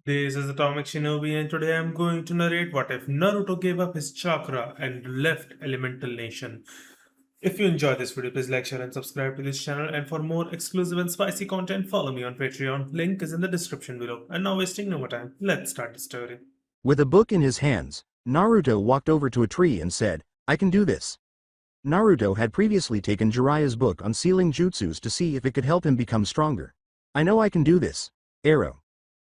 This is Atomic Shinobi, and today I'm going to narrate what if Naruto gave up his chakra and left Elemental Nation. If you enjoyed this video, please like, share, and subscribe to this channel. And for more exclusive and spicy content, follow me on Patreon. Link is in the description below. And now, wasting no more time, let's start the story. With a book in his hands, Naruto walked over to a tree and said, "I can do this." Naruto had previously taken Jiraiya's book on sealing jutsus to see if it could help him become stronger. "I know I can do this. Arrow."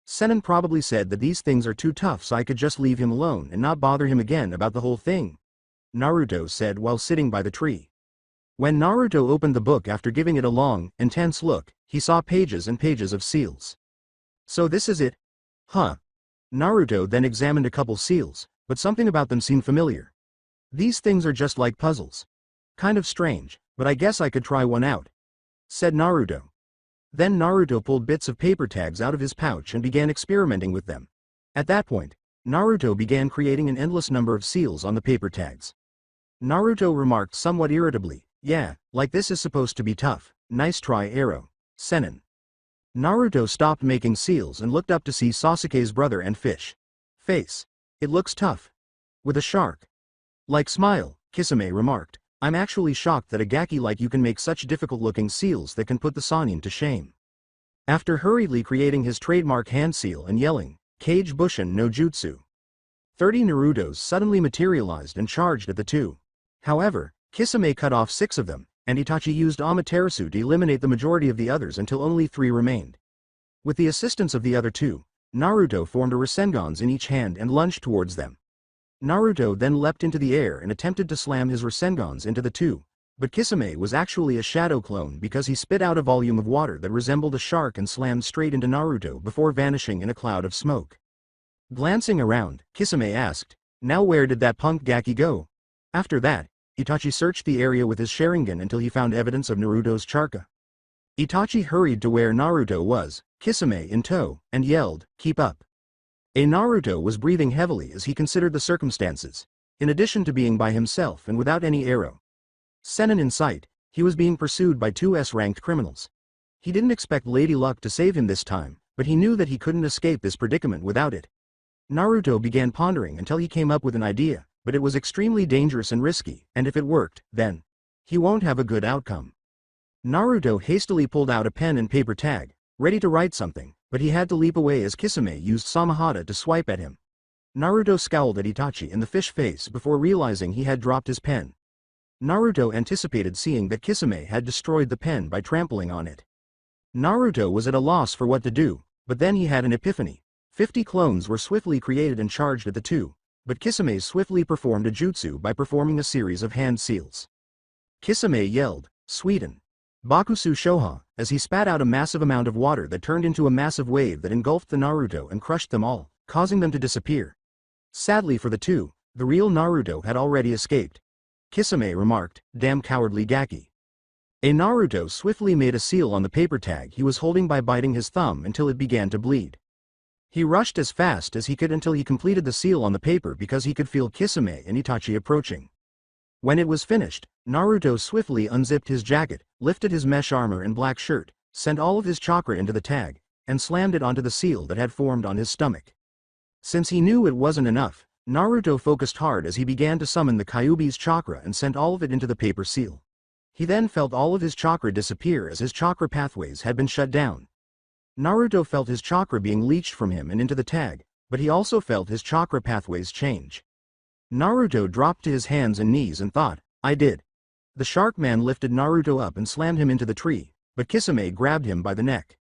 Sennin probably said that these things are too tough, so I could just leave him alone and not bother him again about the whole thing, Naruto said while sitting by the tree. When Naruto opened the book after giving it a long, intense look, he saw pages and pages of seals. "So this is it? Huh." Naruto then examined a couple seals, but something about them seemed familiar. "These things are just like puzzles. Kind of strange, but I guess I could try one out," said Naruto. Then Naruto pulled bits of paper tags out of his pouch and began experimenting with them. At that point, Naruto began creating an endless number of seals on the paper tags. Naruto remarked somewhat irritably, "Yeah, like this is supposed to be tough. Nice try, Arrow." Sennin. Naruto stopped making seals and looked up to see Sasuke's brother and fish face. "It looks tough. With a shark. Like smile," Kisame remarked. "I'm actually shocked that a gaki like you can make such difficult-looking seals that can put the Sannin to shame." After hurriedly creating his trademark hand seal and yelling, "Kage Bushin no Jutsu," 30 Narutos suddenly materialized and charged at the two. However, Kisame cut off 6 of them, and Itachi used Amaterasu to eliminate the majority of the others until only 3 remained. With the assistance of the other 2, Naruto formed a Rasengans in each hand and lunged towards them. Naruto then leapt into the air and attempted to slam his Rasengans into the 2, but Kisame was actually a shadow clone because he spit out a volume of water that resembled a shark and slammed straight into Naruto before vanishing in a cloud of smoke. Glancing around, Kisame asked, "Now where did that punk gaki go?" After that, Itachi searched the area with his Sharingan until he found evidence of Naruto's Chakra. Itachi hurried to where Naruto was, Kisame in tow, and yelled, "Keep up." Naruto was breathing heavily as he considered the circumstances. In addition to being by himself and without any arrow Sennin in sight, he was being pursued by 2 S-ranked criminals. He didn't expect Lady Luck to save him this time, but he knew that he couldn't escape this predicament without it. Naruto began pondering until he came up with an idea, but it was extremely dangerous and risky, and if it worked, then he won't have a good outcome. Naruto hastily pulled out a pen and paper tag, ready to write something, but he had to leap away as Kisame used Samahata to swipe at him. Naruto scowled at Itachi in the fish face before realizing he had dropped his pen. Naruto anticipated seeing that Kisame had destroyed the pen by trampling on it. Naruto was at a loss for what to do, but then he had an epiphany. 50 clones were swiftly created and charged at the 2, but Kisame swiftly performed a jutsu by performing a series of hand seals. Kisame yelled, "Suiten Bakusu Shoha," as he spat out a massive amount of water that turned into a massive wave that engulfed the Naruto and crushed them all, causing them to disappear. Sadly for the 2, the real Naruto had already escaped. Kisame remarked, "Damn cowardly gaki." Naruto swiftly made a seal on the paper tag he was holding by biting his thumb until it began to bleed. He rushed as fast as he could until he completed the seal on the paper because he could feel Kisame and Itachi approaching. When it was finished, Naruto swiftly unzipped his jacket, lifted his mesh armor and black shirt, sent all of his chakra into the tag, and slammed it onto the seal that had formed on his stomach. Since he knew it wasn't enough, Naruto focused hard as he began to summon the Kyuubi's chakra and sent all of it into the paper seal. He then felt all of his chakra disappear as his chakra pathways had been shut down. Naruto felt his chakra being leached from him and into the tag, but he also felt his chakra pathways change. Naruto dropped to his hands and knees and thought, "I did." The shark man lifted Naruto up and slammed him into the tree, but Kisame grabbed him by the neck.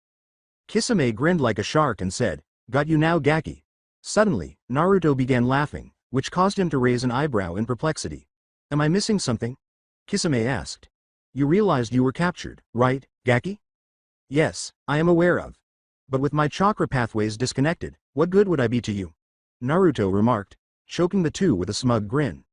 Kisame grinned like a shark and said, "Got you now, gaki." Suddenly, Naruto began laughing, which caused him to raise an eyebrow in perplexity. "Am I missing something?" Kisame asked. "You realized you were captured, right, gaki?" "Yes, I am aware of. But with my chakra pathways disconnected, what good would I be to you?" Naruto remarked, choking the 2 with a smug grin.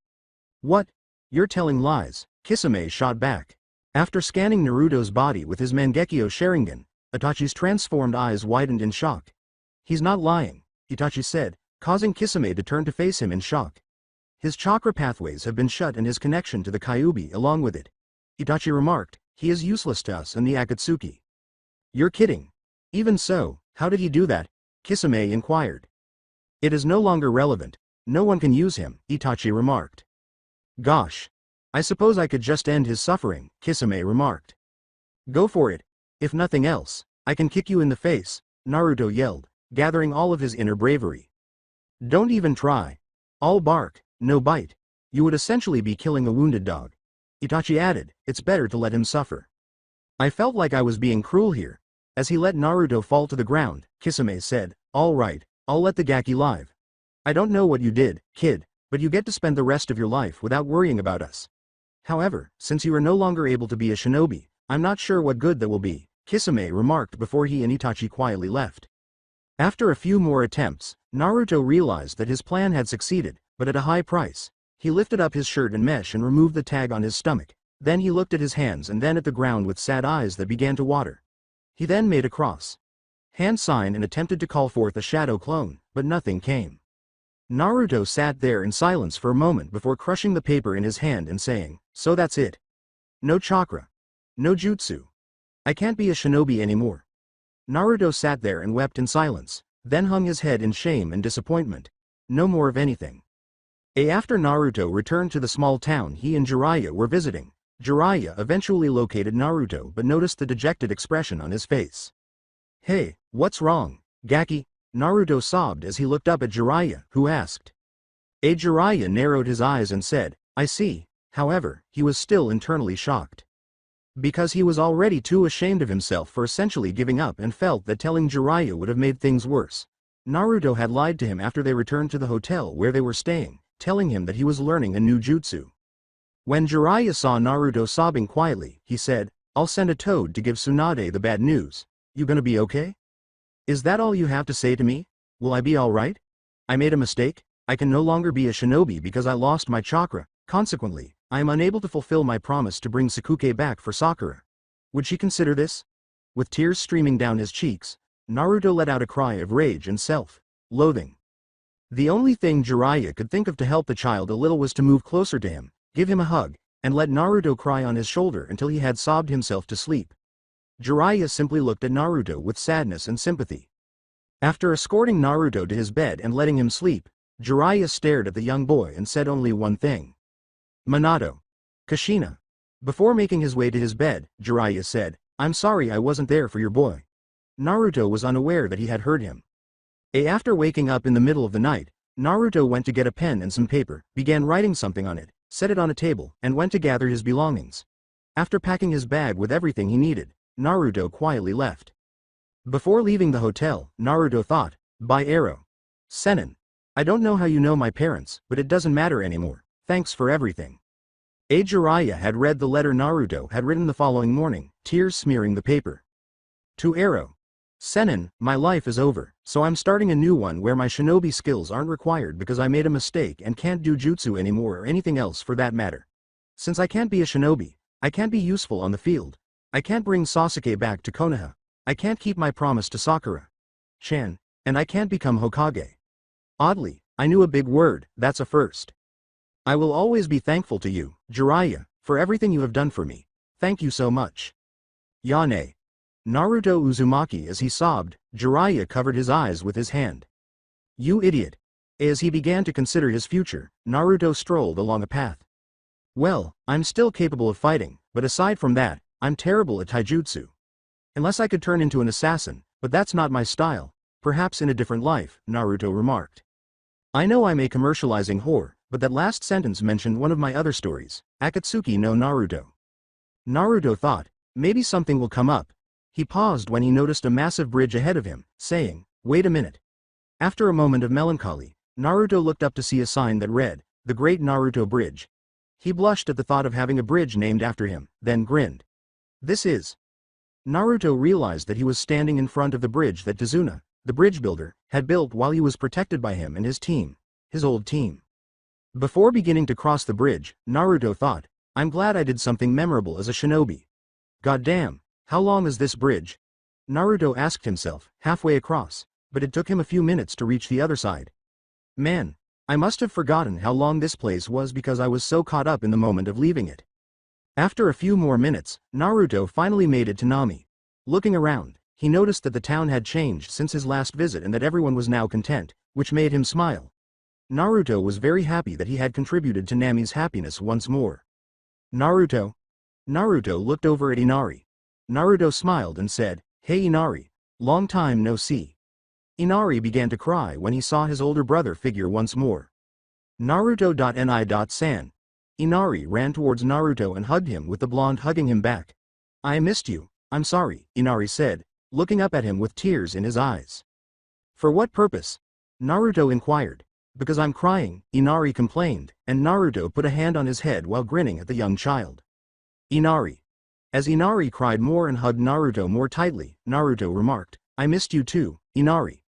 "What? You're telling lies," Kisame shot back. After scanning Naruto's body with his Mangekyo Sharingan, Itachi's transformed eyes widened in shock. "He's not lying," Itachi said, causing Kisame to turn to face him in shock. "His chakra pathways have been shut and his connection to the Kyuubi along with it," Itachi remarked. "He is useless to us and the Akatsuki." "You're kidding. Even so, how did he do that?" Kisame inquired. It is no longer relevant. No one can use him, Itachi remarked. Gosh. I suppose I could just end his suffering, Kisame remarked. Go for it. If nothing else, I can kick you in the face, Naruto yelled, gathering all of his inner bravery. Don't even try. All bark, no bite. You would essentially be killing a wounded dog. Itachi added, it's better to let him suffer. I felt like I was being cruel here. As he let Naruto fall to the ground, Kisame said, all right, I'll let the Gaki live. I don't know what you did, kid, but you get to spend the rest of your life without worrying about us. However, since you are no longer able to be a shinobi, I'm not sure what good that will be, Kisame remarked before he and Itachi quietly left. After a few more attempts, Naruto realized that his plan had succeeded, but at a high price. He lifted up his shirt and mesh and removed the tag on his stomach. Then he looked at his hands and then at the ground with sad eyes that began to water. He then made a cross hand sign and attempted to call forth a shadow clone, but nothing came. Naruto sat there in silence for a moment before crushing the paper in his hand and saying, so that's it. No chakra. No jutsu. I can't be a shinobi anymore. Naruto sat there and wept in silence, then hung his head in shame and disappointment. No more of anything. After Naruto returned to the small town he and Jiraiya were visiting, Jiraiya eventually located Naruto but noticed the dejected expression on his face. Hey, what's wrong, Gaki? Naruto sobbed as he looked up at Jiraiya, who asked. Jiraiya narrowed his eyes and said, I see. However, he was still internally shocked. Because he was already too ashamed of himself for essentially giving up and felt that telling Jiraiya would have made things worse. Naruto had lied to him after they returned to the hotel where they were staying, telling him that he was learning a new jutsu. When Jiraiya saw Naruto sobbing quietly, he said, I'll send a toad to give Tsunade the bad news. You gonna be okay? Is that all you have to say to me? Will I be alright? I made a mistake. I can no longer be a shinobi because I lost my chakra. Consequently, I am unable to fulfill my promise to bring Sakuke back for Sakura. Would she consider this? With tears streaming down his cheeks, Naruto let out a cry of rage and self-loathing. The only thing Jiraiya could think of to help the child a little was to move closer to him, give him a hug, and let Naruto cry on his shoulder until he had sobbed himself to sleep. Jiraiya simply looked at Naruto with sadness and sympathy. After escorting Naruto to his bed and letting him sleep, Jiraiya stared at the young boy and said only one thing. Minato. Kushina. Before making his way to his bed, Jiraiya said, I'm sorry I wasn't there for your boy. Naruto was unaware that he had heard him. After waking up in the middle of the night, Naruto went to get a pen and some paper, began writing something on it, set it on a table, and went to gather his belongings. After packing his bag with everything he needed, Naruto quietly left. Before leaving the hotel, Naruto thought, by arrow. Sennin. I don't know how you know my parents, but it doesn't matter anymore. Thanks for everything. Jiraiya had read the letter Naruto had written the following morning, tears smearing the paper. To Arrow. Sennin, my life is over, so I'm starting a new one where my shinobi skills aren't required because I made a mistake and can't do jutsu anymore or anything else for that matter. Since I can't be a shinobi, I can't be useful on the field. I can't bring Sasuke back to Konoha. I can't keep my promise to Sakura. Chan. And I can't become Hokage. Oddly, I knew a big word, that's a first. I will always be thankful to you, Jiraiya, for everything you have done for me. Thank you so much. Yane. Naruto Uzumaki. As he sobbed, Jiraiya covered his eyes with his hand. You idiot. As he began to consider his future, Naruto strolled along a path. Well, I'm still capable of fighting, but aside from that, I'm terrible at taijutsu. Unless I could turn into an assassin, but that's not my style. Perhaps in a different life, Naruto remarked. I know I'm a commercializing whore, but that last sentence mentioned one of my other stories, Akatsuki no Naruto. Naruto thought, maybe something will come up. He paused when he noticed a massive bridge ahead of him, saying, wait a minute. After a moment of melancholy, Naruto looked up to see a sign that read, the Great Naruto Bridge. He blushed at the thought of having a bridge named after him, then grinned. This is. Naruto realized that he was standing in front of the bridge that Tazuna, the bridge builder, had built while he was protected by him and his team, his old team. Before beginning to cross the bridge, Naruto thought, I'm glad I did something memorable as a shinobi. Goddamn, how long is this bridge? Naruto asked himself, halfway across, but it took him a few minutes to reach the other side. Man, I must have forgotten how long this place was because I was so caught up in the moment of leaving it. After a few more minutes, Naruto finally made it to Nami. Looking around, he noticed that the town had changed since his last visit and that everyone was now content, which made him smile. Naruto was very happy that he had contributed to Nami's happiness once more. Naruto? Naruto looked over at Inari. Naruto smiled and said, "Hey Inari, long time no see." Inari began to cry when he saw his older brother figure once more. Naruto.ni.san. Inari ran towards Naruto and hugged him with the blonde hugging him back. "I missed you, I'm sorry," Inari said, looking up at him with tears in his eyes. "For what purpose?" Naruto inquired. "Because I'm crying," Inari complained, and Naruto put a hand on his head while grinning at the young child. Inari. As Inari cried more and hugged Naruto more tightly, Naruto remarked, "I missed you too, Inari."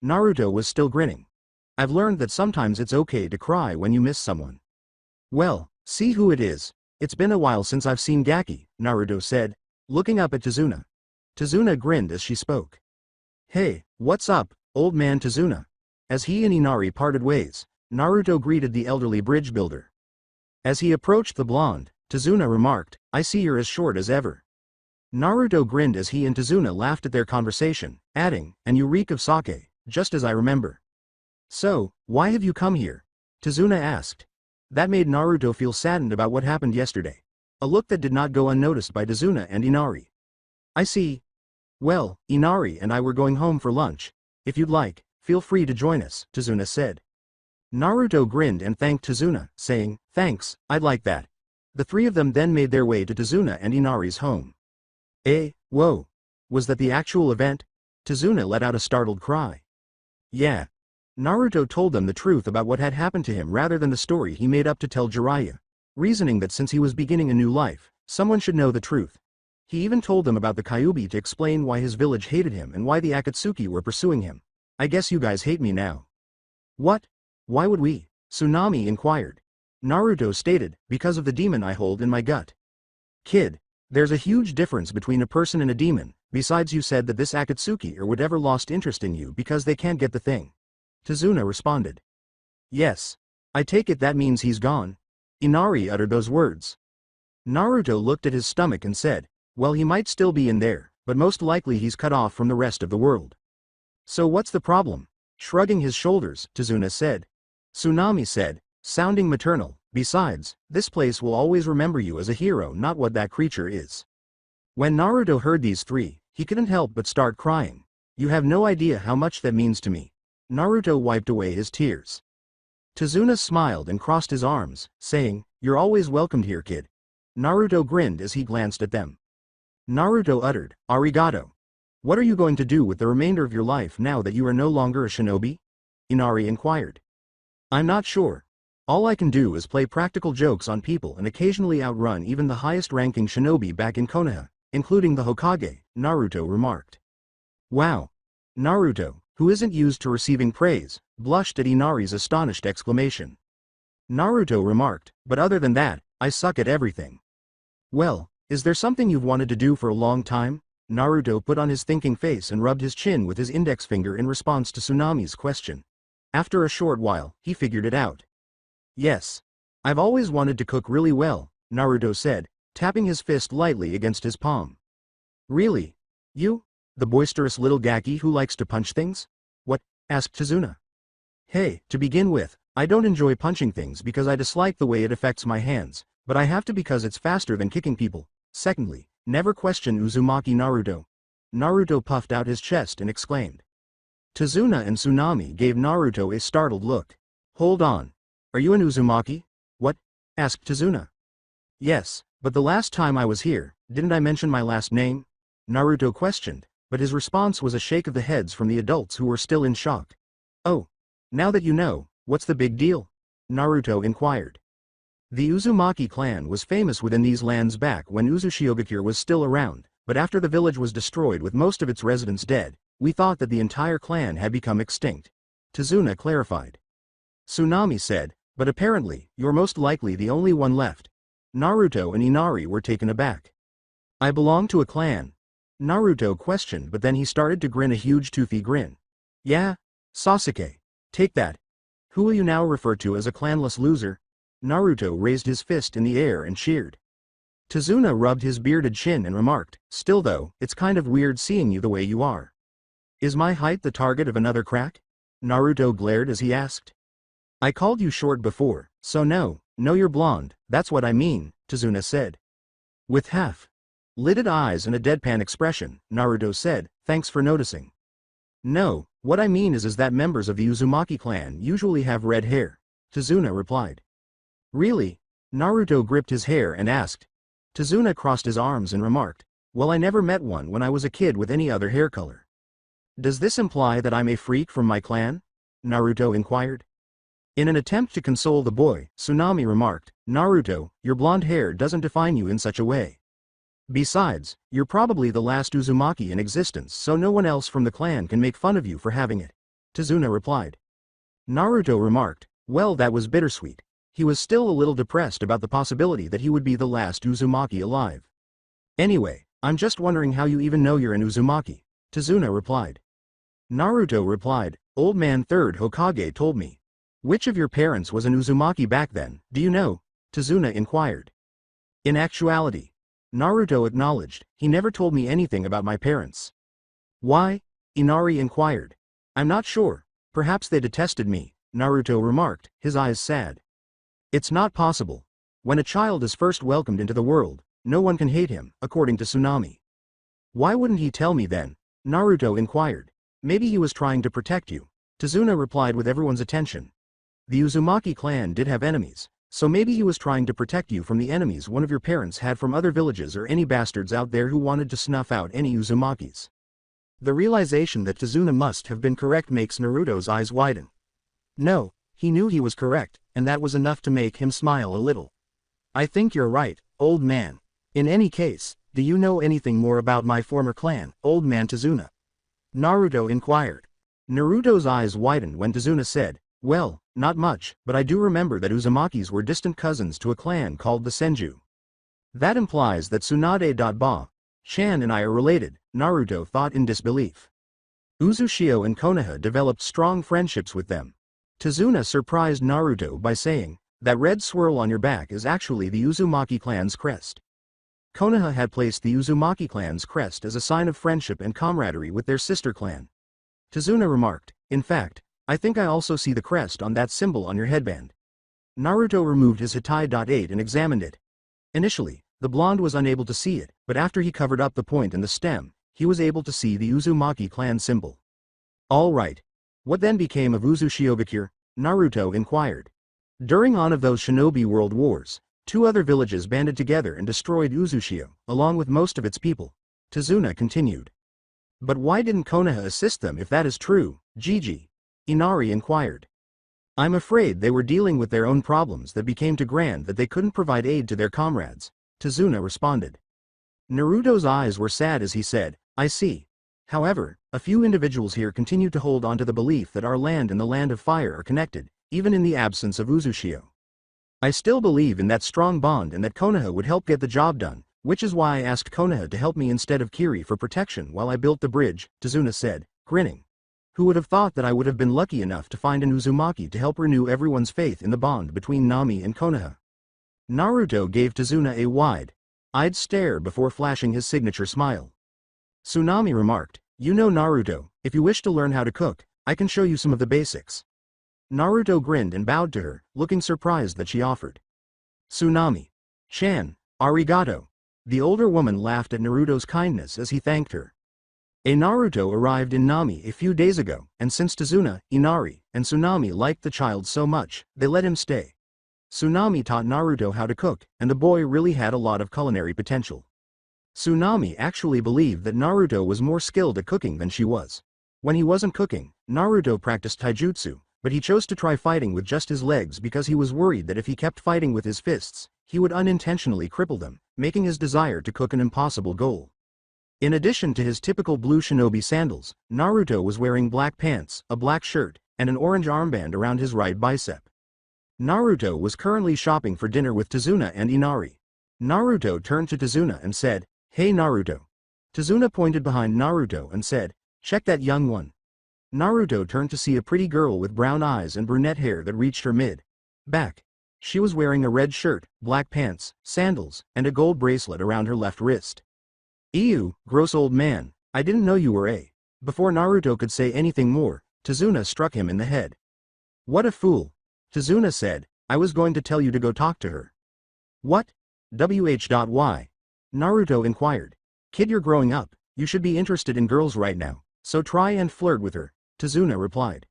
Naruto was still grinning. "I've learned that sometimes it's okay to cry when you miss someone." "Well, see who it is. It's been a while since I've seen Gaki," Naruto said, looking up at Tazuna. Tazuna grinned as she spoke. "Hey, what's up, old man Tazuna?" As he and Inari parted ways, Naruto greeted the elderly bridge builder. As he approached the blonde, Tazuna remarked, "I see you're as short as ever." Naruto grinned as he and Tazuna laughed at their conversation, adding, "And you reek of sake, just as I remember." "So, why have you come here?" Tazuna asked. That made Naruto feel saddened about what happened yesterday. A look that did not go unnoticed by Tazuna and Inari. "I see. Well, Inari and I were going home for lunch. If you'd like, feel free to join us," Tazuna said. Naruto grinned and thanked Tazuna, saying, "Thanks, I'd like that." The three of them then made their way to Tazuna and Inari's home. Whoa. Was that the actual event? Tazuna let out a startled cry. Yeah. Naruto told them the truth about what had happened to him rather than the story he made up to tell Jiraiya, reasoning that since he was beginning a new life, someone should know the truth. He even told them about the Kyuubi to explain why his village hated him and why the Akatsuki were pursuing him. "I guess you guys hate me now." "What? Why would we?" Tsunami inquired. Naruto stated, "Because of the demon I hold in my gut." "Kid, there's a huge difference between a person and a demon, besides you said that this Akatsuki or whatever lost interest in you because they can't get the thing." Tazuna responded. "Yes. I take it that means he's gone." Inari uttered those words. Naruto looked at his stomach and said, "Well, he might still be in there, but most likely he's cut off from the rest of the world." "So what's the problem?" Shrugging his shoulders, Tazuna said. Tsunami said, sounding maternal, "Besides, this place will always remember you as a hero, not what that creature is." When Naruto heard these three, he couldn't help but start crying. "You have no idea how much that means to me." Naruto wiped away his tears. Tazuna smiled and crossed his arms, saying, "You're always welcomed here, kid." Naruto grinned as he glanced at them. Naruto uttered, "Arigato." "What are you going to do with the remainder of your life now that you are no longer a shinobi?" Inari inquired. "I'm not sure. All I can do is play practical jokes on people and occasionally outrun even the highest-ranking shinobi back in Konoha, including the Hokage," Naruto remarked. Wow. Naruto, who isn't used to receiving praise, blushed at Inari's astonished exclamation. Naruto remarked, "But other than that, I suck at everything." "Well, is there something you've wanted to do for a long time?" Naruto put on his thinking face and rubbed his chin with his index finger in response to Tsunami's question. After a short while, he figured it out. "Yes. I've always wanted to cook really well," Naruto said, tapping his fist lightly against his palm. "Really? You? The boisterous little Gaki who likes to punch things?" "What?" asked Tazuna. "Hey, to begin with, I don't enjoy punching things because I dislike the way it affects my hands, but I have to because it's faster than kicking people. Secondly, never question Uzumaki Naruto." Naruto puffed out his chest and exclaimed. Tazuna and Tsunami gave Naruto a startled look. "Hold on. Are you an Uzumaki?" "What?" asked Tazuna. "Yes, but the last time I was here, didn't I mention my last name?" Naruto questioned, but his response was a shake of the heads from the adults who were still in shock. "Oh. Now that you know, what's the big deal?" Naruto inquired. The Uzumaki clan was famous within these lands back when Uzushiogakure was still around, but after the village was destroyed with most of its residents dead, we thought that the entire clan had become extinct. Tazuna clarified. Tsunami said, "But apparently, you're most likely the only one left." Naruto and Inari were taken aback. "I belong to a clan?" Naruto questioned, but then he started to grin a huge toothy grin. "Yeah? Sasuke. Take that. Who will you now refer to as a clanless loser?" Naruto raised his fist in the air and cheered. Tazuna rubbed his bearded chin and remarked, "Still though, it's kind of weird seeing you the way you are. Is my height the target of another crack?" Naruto glared as he asked. "I called you short before, so no, you're blonde, that's what I mean," Tazuna said. With half-lidded eyes and a deadpan expression, Naruto said, "Thanks for noticing." "No, what I mean is that members of the Uzumaki clan usually have red hair," Tazuna replied. "Really?" Naruto gripped his hair and asked. Tazuna crossed his arms and remarked, "Well, I never met one when I was a kid with any other hair color." "Does this imply that I'm a freak from my clan?" Naruto inquired. In an attempt to console the boy, Tsunami remarked, "Naruto, your blonde hair doesn't define you in such a way. Besides, you're probably the last Uzumaki in existence, so no one else from the clan can make fun of you for having it," Tazuna replied. Naruto remarked, "Well, that was bittersweet." He was still a little depressed about the possibility that he would be the last Uzumaki alive. "Anyway, I'm just wondering how you even know you're an Uzumaki," Tazuna replied. Naruto replied, "Old man third Hokage told me." "Which of your parents was an Uzumaki back then, do you know?" Tazuna inquired. In actuality, Naruto acknowledged, "He never told me anything about my parents." "Why?" Inari inquired. "I'm not sure, perhaps they detested me," Naruto remarked, his eyes sad. "It's not possible. When a child is first welcomed into the world, no one can hate him, according to Tsunami." "Why wouldn't he tell me then?" Naruto inquired. "Maybe he was trying to protect you," Tazuna replied with everyone's attention. "The Uzumaki clan did have enemies, so maybe he was trying to protect you from the enemies one of your parents had from other villages or any bastards out there who wanted to snuff out any Uzumakis." The realization that Tazuna must have been correct makes Naruto's eyes widen. No, he knew he was correct, and that was enough to make him smile a little. "I think you're right, old man. In any case, do you know anything more about my former clan, old man Tazuna?" Naruto inquired. Naruto's eyes widened when Tazuna said, "Well, not much, but I do remember that Uzumakis were distant cousins to a clan called the Senju. That implies that Tsunade.Ba-chan and I are related," Naruto thought in disbelief. "Uzushio and Konoha developed strong friendships with them." Tazuna surprised Naruto by saying, "That red swirl on your back is actually the Uzumaki clan's crest." Konoha had placed the Uzumaki clan's crest as a sign of friendship and camaraderie with their sister clan. Tazuna remarked, "In fact, I think I also see the crest on that symbol on your headband." Naruto removed his Hitai.8 and examined it. Initially, the blonde was unable to see it, but after he covered up the point and the stem, he was able to see the Uzumaki clan symbol. "All right. What then became of Uzushio-Bakure?" Naruto inquired. "During one of those shinobi world wars, 2 other villages banded together and destroyed Uzushio, along with most of its people," Tazuna continued. "But why didn't Konoha assist them if that is true, Gigi?" Inari inquired. "I'm afraid they were dealing with their own problems that became too grand that they couldn't provide aid to their comrades," Tazuna responded. Naruto's eyes were sad as he said, "I see. However, a few individuals here continue to hold on to the belief that our land and the land of fire are connected, even in the absence of Uzushio. I still believe in that strong bond and that Konoha would help get the job done, which is why I asked Konoha to help me instead of Kiri for protection while I built the bridge," Tazuna said, grinning. "Who would have thought that I would have been lucky enough to find an Uzumaki to help renew everyone's faith in the bond between Nami and Konoha?" Naruto gave Tazuna a wide-eyed stare before flashing his signature smile. Tsunami remarked, "You know Naruto, if you wish to learn how to cook, I can show you some of the basics." Naruto grinned and bowed to her, looking surprised that she offered. "Tsunami-chan, arigato." The older woman laughed at Naruto's kindness as he thanked her. Naruto arrived in Nami a few days ago, and since Tazuna, Inari, and Tsunami liked the child so much, they let him stay. Tsunami taught Naruto how to cook, and the boy really had a lot of culinary potential. Tsunami actually believed that Naruto was more skilled at cooking than she was. When he wasn't cooking, Naruto practiced taijutsu, but he chose to try fighting with just his legs because he was worried that if he kept fighting with his fists, he would unintentionally cripple them, making his desire to cook an impossible goal. In addition to his typical blue shinobi sandals, Naruto was wearing black pants, a black shirt, and an orange armband around his right bicep. Naruto was currently shopping for dinner with Tazuna and Inari. Naruto turned to Tazuna and said, "Hey Naruto." Tazuna pointed behind Naruto and said, "Check that young one." Naruto turned to see a pretty girl with brown eyes and brunette hair that reached her mid-back. She was wearing a red shirt, black pants, sandals, and a gold bracelet around her left wrist. Ew, gross old man, I didn't know you were a. Before Naruto could say anything more, Tazuna struck him in the head. What a fool. Tazuna said, I was going to tell you to go talk to her. What? Why? Naruto inquired. Kid, you're growing up, you should be interested in girls right now, so try and flirt with her, Tazuna replied.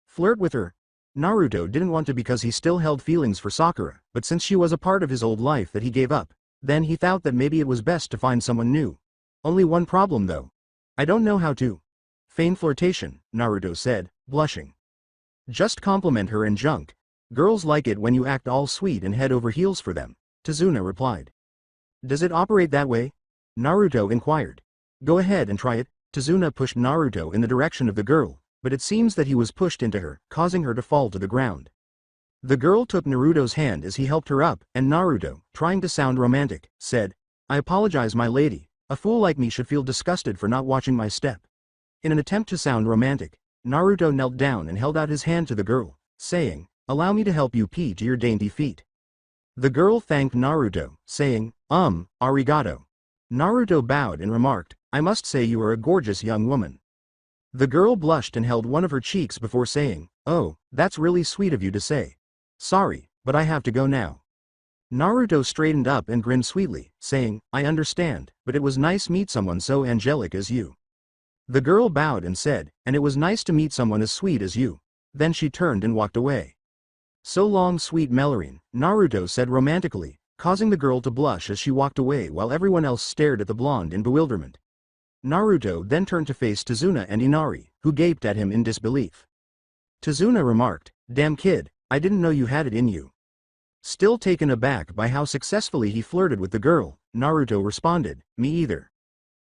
Flirt with her? Naruto didn't want to because he still held feelings for Sakura, but since she was a part of his old life that he gave up, then he thought that maybe it was best to find someone new. Only one problem though. I don't know how to feign flirtation, Naruto said, blushing. Just compliment her and junk. Girls like it when you act all sweet and head over heels for them, Tazuna replied. Does it operate that way? Naruto inquired. Go ahead and try it. Tazuna pushed Naruto in the direction of the girl, but it seems that he was pushed into her, causing her to fall to the ground. The girl took Naruto's hand as he helped her up, and Naruto, trying to sound romantic, said, I apologize my lady, a fool like me should feel disgusted for not watching my step. In an attempt to sound romantic, Naruto knelt down and held out his hand to the girl, saying, allow me to help you pee to your dainty feet. The girl thanked Naruto, saying, arigato. Naruto bowed and remarked, I must say you are a gorgeous young woman. The girl blushed and held one of her cheeks before saying, oh, that's really sweet of you to say. Sorry, but I have to go now. Naruto straightened up and grinned sweetly, saying, I understand, but it was nice meet someone so angelic as you. The girl bowed and said, and it was nice to meet someone as sweet as you. Then she turned and walked away. So long sweet Melorine, Naruto said romantically, causing the girl to blush as she walked away while everyone else stared at the blonde in bewilderment. Naruto then turned to face Tazuna and Inari, who gaped at him in disbelief. Tazuna remarked, damn kid, I didn't know you had it in you. Still taken aback by how successfully he flirted with the girl, Naruto responded, me either.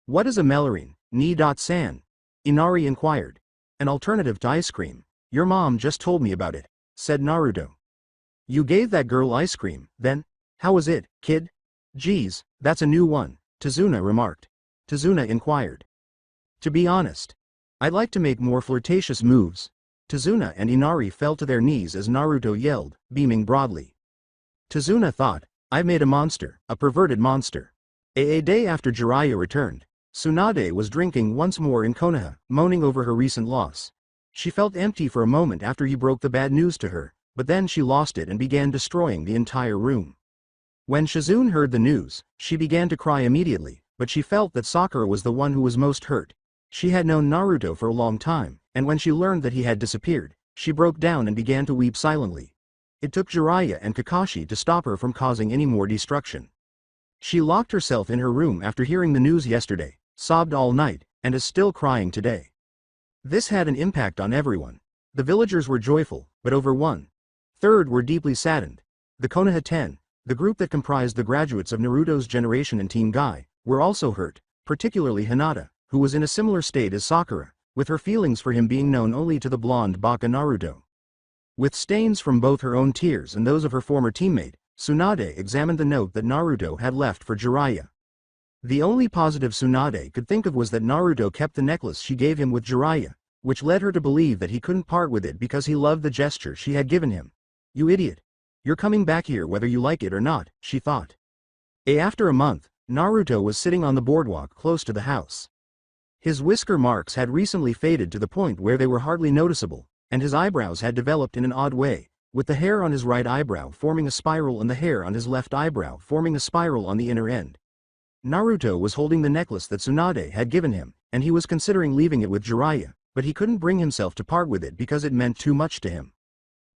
What is a Melorine, ni-san? Inari inquired. An alternative to ice cream. Your mom just told me about it, said Naruto. You gave that girl ice cream, then? How was it, kid? Geez, that's a new one, Tazuna remarked. Tazuna inquired. To be honest, I'd like to make more flirtatious moves. Tazuna and Inari fell to their knees as Naruto yelled, beaming broadly. Tazuna thought, I've made a monster, a perverted monster. A day after Jiraiya returned, Tsunade was drinking once more in Konoha, moaning over her recent loss. She felt empty for a moment after he broke the bad news to her, but then she lost it and began destroying the entire room. When Shizune heard the news, she began to cry immediately, but she felt that Sakura was the one who was most hurt. She had known Naruto for a long time, and when she learned that he had disappeared, she broke down and began to weep silently. It took Jiraiya and Kakashi to stop her from causing any more destruction. She locked herself in her room after hearing the news yesterday, sobbed all night, and is still crying today. This had an impact on everyone. The villagers were joyful, but over 1/3 were deeply saddened. The Konoha 10, the group that comprised the graduates of Naruto's generation and Team Guy, were also hurt, particularly Hinata, who was in a similar state as Sakura, with her feelings for him being known only to the blonde Baka Naruto. With stains from both her own tears and those of her former teammate, Tsunade examined the note that Naruto had left for Jiraiya. The only positive Tsunade could think of was that Naruto kept the necklace she gave him with Jiraiya, which led her to believe that he couldn't part with it because he loved the gesture she had given him. You idiot. You're coming back here whether you like it or not, she thought. After a month, Naruto was sitting on the boardwalk close to the house. His whisker marks had recently faded to the point where they were hardly noticeable, and his eyebrows had developed in an odd way, with the hair on his right eyebrow forming a spiral and the hair on his left eyebrow forming a spiral on the inner end. Naruto was holding the necklace that Tsunade had given him, and he was considering leaving it with Jiraiya, but he couldn't bring himself to part with it because it meant too much to him.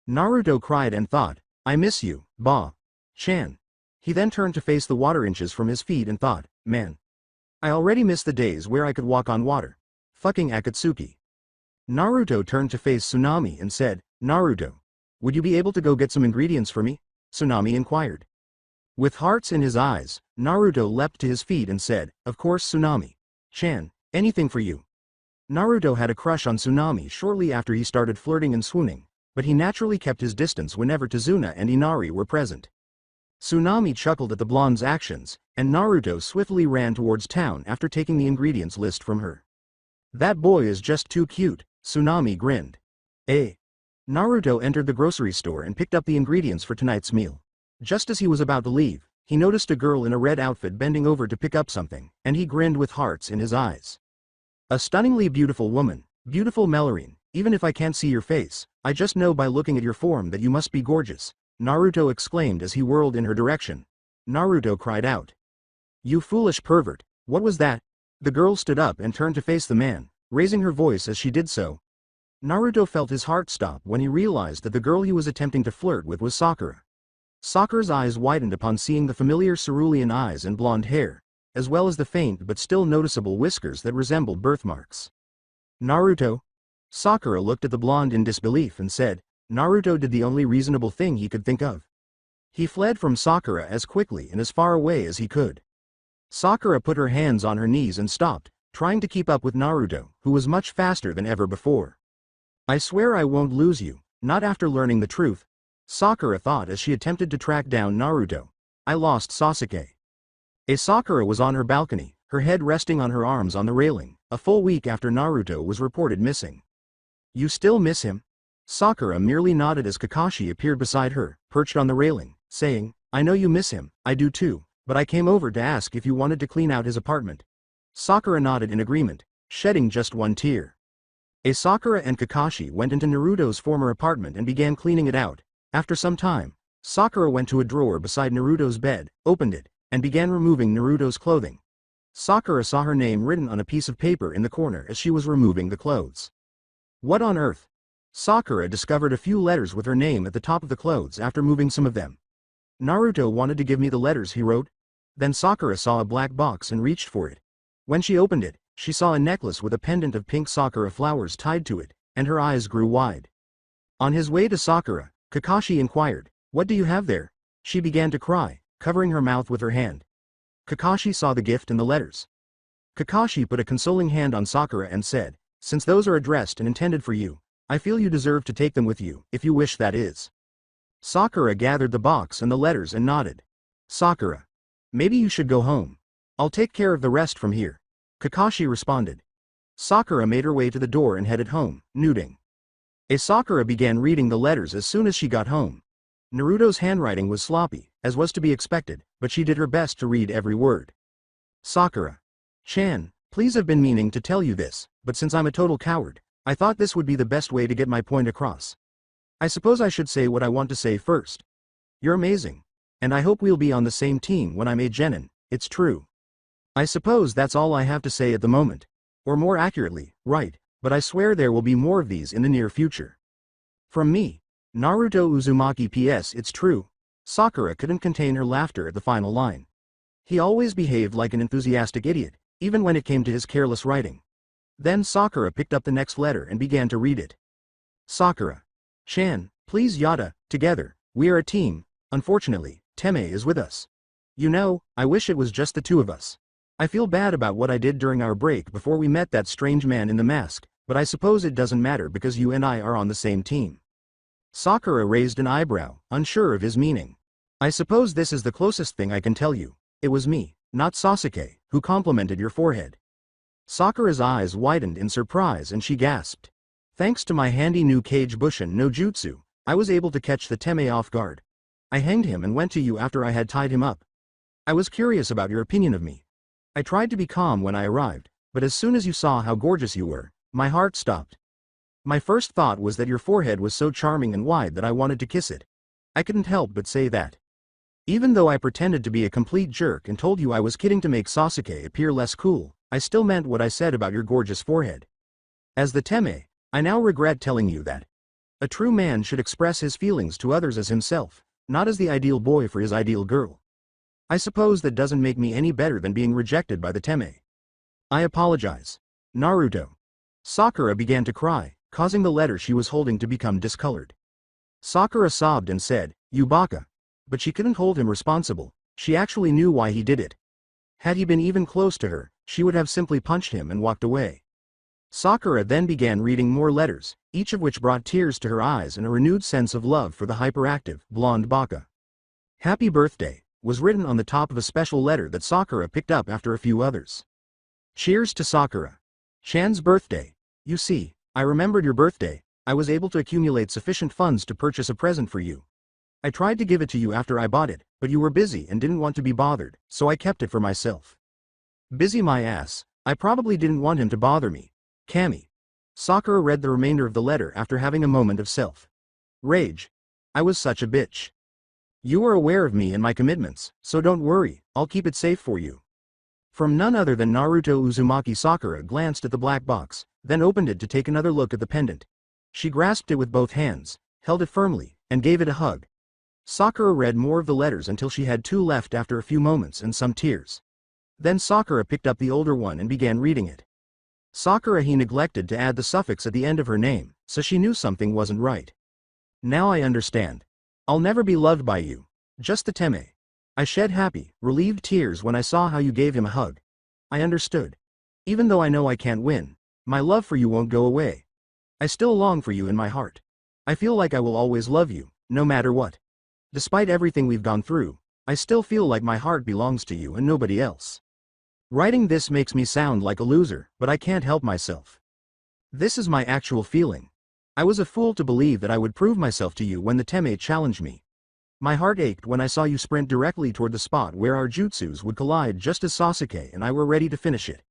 Naruto cried and thought, I miss you, Ba-chan. He then turned to face the water inches from his feet and thought, man. I already miss the days where I could walk on water. Fucking Akatsuki. Naruto turned to face Tsunami and said, Naruto. Would you be able to go get some ingredients for me? Tsunami inquired. With hearts in his eyes, Naruto leapt to his feet and said, of course Tsunami-chan, anything for you. Naruto had a crush on Tsunami shortly after he started flirting and swooning, but he naturally kept his distance whenever Tazuna and Inari were present. Tsunami chuckled at the blonde's actions, and Naruto swiftly ran towards town after taking the ingredients list from her. That boy is just too cute, Tsunami grinned. Naruto entered the grocery store and picked up the ingredients for tonight's meal. Just as he was about to leave, he noticed a girl in a red outfit bending over to pick up something, and he grinned with hearts in his eyes. A stunningly beautiful woman, beautiful Melorine, even if I can't see your face, I just know by looking at your form that you must be gorgeous, Naruto exclaimed as he whirled in her direction. Naruto cried out. You foolish pervert, what was that? The girl stood up and turned to face the man, raising her voice as she did so. Naruto felt his heart stop when he realized that the girl he was attempting to flirt with was Sakura. Sakura's eyes widened upon seeing the familiar cerulean eyes and blonde hair, as well as the faint but still noticeable whiskers that resembled birthmarks. Naruto? Sakura looked at the blonde in disbelief and said, Naruto did the only reasonable thing he could think of. He fled from Sakura as quickly and as far away as he could. Sakura put her hands on her knees and stopped, trying to keep up with Naruto, who was much faster than ever before. I swear I won't lose you, not after learning the truth, Sakura thought as she attempted to track down Naruto. I lost Sasuke. Sakura was on her balcony, her head resting on her arms on the railing, a full week after Naruto was reported missing. You still miss him? Sakura merely nodded as Kakashi appeared beside her, perched on the railing, saying, I know you miss him, I do too, but I came over to ask if you wanted to clean out his apartment. Sakura nodded in agreement, shedding just one tear. Sakura and Kakashi went into Naruto's former apartment and began cleaning it out. After some time, Sakura went to a drawer beside Naruto's bed, opened it, and began removing Naruto's clothing. Sakura saw her name written on a piece of paper in the corner as she was removing the clothes. What on earth? Sakura discovered a few letters with her name at the top of the clothes after moving some of them. Naruto wanted to give me the letters, he wrote. Then Sakura saw a black box and reached for it. When she opened it, she saw a necklace with a pendant of pink Sakura flowers tied to it, and her eyes grew wide. On his way to Sakura, Kakashi inquired, What do you have there? She began to cry, covering her mouth with her hand. Kakashi saw the gift and the letters. Kakashi put a consoling hand on Sakura and said, Since those are addressed and intended for you, I feel you deserve to take them with you, if you wish that is. Sakura gathered the box and the letters and nodded. Sakura. Maybe you should go home. I'll take care of the rest from here. Kakashi responded. Sakura made her way to the door and headed home, nooding. Sakura began reading the letters as soon as she got home. Naruto's handwriting was sloppy, as was to be expected, but she did her best to read every word. Sakura. Chan, please, I've been meaning to tell you this, but since I'm a total coward, I thought this would be the best way to get my point across. I suppose I should say what I want to say first. You're amazing. And I hope we'll be on the same team when I'm a genin, it's true. I suppose that's all I have to say at the moment. Or more accurately, right, but I swear there will be more of these in the near future. From me, Naruto Uzumaki. P.S. It's true. Sakura couldn't contain her laughter at the final line. He always behaved like an enthusiastic idiot, even when it came to his careless writing. Then Sakura picked up the next letter and began to read it. Sakura. Chan, please yada, together, we are a team, unfortunately, Teme is with us. You know, I wish it was just the two of us. I feel bad about what I did during our break before we met that strange man in the mask, but I suppose it doesn't matter because you and I are on the same team. Sakura raised an eyebrow, unsure of his meaning. I suppose this is the closest thing I can tell you. It was me, not Sasuke, who complimented your forehead. Sakura's eyes widened in surprise and she gasped. Thanks to my handy new Kage Bushin no Jutsu, I was able to catch the Teme off guard. I hanged him and went to you after I had tied him up. I was curious about your opinion of me. I tried to be calm when I arrived, but as soon as you saw how gorgeous you were, my heart stopped. My first thought was that your forehead was so charming and wide that I wanted to kiss it. I couldn't help but say that. Even though I pretended to be a complete jerk and told you I was kidding to make Sasuke appear less cool, I still meant what I said about your gorgeous forehead. As the Teme, I now regret telling you that. A true man should express his feelings to others as himself, not as the ideal boy for his ideal girl. I suppose that doesn't make me any better than being rejected by the Teme. I apologize. Naruto. Sakura began to cry, causing the letter she was holding to become discolored. Sakura sobbed and said, You baka. But she couldn't hold him responsible, she actually knew why he did it. Had he been even close to her, she would have simply punched him and walked away. Sakura then began reading more letters, each of which brought tears to her eyes and a renewed sense of love for the hyperactive, blonde baka. Happy birthday was written on the top of a special letter that Sakura picked up after a few others. Cheers to Sakura. Chan's birthday. You see, I remembered your birthday, I was able to accumulate sufficient funds to purchase a present for you. I tried to give it to you after I bought it, but you were busy and didn't want to be bothered, so I kept it for myself. Busy my ass. I probably didn't want him to bother me. Cammy. Sakura read the remainder of the letter after having a moment of self-rage. I was such a bitch. You are aware of me and my commitments, so don't worry, I'll keep it safe for you. From none other than Naruto Uzumaki. Sakura glanced at the black box, then opened it to take another look at the pendant. She grasped it with both hands, held it firmly, and gave it a hug. Sakura read more of the letters until she had 2 left after a few moments and some tears. Then Sakura picked up the older one and began reading it. Sakura he neglected to add the suffix at the end of her name, so she knew something wasn't right. Now I understand. I'll never be loved by you. Just the Teme. I shed happy, relieved tears when I saw how you gave him a hug. I understood. Even though I know I can't win, my love for you won't go away. I still long for you in my heart. I feel like I will always love you, no matter what. Despite everything we've gone through, I still feel like my heart belongs to you and nobody else. Writing this makes me sound like a loser, but I can't help myself. This is my actual feeling. I was a fool to believe that I would prove myself to you when the Teme challenged me. My heart ached when I saw you sprint directly toward the spot where our jutsus would collide just as Sasuke and I were ready to finish it.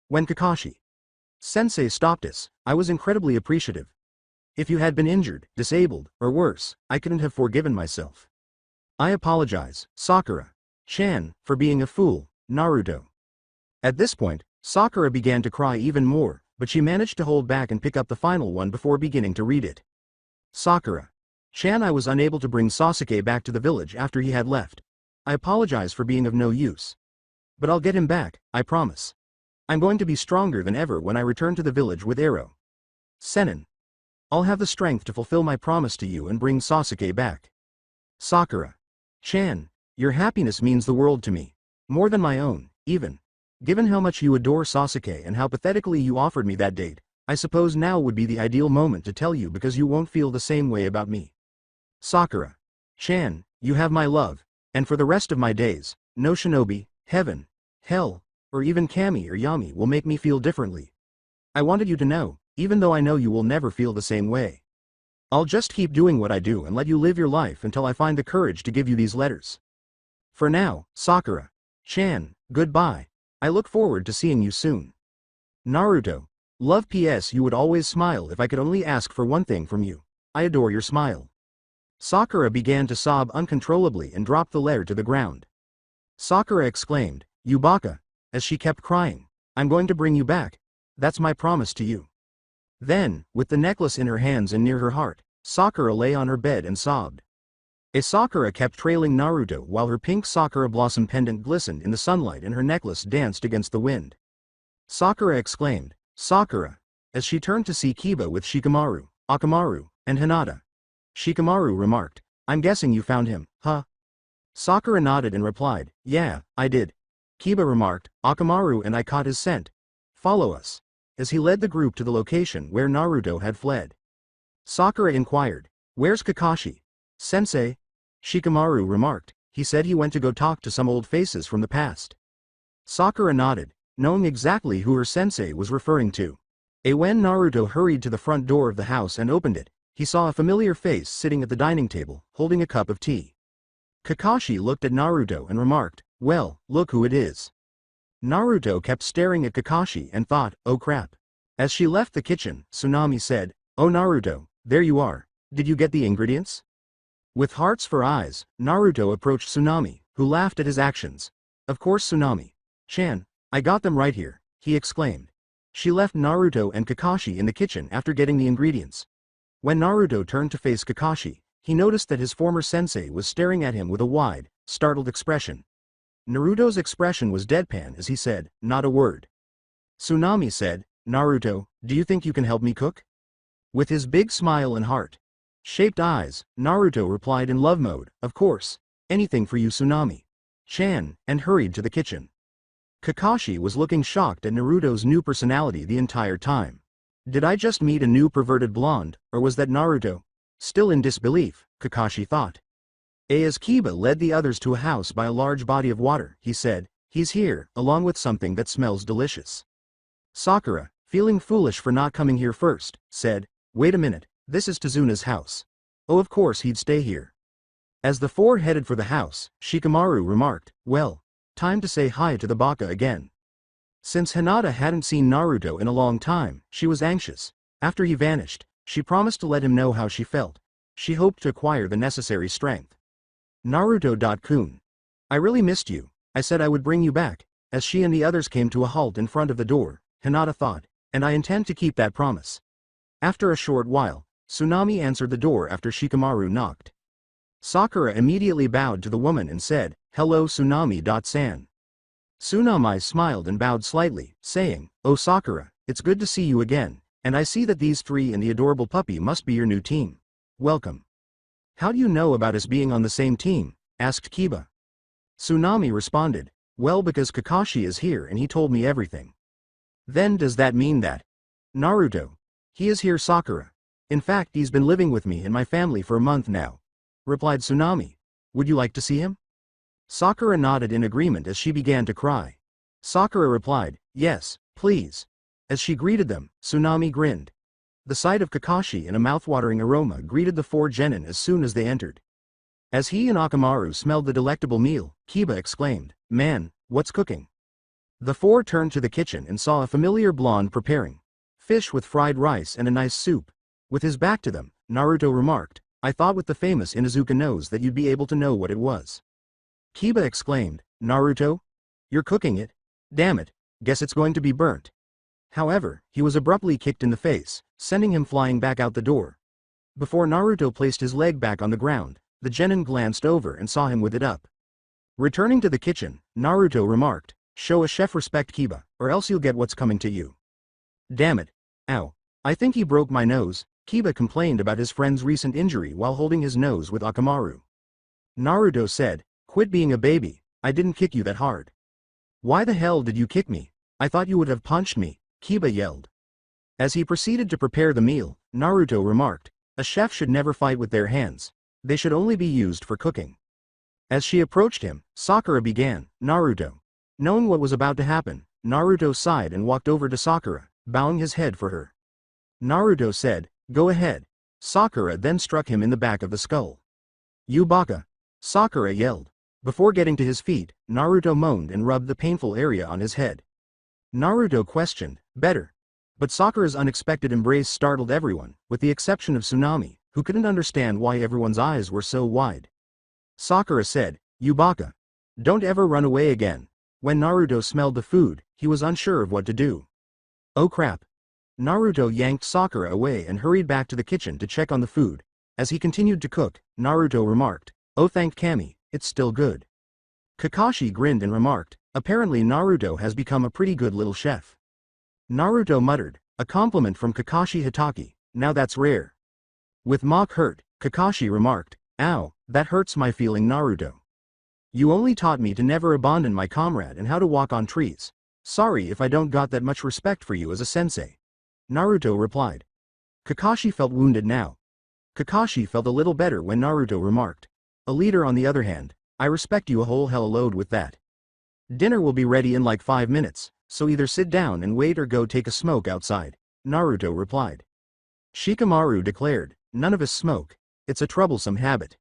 When Kakashi-sensei stopped us, I was incredibly appreciative. If you had been injured, disabled, or worse, I couldn't have forgiven myself. I apologize, Sakura-chan, for being a fool, Naruto. At this point, Sakura began to cry even more, but she managed to hold back and pick up the final one before beginning to read it. Sakura-chan, I was unable to bring Sasuke back to the village after he had left. I apologize for being of no use. But I'll get him back, I promise. I'm going to be stronger than ever when I return to the village with Ero Sennin. I'll have the strength to fulfill my promise to you and bring Sasuke back. Sakura-chan, your happiness means the world to me. More than my own, even. Given how much you adore Sasuke and how pathetically you offered me that date, I suppose now would be the ideal moment to tell you because you won't feel the same way about me. Sakura-chan, you have my love, and for the rest of my days, no shinobi, heaven, hell, or even Kami or Yami will make me feel differently. I wanted you to know, even though I know you will never feel the same way. I'll just keep doing what I do and let you live your life until I find the courage to give you these letters. For now, Sakura-chan, goodbye. I look forward to seeing you soon. Naruto. Love. PS. You would always smile if I could only ask for one thing from you. I adore your smile. Sakura began to sob uncontrollably and dropped the letter to the ground. Sakura exclaimed, "You baka," as she kept crying. "I'm going to bring you back. That's my promise to you." Then, with the necklace in her hands and near her heart, Sakura lay on her bed and sobbed. Sakura kept trailing Naruto while her pink Sakura blossom pendant glistened in the sunlight and her necklace danced against the wind. Sakura exclaimed, "Sakura," as she turned to see Kiba with Shikamaru, Akamaru, and Hinata. Shikamaru remarked, "I'm guessing you found him, huh?" Sakura nodded and replied, "Yeah, I did." Kiba remarked, "Akamaru and I caught his scent. Follow us," as he led the group to the location where Naruto had fled. Sakura inquired, "Where's Kakashi? Sensei?" Shikamaru remarked, "He said he went to go talk to some old faces from the past." Sakura nodded, knowing exactly who her sensei was referring to. When Naruto hurried to the front door of the house and opened it, he saw a familiar face sitting at the dining table, holding a cup of tea. Kakashi looked at Naruto and remarked, "Well, look who it is." Naruto kept staring at Kakashi and thought, "Oh crap." As she left the kitchen, Tsunami said, "Oh Naruto, there you are. Did you get the ingredients?" With hearts for eyes, Naruto approached Tsunami, who laughed at his actions. "Of course Tsunami-chan, I got them right here," he exclaimed. She left Naruto and Kakashi in the kitchen after getting the ingredients. When Naruto turned to face Kakashi, he noticed that his former sensei was staring at him with a wide, startled expression. Naruto's expression was deadpan as he said, "Not a word." Tsunami said, "Naruto, do you think you can help me cook?" With his big smile and heart-shaped eyes, Naruto replied in love mode, "Of course, anything for you Tsunami-chan," and hurried to the kitchen. Kakashi was looking shocked at Naruto's new personality the entire time. Did I just meet a new perverted blonde, or was that Naruto? Still in disbelief, Kakashi thought. As Kiba led the others to a house by a large body of water, he said, "He's here, along with something that smells delicious." Sakura, feeling foolish for not coming here first, said, "Wait a minute, This is Tazuna's house. Oh, of course he'd stay here. As the four headed for the house, Shikamaru remarked, well, time to say hi to the baka again. Since Hinata hadn't seen Naruto in a long time, she was anxious. After he vanished, she promised to let him know how she felt. She hoped to acquire the necessary strength. Naruto-kun. I really missed you. I said I would bring you back. As she and the others came to a halt in front of the door, Hinata thought, and I intend to keep that promise. After a short while, Tsunami answered the door after Shikamaru knocked. Sakura immediately bowed to the woman and said, hello Tsunami-san. Tsunami smiled and bowed slightly, saying, oh Sakura, it's good to see you again, and I see that these three and the adorable puppy must be your new team. Welcome. How do you know about us being on the same team? Asked Kiba. Tsunami responded, well because Kakashi is here and he told me everything. Then does that mean that? Naruto. He is here Sakura. In fact he's been living with me and my family for a month now. Replied Tsunami. Would you like to see him? Sakura nodded in agreement as she began to cry. Sakura replied, yes, please. As she greeted them, Tsunami grinned. The sight of Kakashi and a mouthwatering aroma greeted the four genin as soon as they entered. As he and Akamaru smelled the delectable meal, Kiba exclaimed, man, what's cooking? The four turned to the kitchen and saw a familiar blonde preparing fish with fried rice and a nice soup. With his back to them, Naruto remarked, I thought with the famous Inuzuka nose that you'd be able to know what it was. Kiba exclaimed, Naruto? You're cooking it? Damn it, guess it's going to be burnt. However, he was abruptly kicked in the face, sending him flying back out the door. Before Naruto placed his leg back on the ground, the genin glanced over and saw him with it up. Returning to the kitchen, Naruto remarked, show a chef respect Kiba, or else you'll get what's coming to you. Damn it. Ow. I think he broke my nose. Kiba complained about his friend's recent injury while holding his nose with Akamaru. Naruto said, quit being a baby, I didn't kick you that hard. Why the hell did you kick me? I thought you would have punched me, Kiba yelled. As he proceeded to prepare the meal, Naruto remarked, a chef should never fight with their hands. They should only be used for cooking. As she approached him, Sakura began, Naruto. Knowing what was about to happen, Naruto sighed and walked over to Sakura, bowing his head for her. Naruto said, go ahead. Sakura then struck him in the back of the skull. You baka! Sakura yelled. Before getting to his feet, Naruto moaned and rubbed the painful area on his head. Naruto questioned, better. But Sakura's unexpected embrace startled everyone, with the exception of Tsunami, who couldn't understand why everyone's eyes were so wide. Sakura said, you baka! Don't ever run away again. When Naruto smelled the food, he was unsure of what to do. Oh crap! Naruto yanked Sakura away and hurried back to the kitchen to check on the food. As he continued to cook, Naruto remarked, oh thank Kami, it's still good. Kakashi grinned and remarked, apparently Naruto has become a pretty good little chef. Naruto muttered, a compliment from Kakashi Hitaki, now that's rare. With mock hurt, Kakashi remarked, ow, that hurts my feeling Naruto. You only taught me to never abandon my comrade and how to walk on trees. Sorry if I don't got that much respect for you as a sensei. Naruto replied. Kakashi felt wounded now. Kakashi felt a little better when Naruto remarked, a leader on the other hand, I respect you a whole hell load with that. Dinner will be ready in like 5 minutes, so either sit down and wait or go take a smoke outside, Naruto replied. Shikamaru declared, none of us smoke, it's a troublesome habit.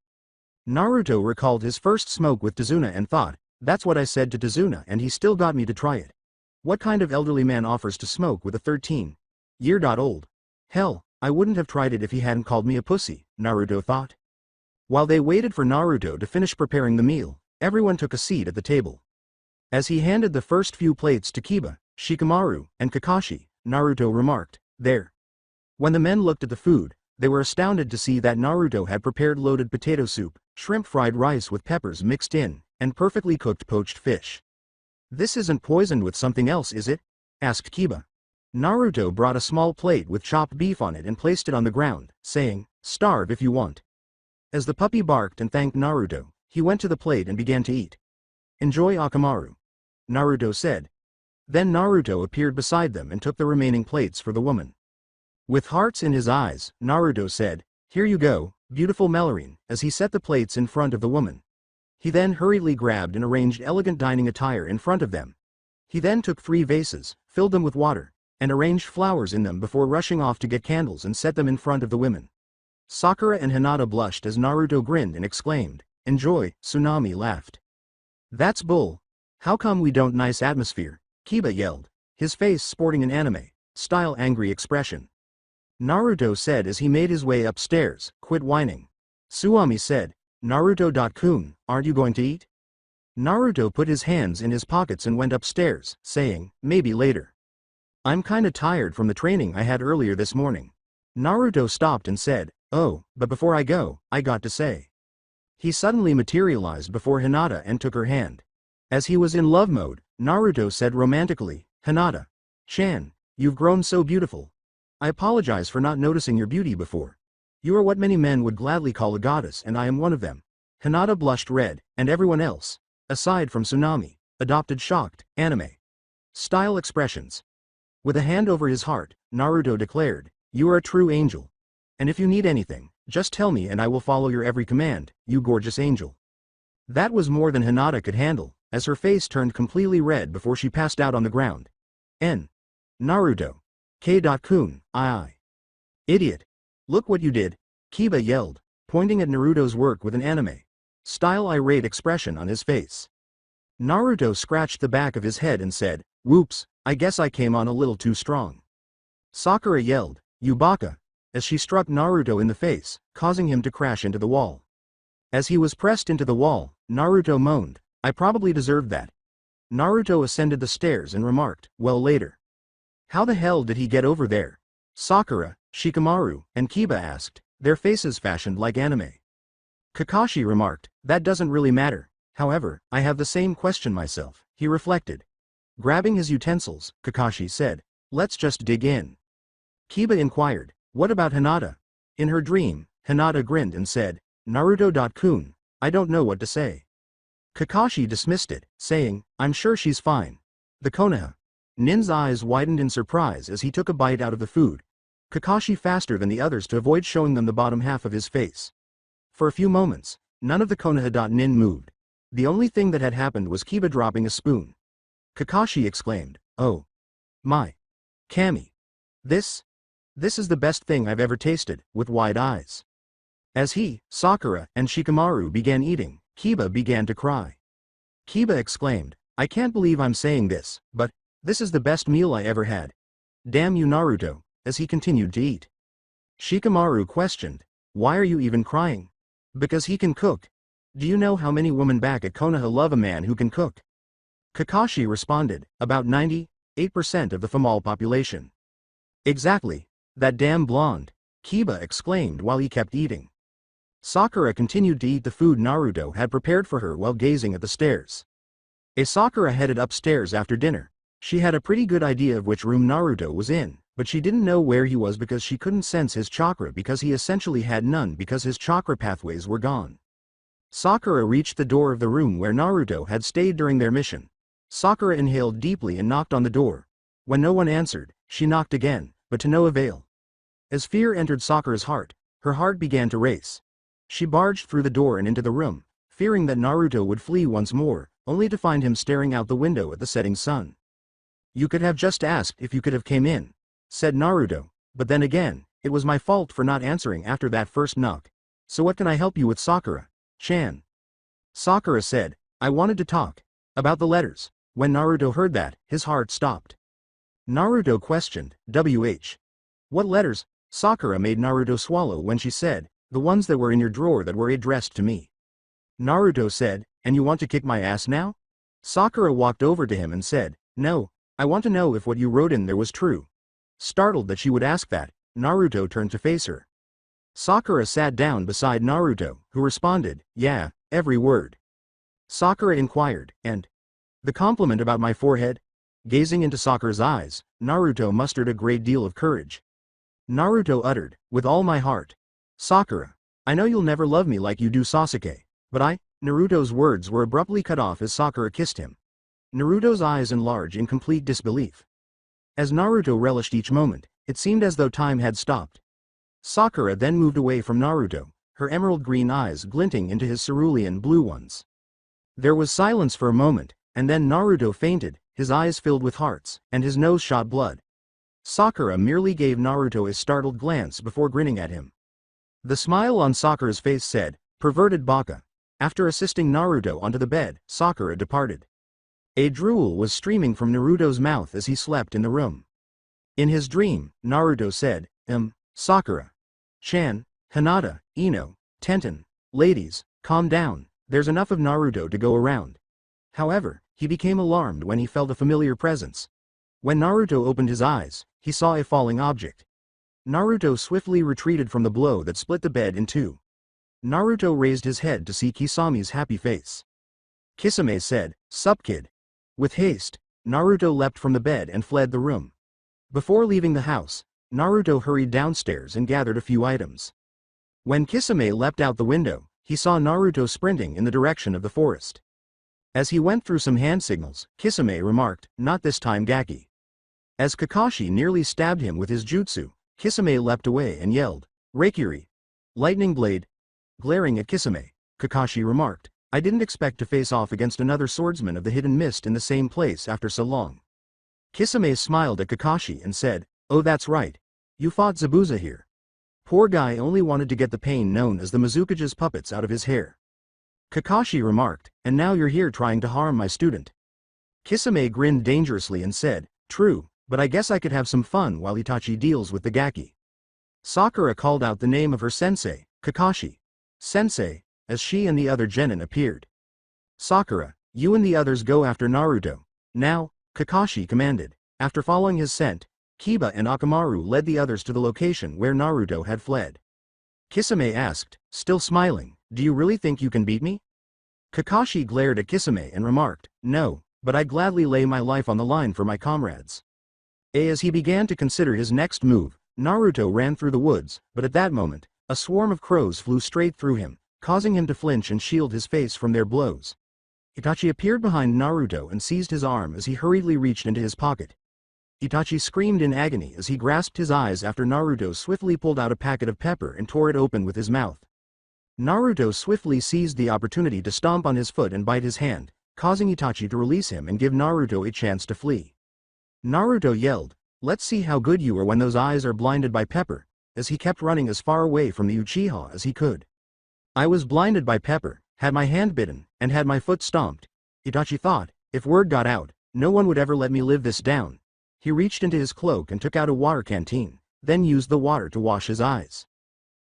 Naruto recalled his first smoke with Tazuna and thought, that's what I said to Tazuna and he still got me to try it. What kind of elderly man offers to smoke with a 13-year-old? Hell, I wouldn't have tried it if he hadn't called me a pussy, Naruto thought. While they waited for Naruto to finish preparing the meal, everyone took a seat at the table. As he handed the first few plates to Kiba, Shikamaru, and Kakashi, Naruto remarked, there. When the men looked at the food, they were astounded to see that Naruto had prepared loaded potato soup, shrimp fried rice with peppers mixed in, and perfectly cooked poached fish. This isn't poisoned with something else, is it? Asked Kiba. Naruto brought a small plate with chopped beef on it and placed it on the ground, saying, starve if you want. As the puppy barked and thanked Naruto, he went to the plate and began to eat. Enjoy Akamaru, Naruto said. Then Naruto appeared beside them and took the remaining plates for the woman. With hearts in his eyes, Naruto said, here you go, beautiful Melorine, as he set the plates in front of the woman. He then hurriedly grabbed and arranged elegant dining attire in front of them. He then took 3 vases, filled them with water, and arranged flowers in them before rushing off to get candles and set them in front of the women. Sakura and Hinata blushed as Naruto grinned and exclaimed, "Enjoy." Tsunami laughed. "That's bull. How come we don't nice atmosphere?" Kiba yelled, his face sporting an anime-style angry expression. Naruto said as he made his way upstairs, "Quit whining." Tsunami said, "Naruto-kun, aren't you going to eat?" Naruto put his hands in his pockets and went upstairs, saying, "Maybe later. I'm kinda tired from the training I had earlier this morning." Naruto stopped and said, "Oh, but before I go, I got to say." He suddenly materialized before Hinata and took her hand. As he was in love mode, Naruto said romantically, "Hinata-chan, you've grown so beautiful. I apologize for not noticing your beauty before. You are what many men would gladly call a goddess and I am one of them." Hinata blushed red, and everyone else, aside from Tsunami, adopted shocked, anime-style expressions. With a hand over his heart, Naruto declared, "You are a true angel. And if you need anything, just tell me and I will follow your every command, you gorgeous angel." That was more than Hinata could handle, as her face turned completely red before she passed out on the ground. Naruto. K.kun, Idiot. Look what you did, Kiba yelled, pointing at Naruto's work with an anime-style irate expression on his face. Naruto scratched the back of his head and said, "Whoops, I guess I came on a little too strong." Sakura yelled, "You baka," as she struck Naruto in the face, causing him to crash into the wall. As he was pressed into the wall, Naruto moaned, "I probably deserved that." Naruto ascended the stairs and remarked, "Well later." "How the hell did he get over there?" Sakura, Shikamaru, and Kiba asked, their faces fashioned like anime. Kakashi remarked, "That doesn't really matter. However, I have the same question myself," he reflected. Grabbing his utensils, Kakashi said, "Let's just dig in." Kiba inquired, "What about Hinata?" In her dream, Hinata grinned and said, "Naruto-kun, I don't know what to say." Kakashi dismissed it, saying, "I'm sure she's fine." The Konoha. Nin's eyes widened in surprise as he took a bite out of the food. Kakashi faster than the others to avoid showing them the bottom half of his face. For a few moments, none of the Konoha. Nin moved. The only thing that had happened was Kiba dropping a spoon. Kakashi exclaimed, "Oh. My. Kami. This is the best thing I've ever tasted," with wide eyes. As he, Sakura, and Shikamaru began eating, Kiba began to cry. Kiba exclaimed, "I can't believe I'm saying this, but this is the best meal I ever had. Damn you Naruto," as he continued to eat. Shikamaru questioned, "Why are you even crying?" "Because he can cook. Do you know how many women back at Konoha love a man who can cook?" Kakashi responded, "About 98% of the female population." "Exactly. That damn blonde," Kiba exclaimed while he kept eating. Sakura continued to eat the food Naruto had prepared for her while gazing at the stairs. Sakura headed upstairs after dinner. She had a pretty good idea of which room Naruto was in, but she didn't know where he was because she couldn't sense his chakra because he essentially had none because his chakra pathways were gone. Sakura reached the door of the room where Naruto had stayed during their mission. Sakura inhaled deeply and knocked on the door. When no one answered, she knocked again, but to no avail. As fear entered Sakura's heart, her heart began to race. She barged through the door and into the room, fearing that Naruto would flee once more, only to find him staring out the window at the setting sun. "You could have just asked if you could have came in," said Naruto, "but then again, it was my fault for not answering after that first knock. So what can I help you with, Sakura-chan?" Sakura said, "I wanted to talk about the letters." When Naruto heard that, his heart stopped. Naruto questioned, What letters?" Sakura made Naruto swallow when she said, "The ones that were in your drawer that were addressed to me." Naruto said, "And you want to kick my ass now?" Sakura walked over to him and said, "No, I want to know if what you wrote in there was true." Startled that she would ask that, Naruto turned to face her. Sakura sat down beside Naruto, who responded, "Yeah, every word." Sakura inquired, "And the compliment about my forehead?" Gazing into Sakura's eyes, Naruto mustered a great deal of courage. Naruto uttered, "With all my heart." "Sakura, I know you'll never love me like you do Sasuke, but Naruto's words were abruptly cut off as Sakura kissed him. Naruto's eyes enlarged in complete disbelief. As Naruto relished each moment, it seemed as though time had stopped. Sakura then moved away from Naruto, her emerald green eyes glinting into his cerulean blue ones. There was silence for a moment, and then Naruto fainted, his eyes filled with hearts, and his nose shot blood. Sakura merely gave Naruto a startled glance before grinning at him. The smile on Sakura's face said, "Perverted baka." After assisting Naruto onto the bed, Sakura departed. A drool was streaming from Naruto's mouth as he slept in the room. In his dream, Naruto said, Sakura. Chan, Hinata, Ino, Tenten, ladies, calm down, there's enough of Naruto to go around. However, he became alarmed when he felt a familiar presence. When Naruto opened his eyes, he saw a falling object. Naruto swiftly retreated from the blow that split the bed in two. Naruto raised his head to see Kisami's happy face. Kisame said, "Sup kid?" With haste, Naruto leapt from the bed and fled the room. Before leaving the house, Naruto hurried downstairs and gathered a few items. When Kisame leapt out the window, he saw Naruto sprinting in the direction of the forest. As he went through some hand signals, Kisame remarked, "Not this time Gaki." As Kakashi nearly stabbed him with his jutsu, Kisame leapt away and yelled, "Reikiri! Lightning blade!" Glaring at Kisame, Kakashi remarked, "I didn't expect to face off against another swordsman of the hidden mist in the same place after so long." Kisame smiled at Kakashi and said, "Oh that's right. You fought Zabuza here. Poor guy only wanted to get the pain known as the Mizukage's puppets out of his hair." Kakashi remarked, "And now you're here trying to harm my student." Kisame grinned dangerously and said, "True, but I guess I could have some fun while Itachi deals with the Gaki." Sakura called out the name of her sensei, Kakashi. "Sensei," as she and the other genin appeared. "Sakura, you and the others go after Naruto. Now," Kakashi commanded. After following his scent, Kiba and Akamaru led the others to the location where Naruto had fled. Kisame asked, still smiling, "Do you really think you can beat me?" Kakashi glared at Kisame and remarked, "No, but I'd gladly lay my life on the line for my comrades." As he began to consider his next move, Naruto ran through the woods, but at that moment, a swarm of crows flew straight through him, causing him to flinch and shield his face from their blows. Itachi appeared behind Naruto and seized his arm as he hurriedly reached into his pocket. Itachi screamed in agony as he grasped his eyes after Naruto swiftly pulled out a packet of pepper and tore it open with his mouth. Naruto swiftly seized the opportunity to stomp on his foot and bite his hand, causing Itachi to release him and give Naruto a chance to flee. Naruto yelled, "Let's see how good you are when those eyes are blinded by pepper," as he kept running as far away from the Uchiha as he could. "I was blinded by pepper, had my hand bitten, and had my foot stomped," Itachi thought. "If word got out, no one would ever let me live this down." He reached into his cloak and took out a water canteen, then used the water to wash his eyes.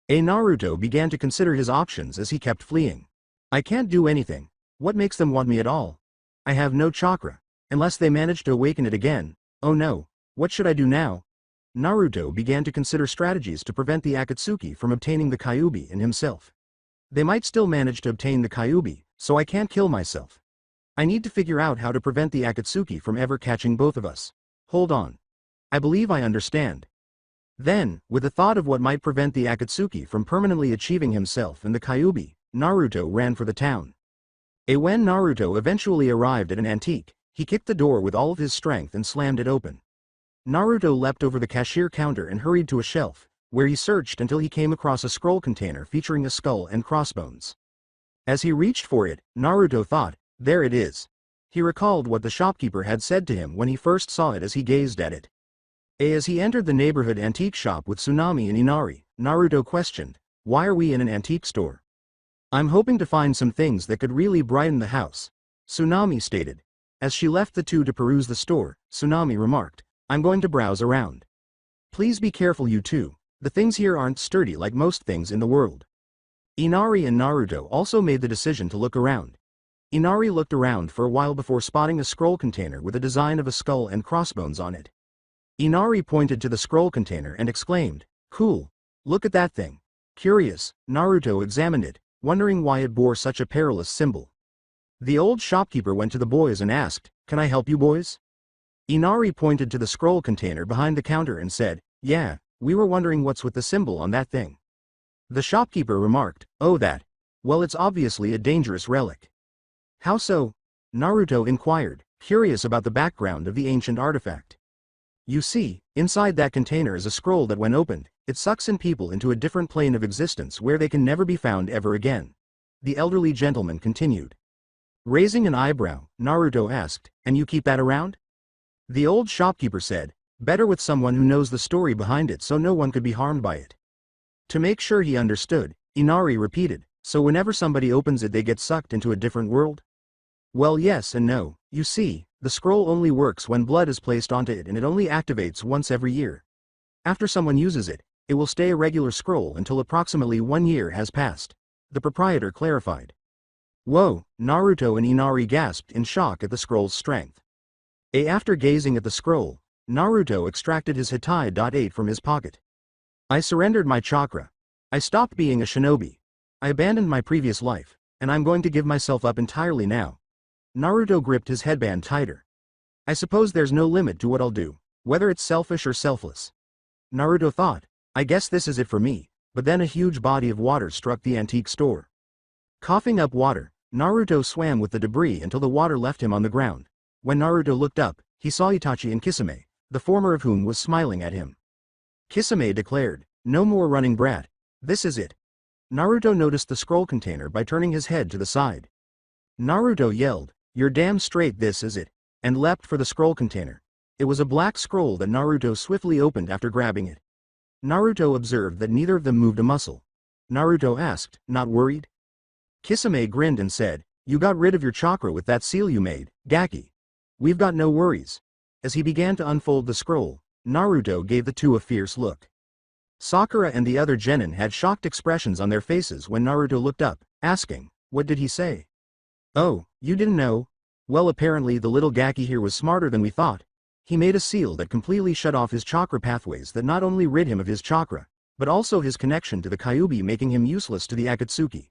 Naruto began to consider his options as he kept fleeing. "I can't do anything. What makes them want me at all? I have no chakra. Unless they manage to awaken it again. Oh no, what should I do now?" Naruto began to consider strategies to prevent the Akatsuki from obtaining the Kyuubi in himself. They might still manage to obtain the Kyuubi, so I can't kill myself. I need to figure out how to prevent the Akatsuki from ever catching both of us. Hold on. I believe I understand. Then, with the thought of what might prevent the Akatsuki from permanently achieving himself and the Kyuubi, Naruto ran for the town. When Naruto eventually arrived at an antique, he kicked the door with all of his strength and slammed it open. Naruto leapt over the cashier counter and hurried to a shelf, where he searched until he came across a scroll container featuring a skull and crossbones. As he reached for it, Naruto thought, "There it is." He recalled what the shopkeeper had said to him when he first saw it as he gazed at it. As he entered the neighborhood antique shop with Tsunami and Inari, Naruto questioned, "Why are we in an antique store?" "I'm hoping to find some things that could really brighten the house," Tsunami stated. As she left the two to peruse the store, Tsunami remarked, "I'm going to browse around. Please be careful you two. The things here aren't sturdy like most things in the world." Inari and Naruto also made the decision to look around. Inari looked around for a while before spotting a scroll container with a design of a skull and crossbones on it. Inari pointed to the scroll container and exclaimed, "Cool. Look at that thing." Curious, Naruto examined it, wondering why it bore such a perilous symbol. The old shopkeeper went to the boys and asked, "Can I help you boys?" Inari pointed to the scroll container behind the counter and said, "Yeah, we were wondering what's with the symbol on that thing." The shopkeeper remarked, "Oh that. Well, it's obviously a dangerous relic." "How so?" Naruto inquired, curious about the background of the ancient artifact. "You see, inside that container is a scroll that when opened, it sucks in people into a different plane of existence where they can never be found ever again," the elderly gentleman continued. Raising an eyebrow, Naruto asked, "And you keep that around?" The old shopkeeper said, "Better with someone who knows the story behind it so no one could be harmed by it." To make sure he understood, Inari repeated, so whenever somebody opens it they get sucked into a different world? Well, yes and no. You see, the scroll only works when blood is placed onto it and it only activates once every year. After someone uses it, it will stay a regular scroll until approximately 1 year has passed. The proprietor clarified. Whoa, Naruto and Inari gasped in shock at the scroll's strength. After gazing at the scroll, Naruto extracted his Hitai.8 from his pocket. I surrendered my chakra. I stopped being a shinobi. I abandoned my previous life, and I'm going to give myself up entirely now. Naruto gripped his headband tighter. I suppose there's no limit to what I'll do, whether it's selfish or selfless. Naruto thought, I guess this is it for me, but then a huge body of water struck the antique store. Coughing up water, Naruto swam with the debris until the water left him on the ground. When Naruto looked up, he saw Itachi and Kisame, the former of whom was smiling at him. Kisame declared, no more running brat. This is it. Naruto noticed the scroll container by turning his head to the side. Naruto yelled, you're damn straight this is it, and leapt for the scroll container. It was a black scroll that Naruto swiftly opened after grabbing it. Naruto observed that neither of them moved a muscle. Naruto asked, not worried? Kisame grinned and said, you got rid of your chakra with that seal you made, Gaki. We've got no worries. As he began to unfold the scroll, Naruto gave the two a fierce look. Sakura and the other genin had shocked expressions on their faces when Naruto looked up, asking, what did he say? Oh, you didn't know? Well, apparently the little Gaki here was smarter than we thought. He made a seal that completely shut off his chakra pathways that not only rid him of his chakra, but also his connection to the Kyuubi, making him useless to the Akatsuki.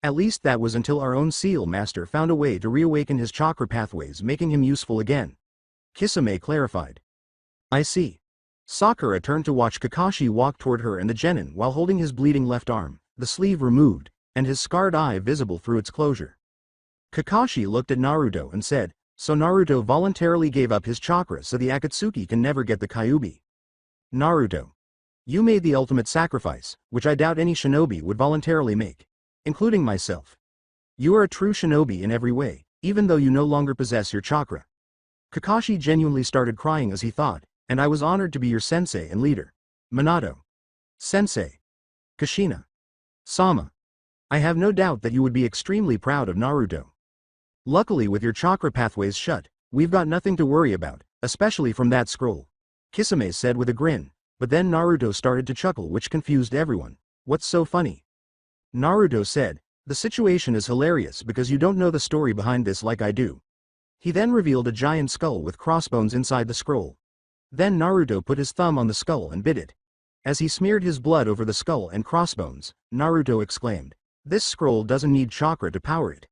At least that was until our own seal master found a way to reawaken his chakra pathways, making him useful again. Kisame clarified. I see. Sakura turned to watch Kakashi walk toward her and the genin while holding his bleeding left arm, the sleeve removed, and his scarred eye visible through its closure. Kakashi looked at Naruto and said, so Naruto voluntarily gave up his chakra so the Akatsuki can never get the Kyuubi. Naruto. You made the ultimate sacrifice, which I doubt any shinobi would voluntarily make, including myself. You are a true shinobi in every way, even though you no longer possess your chakra. Kakashi genuinely started crying as he thought, and I was honored to be your sensei and leader. Minato. Sensei. Kushina. Sama. I have no doubt that you would be extremely proud of Naruto. Luckily, with your chakra pathways shut, we've got nothing to worry about, especially from that scroll. Kisame said with a grin, but then Naruto started to chuckle, which confused everyone. What's so funny? Naruto said, the situation is hilarious because you don't know the story behind this like I do. He then revealed a giant skull with crossbones inside the scroll. Then Naruto put his thumb on the skull and bit it. As he smeared his blood over the skull and crossbones, Naruto exclaimed, this scroll doesn't need chakra to power it.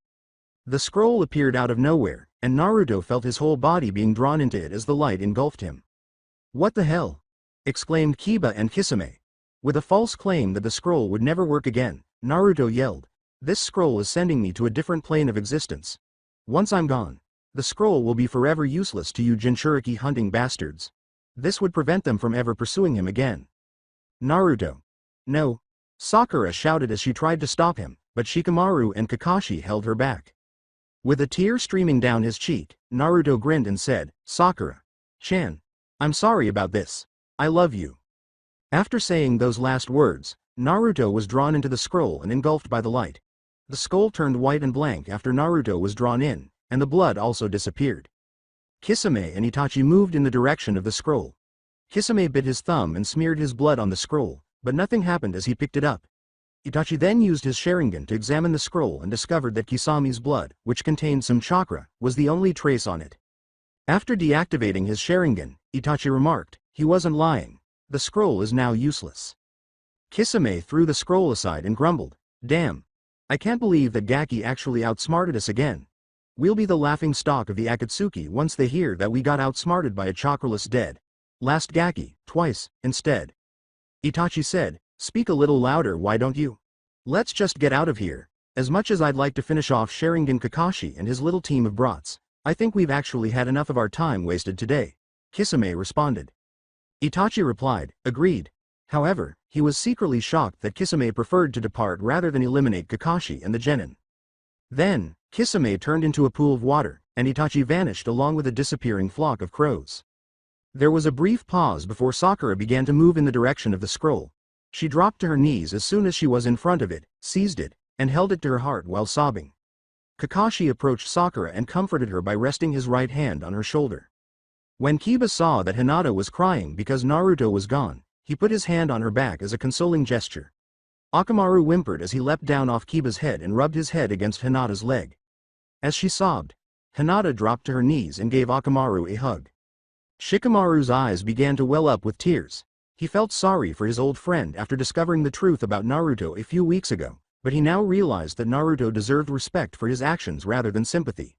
The scroll appeared out of nowhere, and Naruto felt his whole body being drawn into it as the light engulfed him. What the hell? Exclaimed Kiba and Kisame. With a false claim that the scroll would never work again, Naruto yelled, this scroll is sending me to a different plane of existence. Once I'm gone, the scroll will be forever useless to you Jinchuriki hunting bastards. This would prevent them from ever pursuing him again. Naruto. No. Sakura shouted as she tried to stop him, but Shikamaru and Kakashi held her back. With a tear streaming down his cheek, Naruto grinned and said, Sakura-chan, I'm sorry about this. I love you. After saying those last words, Naruto was drawn into the scroll and engulfed by the light. The skull turned white and blank after Naruto was drawn in, and the blood also disappeared. Kisame and Itachi moved in the direction of the scroll. Kisame bit his thumb and smeared his blood on the scroll, but nothing happened as he picked it up. Itachi then used his Sharingan to examine the scroll and discovered that Kisami's blood, which contained some chakra, was the only trace on it. After deactivating his Sharingan, Itachi remarked, he wasn't lying. The scroll is now useless. Kisame threw the scroll aside and grumbled, damn. I can't believe that Gaki actually outsmarted us again. We'll be the laughing stock of the Akatsuki once they hear that we got outsmarted by a chakraless dead. Last Gaki, twice, instead. Itachi said, speak a little louder, why don't you? Let's just get out of here. As much as I'd like to finish off Sharingan Kakashi and his little team of brats, I think we've actually had enough of our time wasted today. Kisame responded. Itachi replied, agreed. However, he was secretly shocked that Kisame preferred to depart rather than eliminate Kakashi and the genin. Then, Kisame turned into a pool of water, and Itachi vanished along with a disappearing flock of crows. There was a brief pause before Sakura began to move in the direction of the scroll. She dropped to her knees as soon as she was in front of it, seized it, and held it to her heart while sobbing. Kakashi approached Sakura and comforted her by resting his right hand on her shoulder. When Kiba saw that Hinata was crying because Naruto was gone, he put his hand on her back as a consoling gesture. Akamaru whimpered as he leapt down off Kiba's head and rubbed his head against Hinata's leg. As she sobbed, Hinata dropped to her knees and gave Akamaru a hug. Shikamaru's eyes began to well up with tears. He felt sorry for his old friend after discovering the truth about Naruto a few weeks ago, but he now realized that Naruto deserved respect for his actions rather than sympathy.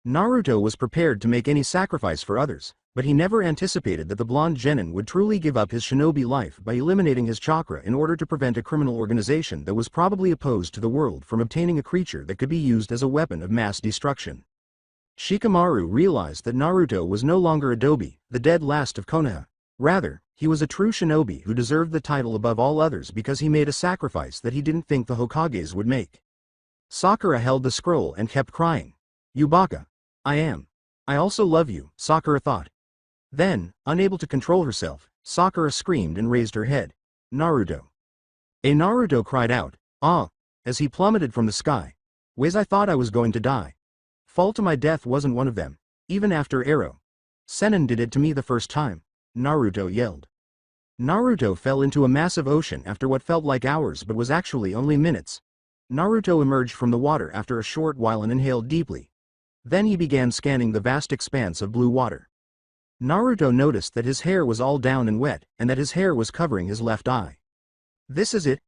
Naruto was prepared to make any sacrifice for others, but he never anticipated that the blonde genin would truly give up his shinobi life by eliminating his chakra in order to prevent a criminal organization that was probably opposed to the world from obtaining a creature that could be used as a weapon of mass destruction. Shikamaru realized that Naruto was no longer Adobe, the dead last of Konoha. Rather, he was a true shinobi who deserved the title above all others because he made a sacrifice that he didn't think the Hokages would make. Sakura held the scroll and kept crying. "Yubaka. I also love you," Sakura thought. Then, unable to control herself, Sakura screamed and raised her head. "Naruto." Naruto cried out, "Ah," as he plummeted from the sky. "Ways I thought I was going to die. Fall to my death wasn't one of them, even after Arrow. Sennin did it to me the first time," Naruto yelled. Naruto fell into a massive ocean after what felt like hours but was actually only minutes. Naruto emerged from the water after a short while and inhaled deeply. Then he began scanning the vast expanse of blue water. Naruto noticed that his hair was all down and wet, and that his hair was covering his left eye. "This is it?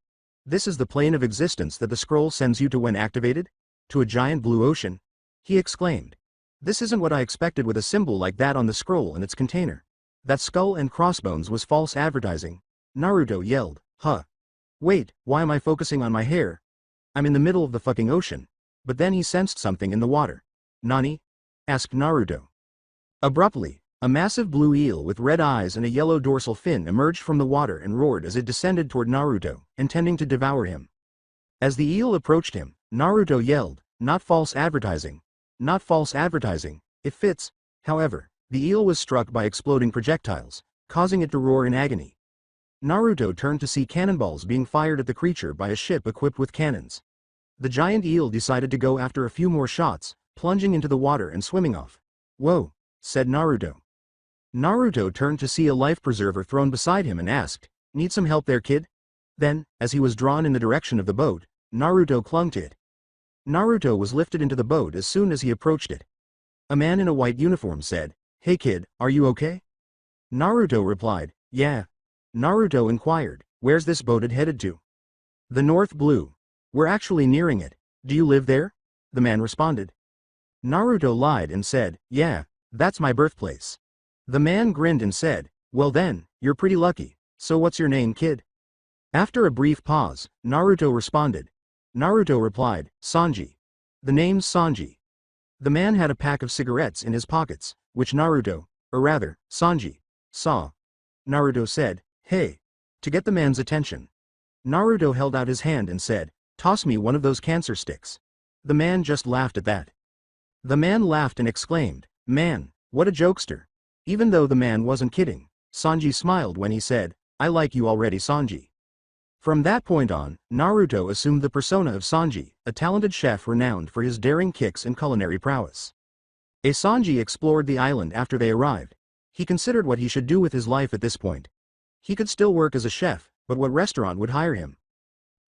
This is the plane of existence that the scroll sends you to when activated? To a giant blue ocean?" he exclaimed. "This isn't what I expected with a symbol like that on the scroll and its container. That skull and crossbones was false advertising," Naruto yelled. "Huh. Wait, why am I focusing on my hair? I'm in the middle of the fucking ocean." But then he sensed something in the water. "Nani?" asked Naruto. Abruptly, a massive blue eel with red eyes and a yellow dorsal fin emerged from the water and roared as it descended toward Naruto, intending to devour him. As the eel approached him, Naruto yelled, "Not false advertising. Not false advertising, it fits." However, the eel was struck by exploding projectiles, causing it to roar in agony. Naruto turned to see cannonballs being fired at the creature by a ship equipped with cannons. The giant eel decided to go after a few more shots, plunging into the water and swimming off. "Whoa," said Naruto. Naruto turned to see a life preserver thrown beside him and asked, "Need some help there, kid?" Then, as he was drawn in the direction of the boat, Naruto clung to it. Naruto was lifted into the boat as soon as he approached it. A man in a white uniform said, "Hey kid, are you okay?" Naruto replied, "Yeah." Naruto inquired, "Where's this boat headed to?" "The North Blue. We're actually nearing it. Do you live there?" the man responded. Naruto lied and said, "Yeah, that's my birthplace." The man grinned and said, "Well then, you're pretty lucky. So what's your name, kid?" After a brief pause, Naruto responded. Naruto replied, "Sanji." "The name's Sanji." The man had a pack of cigarettes in his pockets, which Naruto, or rather, Sanji, saw. Naruto said, "Hey," to get the man's attention. Naruto held out his hand and said, "Toss me one of those cancer sticks." The man just laughed at that. The man laughed and exclaimed, "Man, what a jokester." Even though the man wasn't kidding, Sanji smiled when he said, "I like you already, Sanji." From that point on, Naruto assumed the persona of Sanji, a talented chef renowned for his daring kicks and culinary prowess. Sanji explored the island after they arrived. He considered what he should do with his life at this point. He could still work as a chef, but what restaurant would hire him?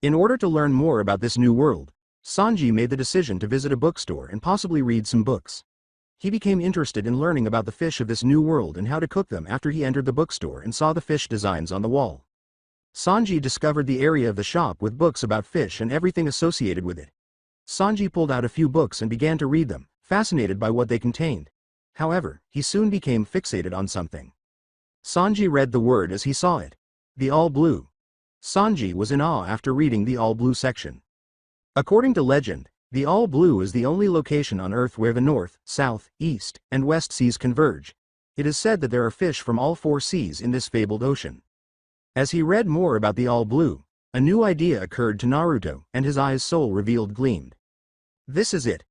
In order to learn more about this new world, Sanji made the decision to visit a bookstore and possibly read some books. He became interested in learning about the fish of this new world and how to cook them after he entered the bookstore and saw the fish designs on the wall. Sanji discovered the area of the shop with books about fish and everything associated with it. Sanji pulled out a few books and began to read them, fascinated by what they contained. However, he soon became fixated on something. Sanji read the word as he saw it. The All Blue. Sanji was in awe after reading the All Blue section. According to legend, the All Blue is the only location on Earth where the North, South, East, and West seas converge. It is said that there are fish from all four seas in this fabled ocean. As he read more about the All Blue, a new idea occurred to Naruto, and his eyes' soul revealed gleamed. "This is it.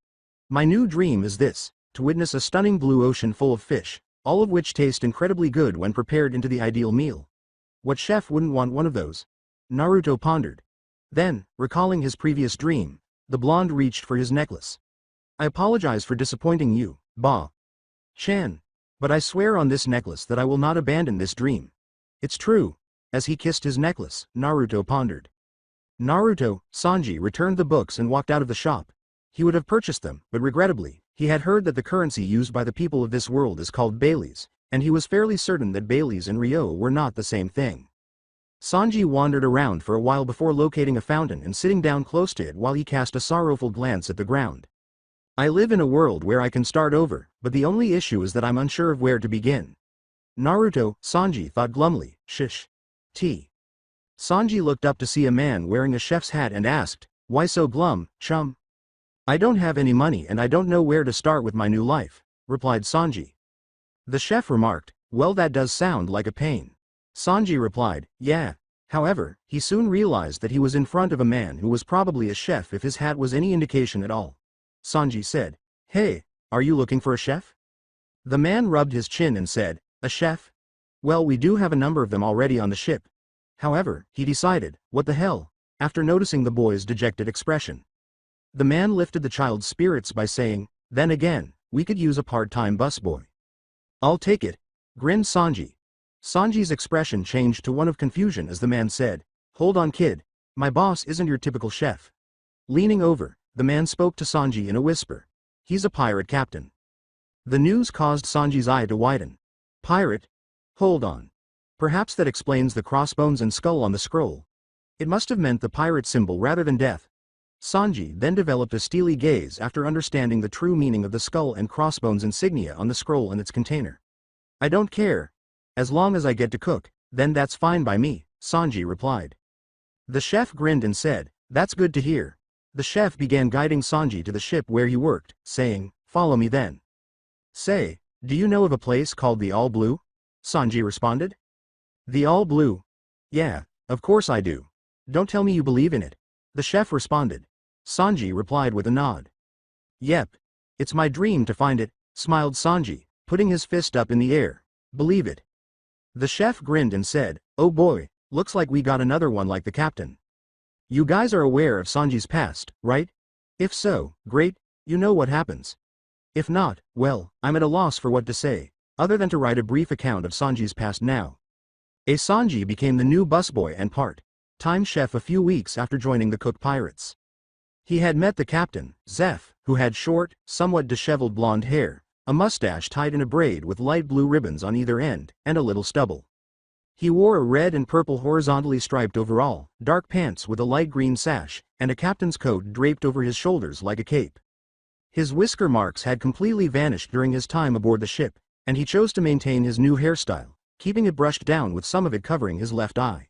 My new dream is this, to witness a stunning blue ocean full of fish, all of which taste incredibly good when prepared into the ideal meal. What chef wouldn't want one of those?" Naruto pondered. Then, recalling his previous dream, the blonde reached for his necklace. I apologize for disappointing you, Ba-chan. But I swear on this necklace that I will not abandon this dream. It's true. As he kissed his necklace, Naruto pondered. Naruto, Sanji returned the books and walked out of the shop. He would have purchased them, but regrettably, he had heard that the currency used by the people of this world is called Baileys, and he was fairly certain that Baileys and Ryo were not the same thing. Sanji wandered around for a while before locating a fountain and sitting down close to it while he cast a sorrowful glance at the ground. I live in a world where I can start over, but the only issue is that I'm unsure of where to begin. Naruto, Sanji thought glumly, shish. Sanji looked up to see a man wearing a chef's hat and asked, why so glum, chum? I don't have any money and I don't know where to start with my new life, replied Sanji. The chef remarked, well, that does sound like a pain. Sanji replied, yeah. However, he soon realized that he was in front of a man who was probably a chef if his hat was any indication at all. Sanji said, hey, are you looking for a chef? The man rubbed his chin and said, a chef? Well, we do have a number of them already on the ship. However, he decided, what the hell, after noticing the boy's dejected expression. The man lifted the child's spirits by saying, then again, we could use a part-time busboy. I'll take it, grinned Sanji. Sanji's expression changed to one of confusion as the man said, hold on kid, my boss isn't your typical chef. Leaning over, the man spoke to Sanji in a whisper. He's a pirate captain. The news caused Sanji's eye to widen. Pirate? Hold on. Perhaps that explains the crossbones and skull on the scroll. It must have meant the pirate symbol rather than death. Sanji then developed a steely gaze after understanding the true meaning of the skull and crossbones insignia on the scroll and its container. I don't care. As long as I get to cook, then that's fine by me, Sanji replied. The chef grinned and said, that's good to hear. The chef began guiding Sanji to the ship where he worked, saying, follow me then. Say, do you know of a place called the All Blue? Sanji responded. The All Blue? Yeah, of course I do. Don't tell me you believe in it. The chef responded. Sanji replied with a nod. Yep. It's my dream to find it, smiled Sanji, putting his fist up in the air. Believe it. The chef grinned and said, oh boy, looks like we got another one like the captain. You guys are aware of Sanji's past, right? If so, great, you know what happens. If not, well, I'm at a loss for what to say, other than to write a brief account of Sanji's past now. Sanji became the new busboy and part-time chef a few weeks after joining the Cook Pirates. He had met the captain, Zeph, who had short, somewhat disheveled blonde hair, a mustache tied in a braid with light blue ribbons on either end, and a little stubble. He wore a red and purple horizontally striped overall, dark pants with a light green sash, and a captain's coat draped over his shoulders like a cape. His whisker marks had completely vanished during his time aboard the ship, and he chose to maintain his new hairstyle, keeping it brushed down with some of it covering his left eye.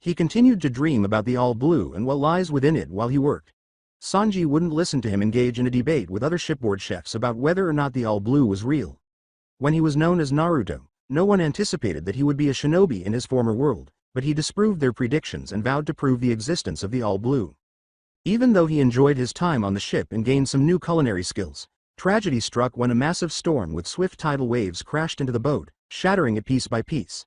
He continued to dream about the All Blue and what lies within it while he worked. Sanji wouldn't listen to him engage in a debate with other shipboard chefs about whether or not the All Blue was real. When he was known as Naruto, no one anticipated that he would be a shinobi in his former world, but he disproved their predictions and vowed to prove the existence of the All Blue. Even though he enjoyed his time on the ship and gained some new culinary skills, tragedy struck when a massive storm with swift tidal waves crashed into the boat, shattering it piece by piece.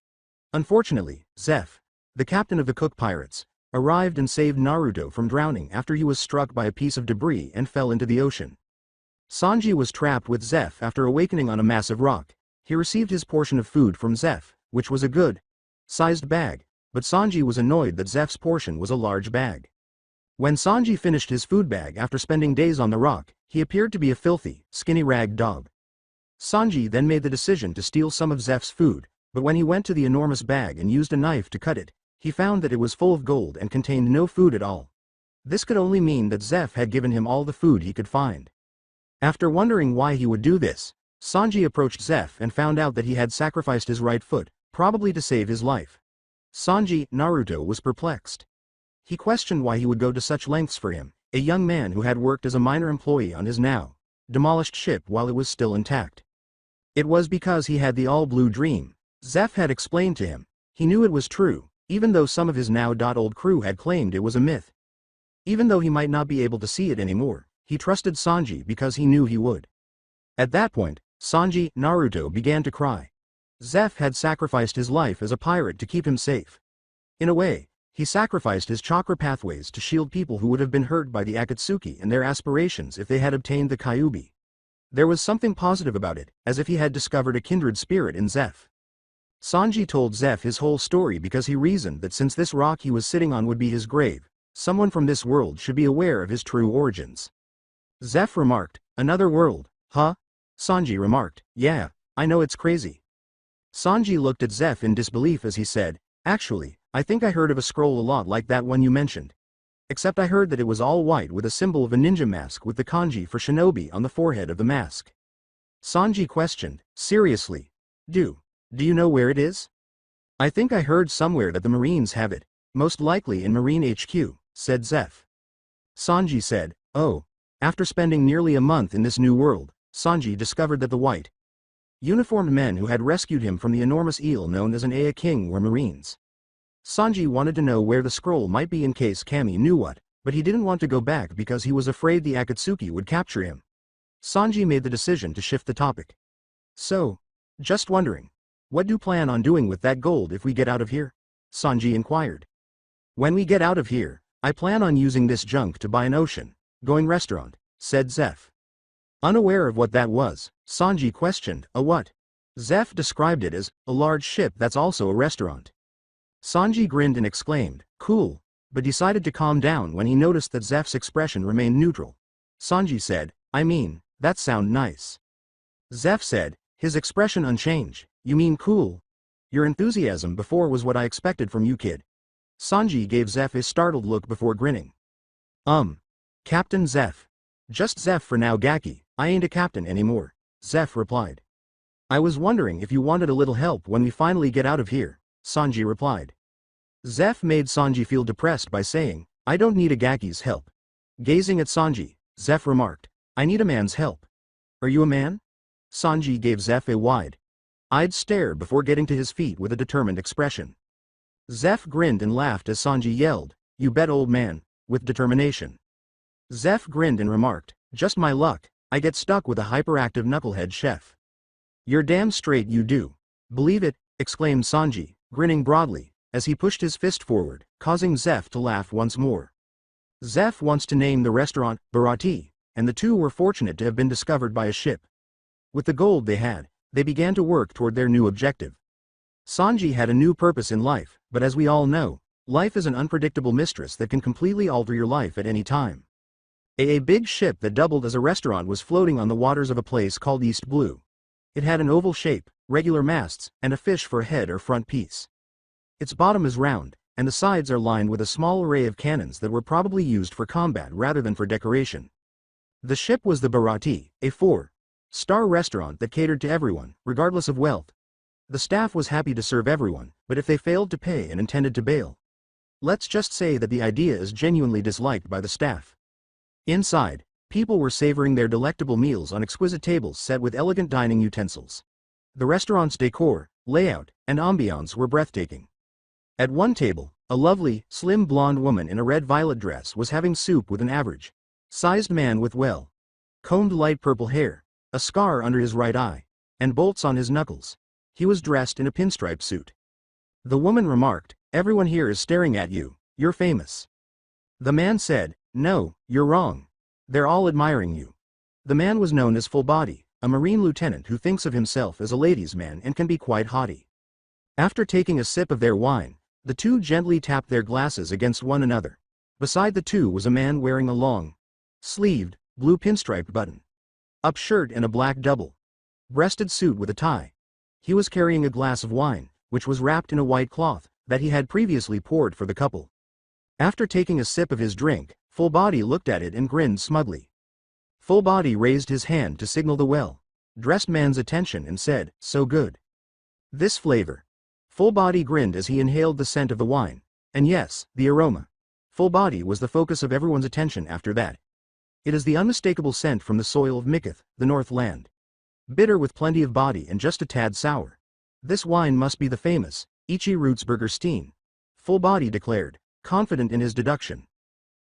Unfortunately, Zeph, the captain of the Cook Pirates, arrived and saved Naruto from drowning after he was struck by a piece of debris and fell into the ocean. Sanji was trapped with Zeph after awakening on a massive rock. He received his portion of food from Zeph, which was a good-sized bag, but Sanji was annoyed that Zeph's portion was a large bag. When Sanji finished his food bag after spending days on the rock, he appeared to be a filthy, skinny rag dog. Sanji then made the decision to steal some of Zeph's food, but when he went to the enormous bag and used a knife to cut it, he found that it was full of gold and contained no food at all. This could only mean that Zeph had given him all the food he could find. After wondering why he would do this, Sanji approached Zeph and found out that he had sacrificed his right foot, probably to save his life. Naruto was perplexed. He questioned why he would go to such lengths for him, a young man who had worked as a minor employee on his now demolished ship while it was still intact. It was because he had the All Blue dream. Zeph had explained to him. He knew it was true, even though some of his now old crew had claimed it was a myth. Even though he might not be able to see it anymore, he trusted Sanji because he knew he would. At that point, Naruto began to cry. Zeph had sacrificed his life as a pirate to keep him safe. In a way, He sacrificed his chakra pathways to shield people who would have been hurt by the Akatsuki and their aspirations if they had obtained the Kyuubi. There was something positive about it, as if he had discovered a kindred spirit in Zeph. Sanji told Zeph his whole story because he reasoned that since this rock he was sitting on would be his grave, someone from this world should be aware of his true origins. Zeph remarked, "Another world, huh?" Sanji remarked, "Yeah, I know it's crazy." Sanji looked at Zeph in disbelief as he said, "Actually, I think I heard of a scroll a lot like that one you mentioned. Except I heard that it was all white with a symbol of a ninja mask with the kanji for shinobi on the forehead of the mask." Sanji questioned, "Seriously? Do you know where it is?" "I think I heard somewhere that the Marines have it, most likely in Marine HQ, said Zeph. Sanji said, "Oh." After spending nearly a month in this new world, Sanji discovered that the white uniformed men who had rescued him from the enormous eel known as an Aya King were Marines. Sanji wanted to know where the scroll might be in case Kami knew what, but he didn't want to go back because he was afraid the Akatsuki would capture him. Sanji made the decision to shift the topic. "So, just wondering, what do you plan on doing with that gold if we get out of here?" Sanji inquired. "When we get out of here, I plan on using this junk to buy an ocean-going restaurant," said Zeph. Unaware of what that was, Sanji questioned, "A what?" Zeph described it as, "A large ship that's also a restaurant." Sanji grinned and exclaimed, "Cool," but decided to calm down when he noticed that Zeph's expression remained neutral. Sanji said, "I mean, that sound nice." Zeph said, his expression unchanged, "You mean cool? Your enthusiasm before was what I expected from you, kid." Sanji gave Zeph a startled look before grinning. Captain Zeph. Just Zeph for now, Gaki, I ain't a captain anymore," Zeph replied. "I was wondering if you wanted a little help when we finally get out of here," Sanji replied. Zeph made Sanji feel depressed by saying, "I don't need a Gaki's help." Gazing at Sanji, Zeph remarked, "I need a man's help." "Are you a man?" Sanji gave Zeph a wide-eyed stare before getting to his feet with a determined expression. Zeph grinned and laughed as Sanji yelled, "You bet, old man," with determination. Zeph grinned and remarked, "Just my luck, I get stuck with a hyperactive knucklehead chef." "You're damn straight you do. Believe it," exclaimed Sanji, grinning broadly, as he pushed his fist forward, causing Zeph to laugh once more. Zeph wants to name the restaurant Barati, and the two were fortunate to have been discovered by a ship. With the gold they had, they began to work toward their new objective. Sanji had a new purpose in life, but as we all know, life is an unpredictable mistress that can completely alter your life at any time. A big ship that doubled as a restaurant was floating on the waters of a place called East Blue. It had an oval shape, regular masts, and a fish for a head or front piece. Its bottom is round, and the sides are lined with a small array of cannons that were probably used for combat rather than for decoration. The ship was the Barati, a four-star restaurant that catered to everyone, regardless of wealth. The staff was happy to serve everyone, but if they failed to pay and intended to bail, let's just say that the idea is genuinely disliked by the staff. Inside, people were savoring their delectable meals on exquisite tables set with elegant dining utensils. The restaurant's decor, layout, and ambiance were breathtaking. At one table, a lovely, slim blonde woman in a red-violet dress was having soup with an average-sized man with well-combed light purple hair, a scar under his right eye, and bolts on his knuckles. He was dressed in a pinstripe suit. The woman remarked, "Everyone here is staring at you, you're famous." The man said, "No, you're wrong. They're all admiring you." The man was known as Full Body, a Marine lieutenant who thinks of himself as a ladies' man and can be quite haughty. After taking a sip of their wine, the two gently tapped their glasses against one another. Beside the two was a man wearing a long-sleeved, blue pinstriped button-up shirt and a black double-breasted suit with a tie. He was carrying a glass of wine, which was wrapped in a white cloth, that he had previously poured for the couple. After taking a sip of his drink, Full Body looked at it and grinned smugly. Full Body raised his hand to signal the well-dressed man's attention and said, "So good. This flavor." Full Body grinned as he inhaled the scent of the wine. And yes, the aroma. Full Body was the focus of everyone's attention after that. It is the unmistakable scent from the soil of Miketh, the North Land. Bitter with plenty of body and just a tad sour. "This wine must be the famous Ichi Rootsberger Steen," Full Body declared, confident in his deduction.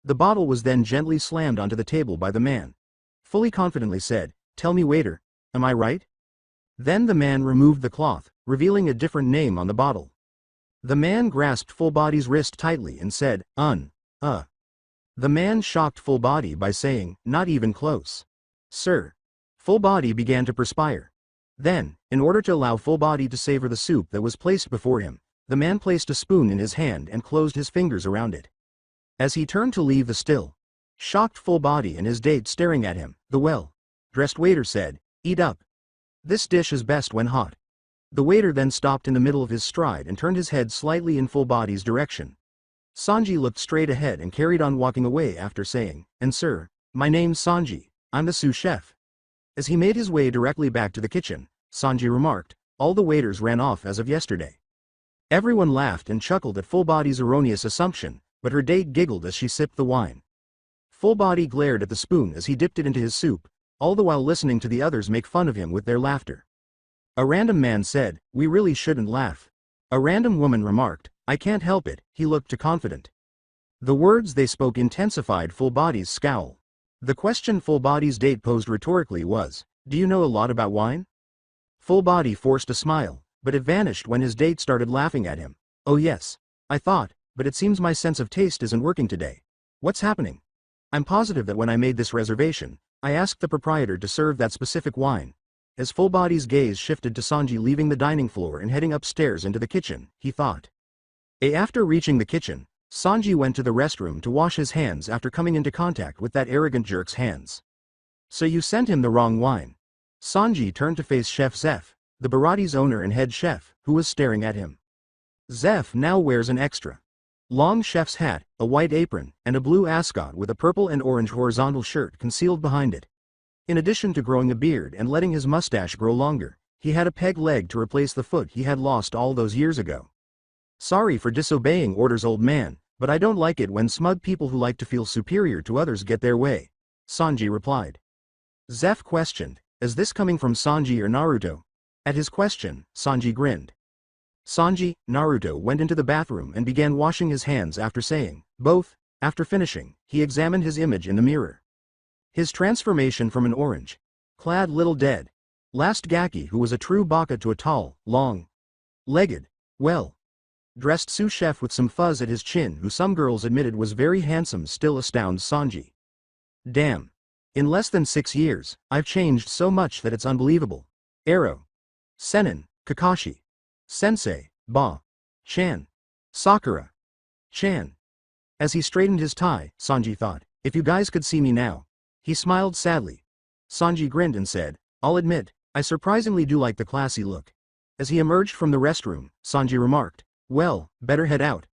The bottle was then gently slammed onto the table by the man. Fully confidently said, "Tell me, waiter, am I right?" Then the man removed the cloth, revealing a different name on the bottle. The man grasped Full Body's wrist tightly and said, uh. The man shocked Full Body by saying, not even close. Sir. Full Body began to perspire. Then, in order to allow Full Body to savor the soup that was placed before him, the man placed a spoon in his hand and closed his fingers around it. As he turned to leave the still, shocked Full Body and his date staring at him, the well-dressed waiter said, eat up. This dish is best when hot. The waiter then stopped in the middle of his stride and turned his head slightly in Full Body's direction. Sanji looked straight ahead and carried on walking away after saying, and sir, my name's Sanji, I'm the sous chef. As he made his way directly back to the kitchen, Sanji remarked, all the waiters ran off as of yesterday. Everyone laughed and chuckled at Full Body's erroneous assumption, but her date giggled as she sipped the wine. Full Body glared at the spoon as he dipped it into his soup, all the while listening to the others make fun of him with their laughter. A random man said, we really shouldn't laugh. A random woman remarked, I can't help it, he looked too confident. The words they spoke intensified Full Body's scowl. The question Full Body's date posed rhetorically was, do you know a lot about wine? Full Body forced a smile, but it vanished when his date started laughing at him. Oh yes, I thought, but it seems my sense of taste isn't working today. What's happening? I'm positive that when I made this reservation, I asked the proprietor to serve that specific wine. As Full Body's gaze shifted to Sanji leaving the dining floor and heading upstairs into the kitchen, he thought. After reaching the kitchen, Sanji went to the restroom to wash his hands after coming into contact with that arrogant jerk's hands. So you sent him the wrong wine. Sanji turned to face Chef Zeph, the Barati's owner and head chef, who was staring at him. Zeph now wears an extra long chef's hat, a white apron, and a blue ascot with a purple and orange horizontal shirt concealed behind it. In addition to growing a beard and letting his mustache grow longer, he had a peg leg to replace the foot he had lost all those years ago. Sorry for disobeying orders, old man, but I don't like it when smug people who like to feel superior to others get their way, Sanji replied. Zeph questioned, is this coming from Sanji or Naruto? At his question, Sanji grinned. Sanji, Naruto went into the bathroom and began washing his hands after saying, both. After finishing, he examined his image in the mirror. His transformation from an orange-clad little dead-last Gaki who was a true baka to a tall, long-legged, well-dressed sous chef with some fuzz at his chin who some girls admitted was very handsome still astounds Sanji. Damn. In less than 6 years, I've changed so much that it's unbelievable. Ero. Senin, Kakashi. Sensei, Ba-chan. Sakura-chan. As he straightened his tie, Sanji thought, if you guys could see me now. He smiled sadly. Sanji grinned and said, I'll admit, I surprisingly do like the classy look. As he emerged from the restroom, Sanji remarked, well, better head out.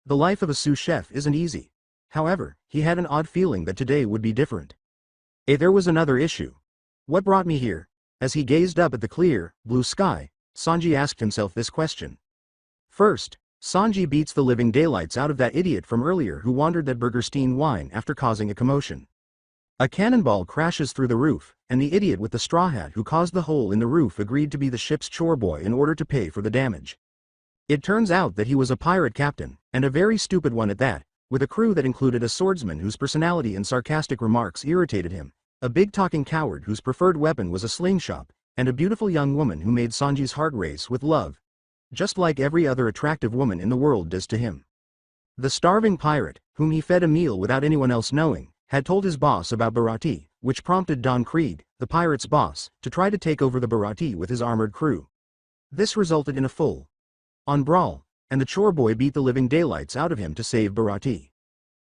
The life of a sous chef isn't easy. However, he had an odd feeling that today would be different. There was another issue. What brought me here? As he gazed up at the clear, blue sky, Sanji asked himself this question. First, Sanji beats the living daylights out of that idiot from earlier who wandered that Burgerstein wine after causing a commotion. A cannonball crashes through the roof, and the idiot with the straw hat who caused the hole in the roof agreed to be the ship's chore boy in order to pay for the damage. It turns out that he was a pirate captain, and a very stupid one at that, with a crew that included a swordsman whose personality and sarcastic remarks irritated him, a big-talking coward whose preferred weapon was a slingshot, and a beautiful young woman who made Sanji's heart race with love. Just like every other attractive woman in the world does to him. The starving pirate, whom he fed a meal without anyone else knowing, had told his boss about Barati, which prompted Don Krieg, the pirate's boss, to try to take over the Barati with his armored crew. This resulted in a full-on brawl, and the chore boy beat the living daylights out of him to save Barati.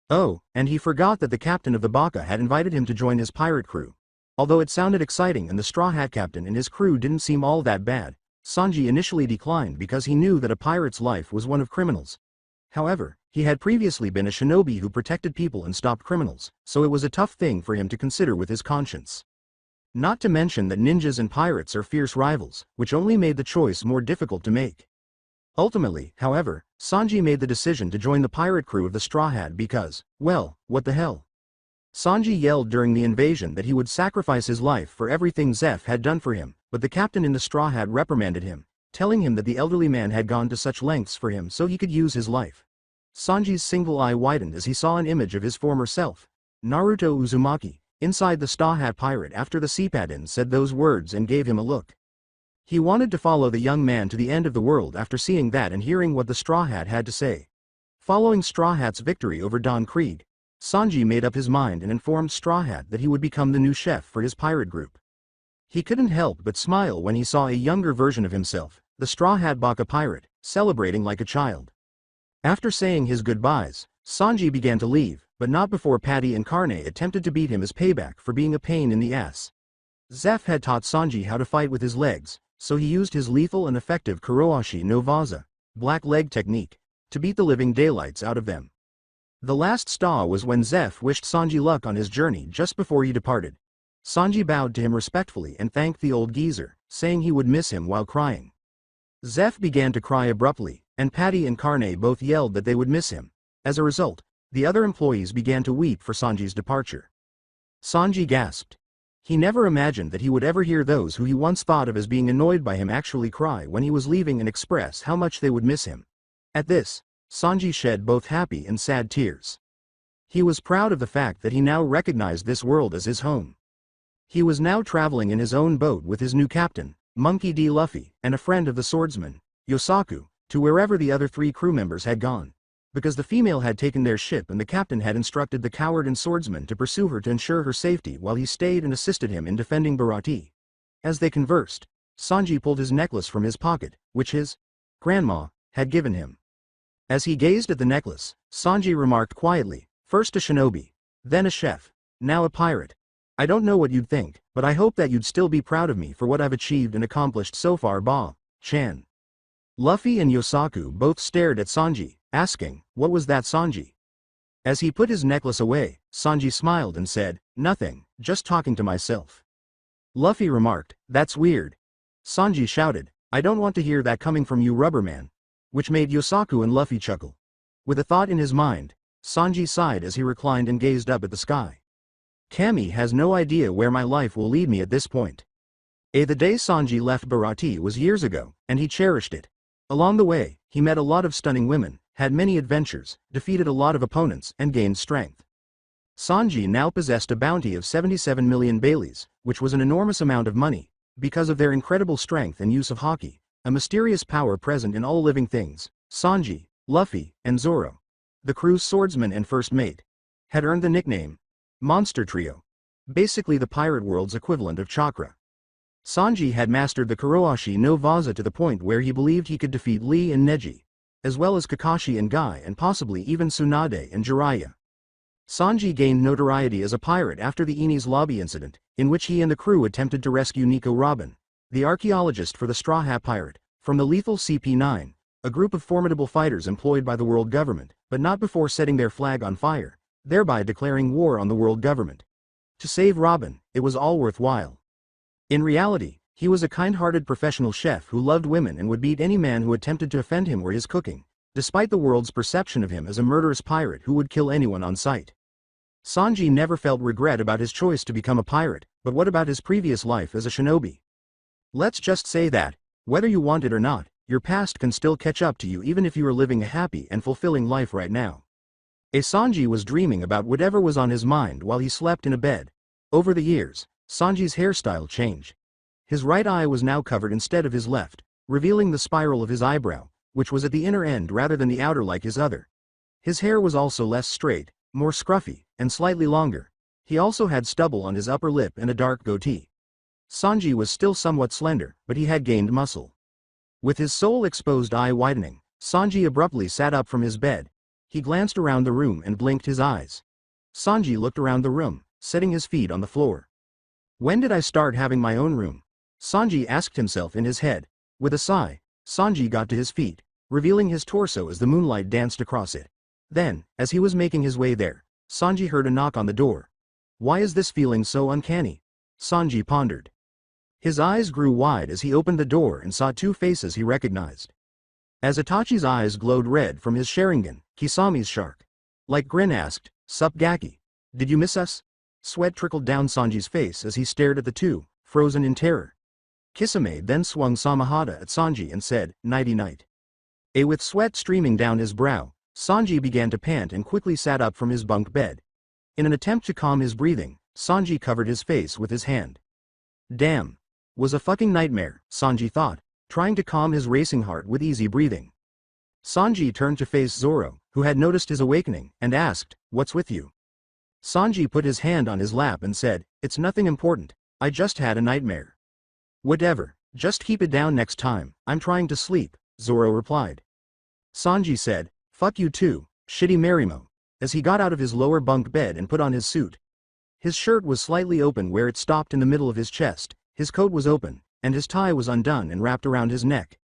Oh, and he forgot that the captain of the Baka had invited him to join his pirate crew. Although it sounded exciting and the Straw Hat captain and his crew didn't seem all that bad, Sanji initially declined because he knew that a pirate's life was one of criminals. However, he had previously been a shinobi who protected people and stopped criminals, so it was a tough thing for him to consider with his conscience. Not to mention that ninjas and pirates are fierce rivals, which only made the choice more difficult to make. Ultimately, however, Sanji made the decision to join the pirate crew of the Straw Hat because, well, what the hell? Sanji yelled during the invasion that he would sacrifice his life for everything Zeph had done for him, but the captain in the Straw Hat reprimanded him, telling him that the elderly man had gone to such lengths for him so he could use his life. Sanji's single eye widened as he saw an image of his former self, Naruto Uzumaki, inside the Straw Hat pirate after the Seapadin said those words and gave him a look. He wanted to follow the young man to the end of the world after seeing that and hearing what the Straw Hat had to say. Following Straw Hat's victory over Don Krieg, Sanji made up his mind and informed Straw Hat that he would become the new chef for his pirate group. He couldn't help but smile when he saw a younger version of himself, the Straw Hat Baka pirate, celebrating like a child. After saying his goodbyes, Sanji began to leave, but not before Patty and Carne attempted to beat him as payback for being a pain in the ass. Zeph had taught Sanji how to fight with his legs, so he used his lethal and effective Kuroashi no Vaza, black leg technique, to beat the living daylights out of them. The last straw was when Zeph wished Sanji luck on his journey just before he departed. Sanji bowed to him respectfully and thanked the old geezer, saying he would miss him while crying. Zeph began to cry abruptly, and Patty and Carne both yelled that they would miss him. As a result, the other employees began to weep for Sanji's departure. Sanji gasped. He never imagined that he would ever hear those who he once thought of as being annoyed by him actually cry when he was leaving and express how much they would miss him. At this, Sanji shed both happy and sad tears. He was proud of the fact that he now recognized this world as his home. He was now traveling in his own boat with his new captain, Monkey D. Luffy, and a friend of the swordsman, Yosaku, to wherever the other 3 crew members had gone. Because the female had taken their ship and the captain had instructed the coward and swordsman to pursue her to ensure her safety while he stayed and assisted him in defending Baratie. As they conversed, Sanji pulled his necklace from his pocket, which his grandma had given him. As he gazed at the necklace, Sanji remarked quietly, first a shinobi, then a chef, now a pirate. I don't know what you'd think, but I hope that you'd still be proud of me for what I've achieved and accomplished so far, Ba-chan. Luffy and Yosaku both stared at Sanji, asking, what was that, Sanji? As he put his necklace away, Sanji smiled and said, nothing, just talking to myself. Luffy remarked, that's weird. Sanji shouted, I don't want to hear that coming from you, Rubberman. Which made Yosaku and Luffy chuckle. With a thought in his mind, Sanji sighed as he reclined and gazed up at the sky. Kami has no idea where my life will lead me at this point. The day Sanji left Baratie was years ago, and he cherished it. Along the way, he met a lot of stunning women, had many adventures, defeated a lot of opponents, and gained strength. Sanji now possessed a bounty of 77 million Baileys, which was an enormous amount of money, because of their incredible strength and use of haki, a mysterious power present in all living things. Sanji, Luffy, and Zoro, the crew's swordsman and first mate, had earned the nickname Monster Trio, basically the pirate world's equivalent of Chakra. Sanji had mastered the Kuroashi no Vaza to the point where he believed he could defeat Lee and Neji, as well as Kakashi and Guy and possibly even Tsunade and Jiraiya. Sanji gained notoriety as a pirate after the Enies Lobby incident, in which he and the crew attempted to rescue Nico Robin, the archaeologist for the Straw Hat Pirate, from the lethal CP9, a group of formidable fighters employed by the world government, but not before setting their flag on fire, thereby declaring war on the world government. To save Robin, it was all worthwhile. In reality, he was a kind-hearted professional chef who loved women and would beat any man who attempted to offend him or his cooking, despite the world's perception of him as a murderous pirate who would kill anyone on sight. Sanji never felt regret about his choice to become a pirate, but what about his previous life as a shinobi? Let's just say that, whether you want it or not, your past can still catch up to you even if you are living a happy and fulfilling life right now. Sanji was dreaming about whatever was on his mind while he slept in a bed. Over the years, Sanji's hairstyle changed. His right eye was now covered instead of his left, revealing the spiral of his eyebrow, which was at the inner end rather than the outer like his other. His hair was also less straight, more scruffy, and slightly longer. He also had stubble on his upper lip and a dark goatee. Sanji was still somewhat slender, but he had gained muscle. With his sole exposed eye widening, Sanji abruptly sat up from his bed. He glanced around the room and blinked his eyes. Sanji looked around the room, setting his feet on the floor. When did I start having my own room? Sanji asked himself in his head. With a sigh, Sanji got to his feet, revealing his torso as the moonlight danced across it. Then, as he was making his way there, Sanji heard a knock on the door. Why is this feeling so uncanny? Sanji pondered. His eyes grew wide as he opened the door and saw 2 faces he recognized. As Itachi's eyes glowed red from his Sharingan, Kisami's shark like grin asked, Sup Gaki? Did you miss us? Sweat trickled down Sanji's face as he stared at the two, frozen in terror. Kisame then swung Samahata at Sanji and said, Nighty-night. With sweat streaming down his brow, Sanji began to pant and quickly sat up from his bunk bed. In an attempt to calm his breathing, Sanji covered his face with his hand. Damn. Was a fucking nightmare, Sanji thought, trying to calm his racing heart with easy breathing. Sanji turned to face Zoro, who had noticed his awakening, and asked, "What's with you?" Sanji put his hand on his lap and said, "It's nothing important, I just had a nightmare." "Whatever, just keep it down next time, I'm trying to sleep," Zoro replied. Sanji said, "Fuck you too, shitty Marimo," as he got out of his lower bunk bed and put on his suit. His shirt was slightly open where it stopped in the middle of his chest, his coat was open, and his tie was undone and wrapped around his neck.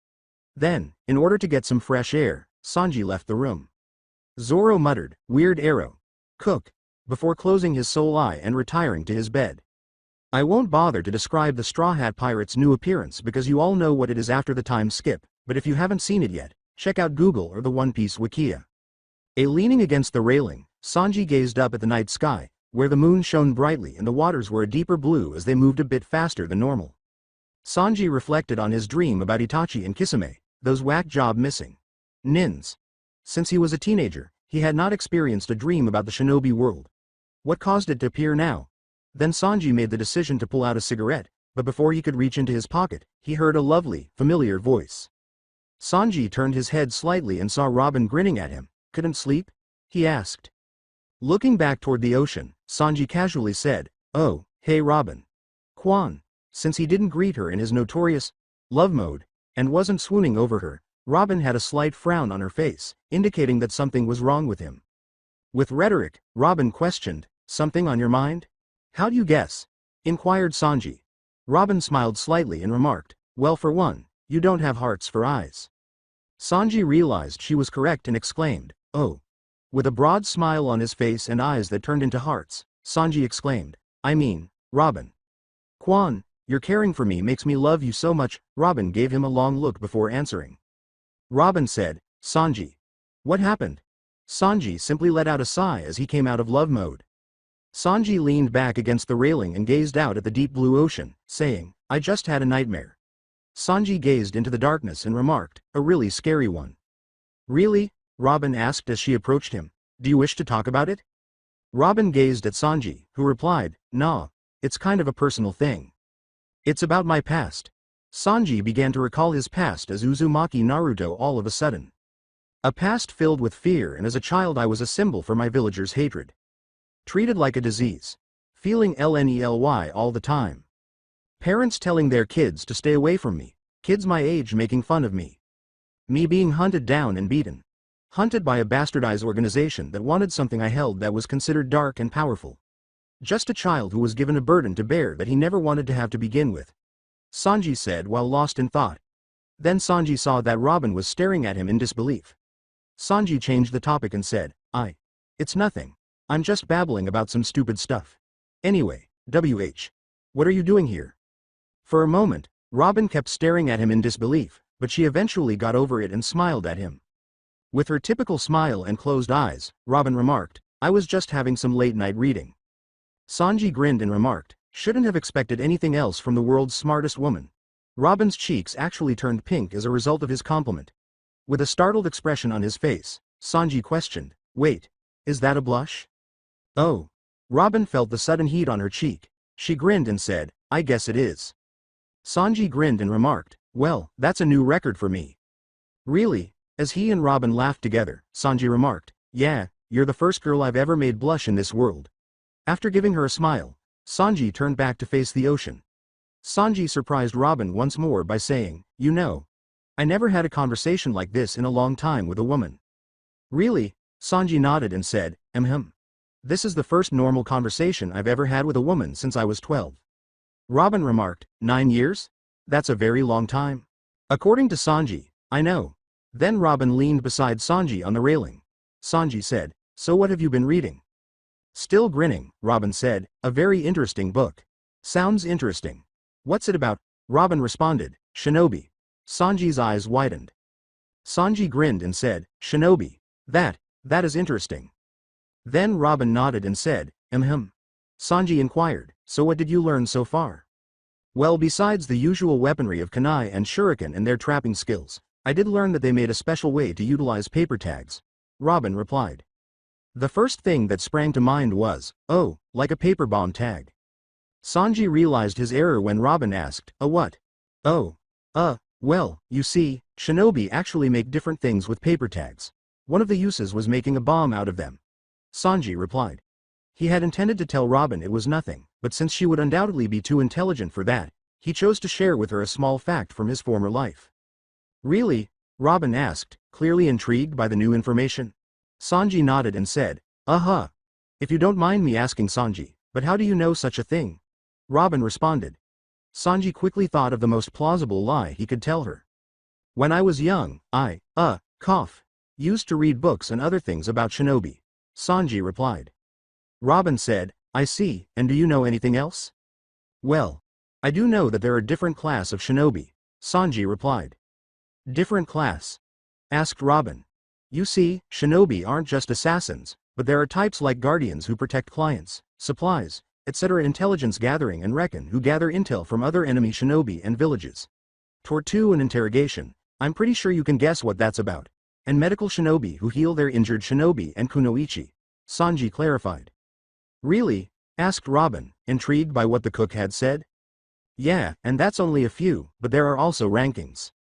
Then, in order to get some fresh air, Sanji left the room. Zoro muttered, "Weird arrow. Cook," before closing his soul eye and retiring to his bed. I won't bother to describe the Straw Hat Pirate's new appearance because you all know what it is after the time skip, but if you haven't seen it yet, check out Google or the One Piece Wikia. Leaning against the railing, Sanji gazed up at the night sky, where the moon shone brightly and the waters were a deeper blue as they moved a bit faster than normal. Sanji reflected on his dream about Itachi and Kisame, those whack job missing nins. Since he was a teenager, he had not experienced a dream about the shinobi world. What caused it to appear now? Then Sanji made the decision to pull out a cigarette, but before he could reach into his pocket, he heard a lovely, familiar voice. Sanji turned his head slightly and saw Robin grinning at him. "Couldn't sleep?" he asked. Looking back toward the ocean, Sanji casually said, "Oh, hey Robin." Quan. Since he didn't greet her in his notorious love mode, and wasn't swooning over her, Robin had a slight frown on her face, indicating that something was wrong with him. With rhetoric, Robin questioned, "Something on your mind?" "How'd you guess?" inquired Sanji. Robin smiled slightly and remarked, "Well, for one, you don't have hearts for eyes." Sanji realized she was correct and exclaimed, "Oh." With a broad smile on his face and eyes that turned into hearts, Sanji exclaimed, "I mean, Robin. Quan, your caring for me makes me love you so much." Robin gave him a long look before answering. Robin said, "Sanji. What happened?" Sanji simply let out a sigh as he came out of love mode. Sanji leaned back against the railing and gazed out at the deep blue ocean, saying, "I just had a nightmare." Sanji gazed into the darkness and remarked, "A really scary one." "Really?" Robin asked as she approached him. "Do you wish to talk about it?" Robin gazed at Sanji, who replied, "Nah, it's kind of a personal thing. It's about my past." Sanji began to recall his past as Uzumaki Naruto all of a sudden. "A past filled with fear, and as a child I was a symbol for my villagers' hatred. Treated like a disease. Feeling lonely all the time. Parents telling their kids to stay away from me. Kids my age making fun of me. Me being hunted down and beaten. Hunted by a bastardized organization that wanted something I held that was considered dark and powerful. Just a child who was given a burden to bear that he never wanted to have to begin with," Sanji said while lost in thought. Then Sanji saw that Robin was staring at him in disbelief. Sanji changed the topic and said, It's nothing. I'm just babbling about some stupid stuff. Anyway, what are you doing here?" For a moment, Robin kept staring at him in disbelief, but she eventually got over it and smiled at him. With her typical smile and closed eyes, Robin remarked, "I was just having some late-night reading." Sanji grinned and remarked, "Shouldn't have expected anything else from the world's smartest woman." Robin's cheeks actually turned pink as a result of his compliment. With a startled expression on his face, Sanji questioned, "Wait, is that a blush?" "Oh." Robin felt the sudden heat on her cheek. She grinned and said, "I guess it is." Sanji grinned and remarked, "Well, that's a new record for me." "Really?" As he and Robin laughed together, Sanji remarked, "Yeah, you're the first girl I've ever made blush in this world." After giving her a smile, Sanji turned back to face the ocean. Sanji surprised Robin once more by saying, "You know, I never had a conversation like this in a long time with a woman." "Really?" Sanji nodded and said, This is the first normal conversation I've ever had with a woman since I was 12. Robin remarked, 9 years? That's a very long time." According to Sanji, "I know." Then Robin leaned beside Sanji on the railing. Sanji said, "So what have you been reading?" Still grinning, Robin said, "A very interesting book." "Sounds interesting. What's it about?" Robin responded, "Shinobi." Sanji's eyes widened. Sanji grinned and said, "Shinobi. That is interesting." Then Robin nodded and said, Sanji inquired, "So what did you learn so far?" "Well, besides the usual weaponry of kunai and shuriken and their trapping skills, I did learn that they made a special way to utilize paper tags," Robin replied. The first thing that sprang to mind was, "Oh, like a paper bomb tag." Sanji realized his error when Robin asked, "A what?" "Oh. Well, you see, shinobi actually make different things with paper tags. One of the uses was making a bomb out of them." Sanji replied. He had intended to tell Robin it was nothing, but since she would undoubtedly be too intelligent for that, he chose to share with her a small fact from his former life. "Really?" Robin asked, clearly intrigued by the new information. Sanji nodded and said, "Uh-huh. If you don't mind me asking, Sanji, but how do you know such a thing?" Robin responded. Sanji quickly thought of the most plausible lie he could tell her. "When I was young, I, used to read books and other things about shinobi." Sanji replied. Robin said, "I see, and do you know anything else?" "Well, I do know that there are different class of shinobi," Sanji replied. "Different class?" asked Robin. "You see, shinobi aren't just assassins, but there are types like guardians who protect clients, supplies, etc. Intelligence gathering and recon who gather intel from other enemy shinobi and villages. Torture and interrogation, I'm pretty sure you can guess what that's about. And medical shinobi who heal their injured shinobi and kunoichi," Sanji clarified. "Really?" asked Robin, intrigued by what the cook had said. "Yeah, and that's only a few, but there are also rankings."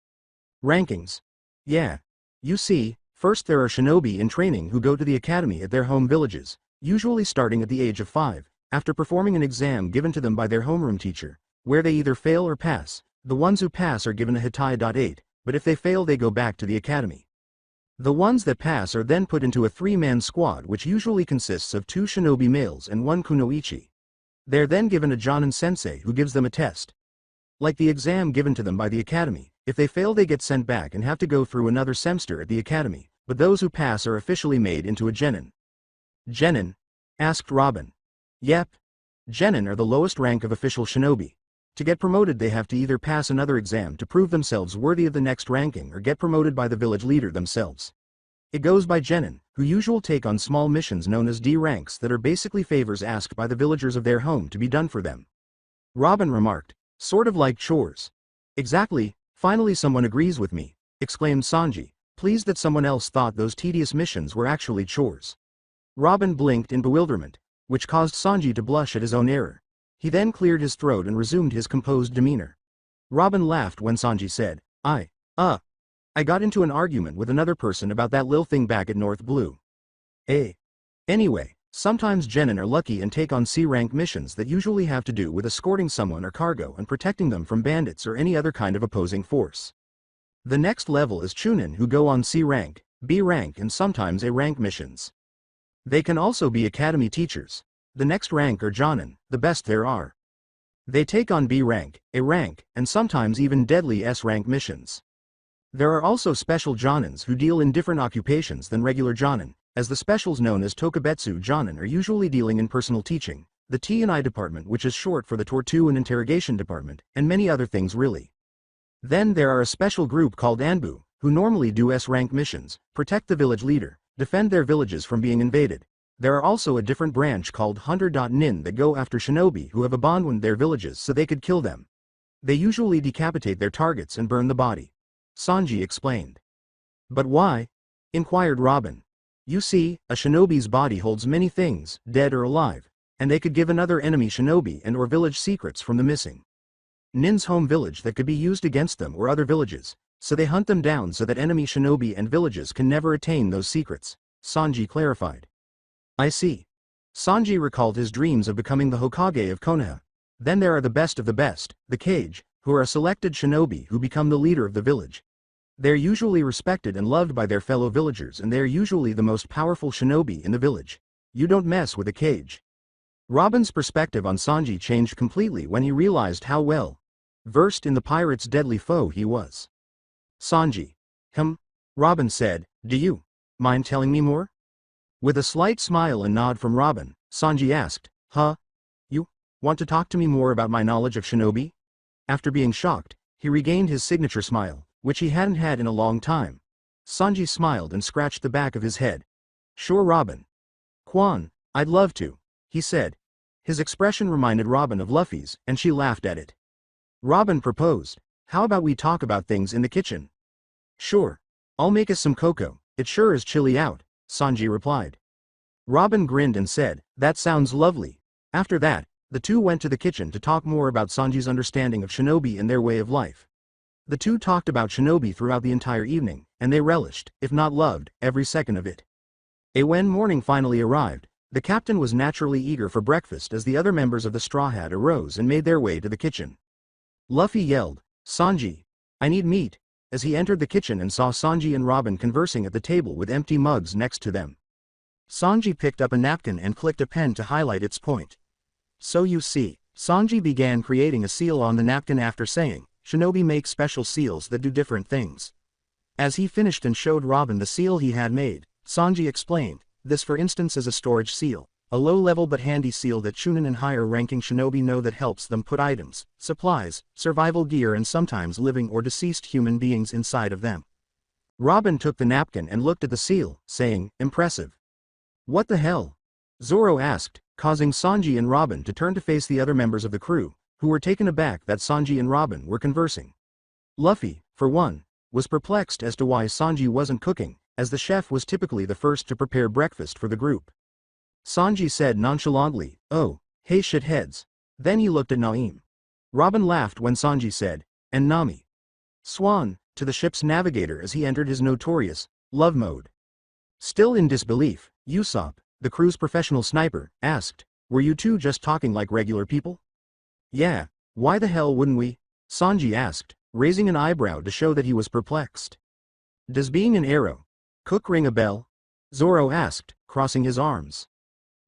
"Rankings?" "Yeah. You see, first there are shinobi in training who go to the academy at their home villages, usually starting at the age of 5, after performing an exam given to them by their homeroom teacher, where they either fail or pass. The ones who pass are given a Hitai.8, but if they fail they go back to the academy. The ones that pass are then put into a 3-man squad which usually consists of 2 shinobi males and 1 kunoichi. They're then given a Jonin sensei who gives them a test. Like the exam given to them by the academy. If they fail they get sent back and have to go through another semester at the academy, but those who pass are officially made into a genin." "Genin?" asked Robin. "Yep. Genin are the lowest rank of official shinobi. To get promoted they have to either pass another exam to prove themselves worthy of the next ranking or get promoted by the village leader themselves. It goes by genin, who usually take on small missions known as D ranks that are basically favors asked by the villagers of their home to be done for them." Robin remarked, "Sort of like chores." "Exactly, finally someone agrees with me," exclaimed Sanji, pleased that someone else thought those tedious missions were actually chores. Robin blinked in bewilderment, which caused Sanji to blush at his own error. He then cleared his throat and resumed his composed demeanor. Robin laughed when Sanji said, I got into an argument with another person about that lil thing back at North Blue. Anyway, sometimes genin are lucky and take on C-rank missions that usually have to do with escorting someone or cargo and protecting them from bandits or any other kind of opposing force. The next level is chunin who go on C-rank, B-rank and sometimes A-rank missions. They can also be academy teachers. The next rank are jonin, the best there are. They take on B-rank, A-rank, and sometimes even deadly S-rank missions. There are also special jonins who deal in different occupations than regular jonin, as the specials known as Tokubetsu jonin are usually dealing in personal teaching, the T&I department which is short for the torture and interrogation department, and many other things really. Then there are a special group called Anbu, who normally do S-rank missions, protect the village leader, defend their villages from being invaded. There are also a different branch called Hunter.nin that go after shinobi who have abandoned their villages so they could kill them. They usually decapitate their targets and burn the body. Sanji explained. "But why?" inquired Robin. "You see, a shinobi's body holds many things, dead or alive, and they could give another enemy shinobi and or village secrets from the missing nin's home village that could be used against them or other villages, so they hunt them down so that enemy shinobi and villages can never attain those secrets," Sanji clarified. "I see." Sanji recalled his dreams of becoming the Hokage of Konoha. Then there are the best of the best, the Kage, who are a selected shinobi who become the leader of the village. They're usually respected and loved by their fellow villagers and they're usually the most powerful shinobi in the village. You don't mess with a Kage. Robin's perspective on Sanji changed completely when he realized how well versed in the pirate's deadly foe he was. "Sanji. Robin said, do you mind telling me more?" With a slight smile and nod from Robin, Sanji asked, You want to talk to me more about my knowledge of shinobi?" After being shocked, he regained his signature smile, which he hadn't had in a long time. Sanji smiled and scratched the back of his head. "Sure, Robin. Quan, I'd love to," he said. His expression reminded Robin of Luffy's, and she laughed at it. Robin proposed, "How about we talk about things in the kitchen?" "Sure. I'll make us some cocoa, it sure is chilly out," Sanji replied. Robin grinned and said, "That sounds lovely." After that, The two went to the kitchen to talk more about Sanji's understanding of shinobi and their way of life. The two talked about shinobi throughout the entire evening, and they relished, if not loved, every second of it. When morning finally arrived, the captain was naturally eager for breakfast as the other members of the Straw Hat arose and made their way to the kitchen. Luffy yelled, "Sanji! I need meat," as he entered the kitchen and saw Sanji and Robin conversing at the table with empty mugs next to them. Sanji picked up a napkin and clicked a pen to highlight its point. "So you see," Sanji began creating a seal on the napkin after saying, "Shinobi make special seals that do different things." As he finished and showed Robin the seal he had made, Sanji explained, "This for instance is a storage seal, a low-level but handy seal that Chunin and higher-ranking shinobi know that helps them put items, supplies, survival gear and sometimes living or deceased human beings inside of them." Robin took the napkin and looked at the seal, saying, "Impressive." "What the hell?" Zoro asked, causing Sanji and Robin to turn to face the other members of the crew, who were taken aback that Sanji and Robin were conversing. Luffy, for one, was perplexed as to why Sanji wasn't cooking, as the chef was typically the first to prepare breakfast for the group. Sanji said nonchalantly, "Oh, hey shitheads." Then he looked at Naim. Robin laughed when Sanji said, "And Nami." Swan, to the ship's navigator as he entered his notorious love mode. Still in disbelief, Usopp, the crew's professional sniper, asked, "Were you two just talking like regular people?" "Yeah, why the hell wouldn't we?" Sanji asked, raising an eyebrow to show that he was perplexed. "Does being an arrow cook ring a bell?" Zoro asked, crossing his arms.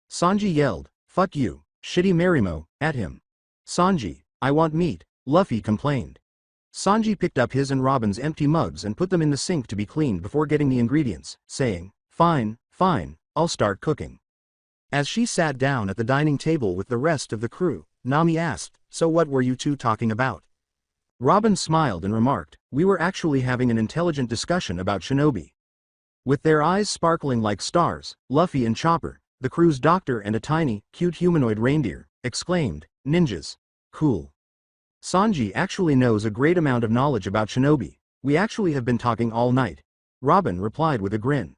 Sanji yelled, "Fuck you, shitty Marimo," at him. "Sanji, I want meat," Luffy complained. Sanji picked up his and Robin's empty mugs and put them in the sink to be cleaned before getting the ingredients, saying, Fine, I'll start cooking." As she sat down at the dining table with the rest of the crew, Nami asked, "So what were you two talking about?" Robin smiled and remarked, "We were actually having an intelligent discussion about shinobi." With their eyes sparkling like stars, Luffy and Chopper, the crew's doctor and a tiny, cute humanoid reindeer, exclaimed, "Ninjas. Cool. Sanji actually knows a great amount of knowledge about shinobi. We actually have been talking all night." Robin replied with a grin.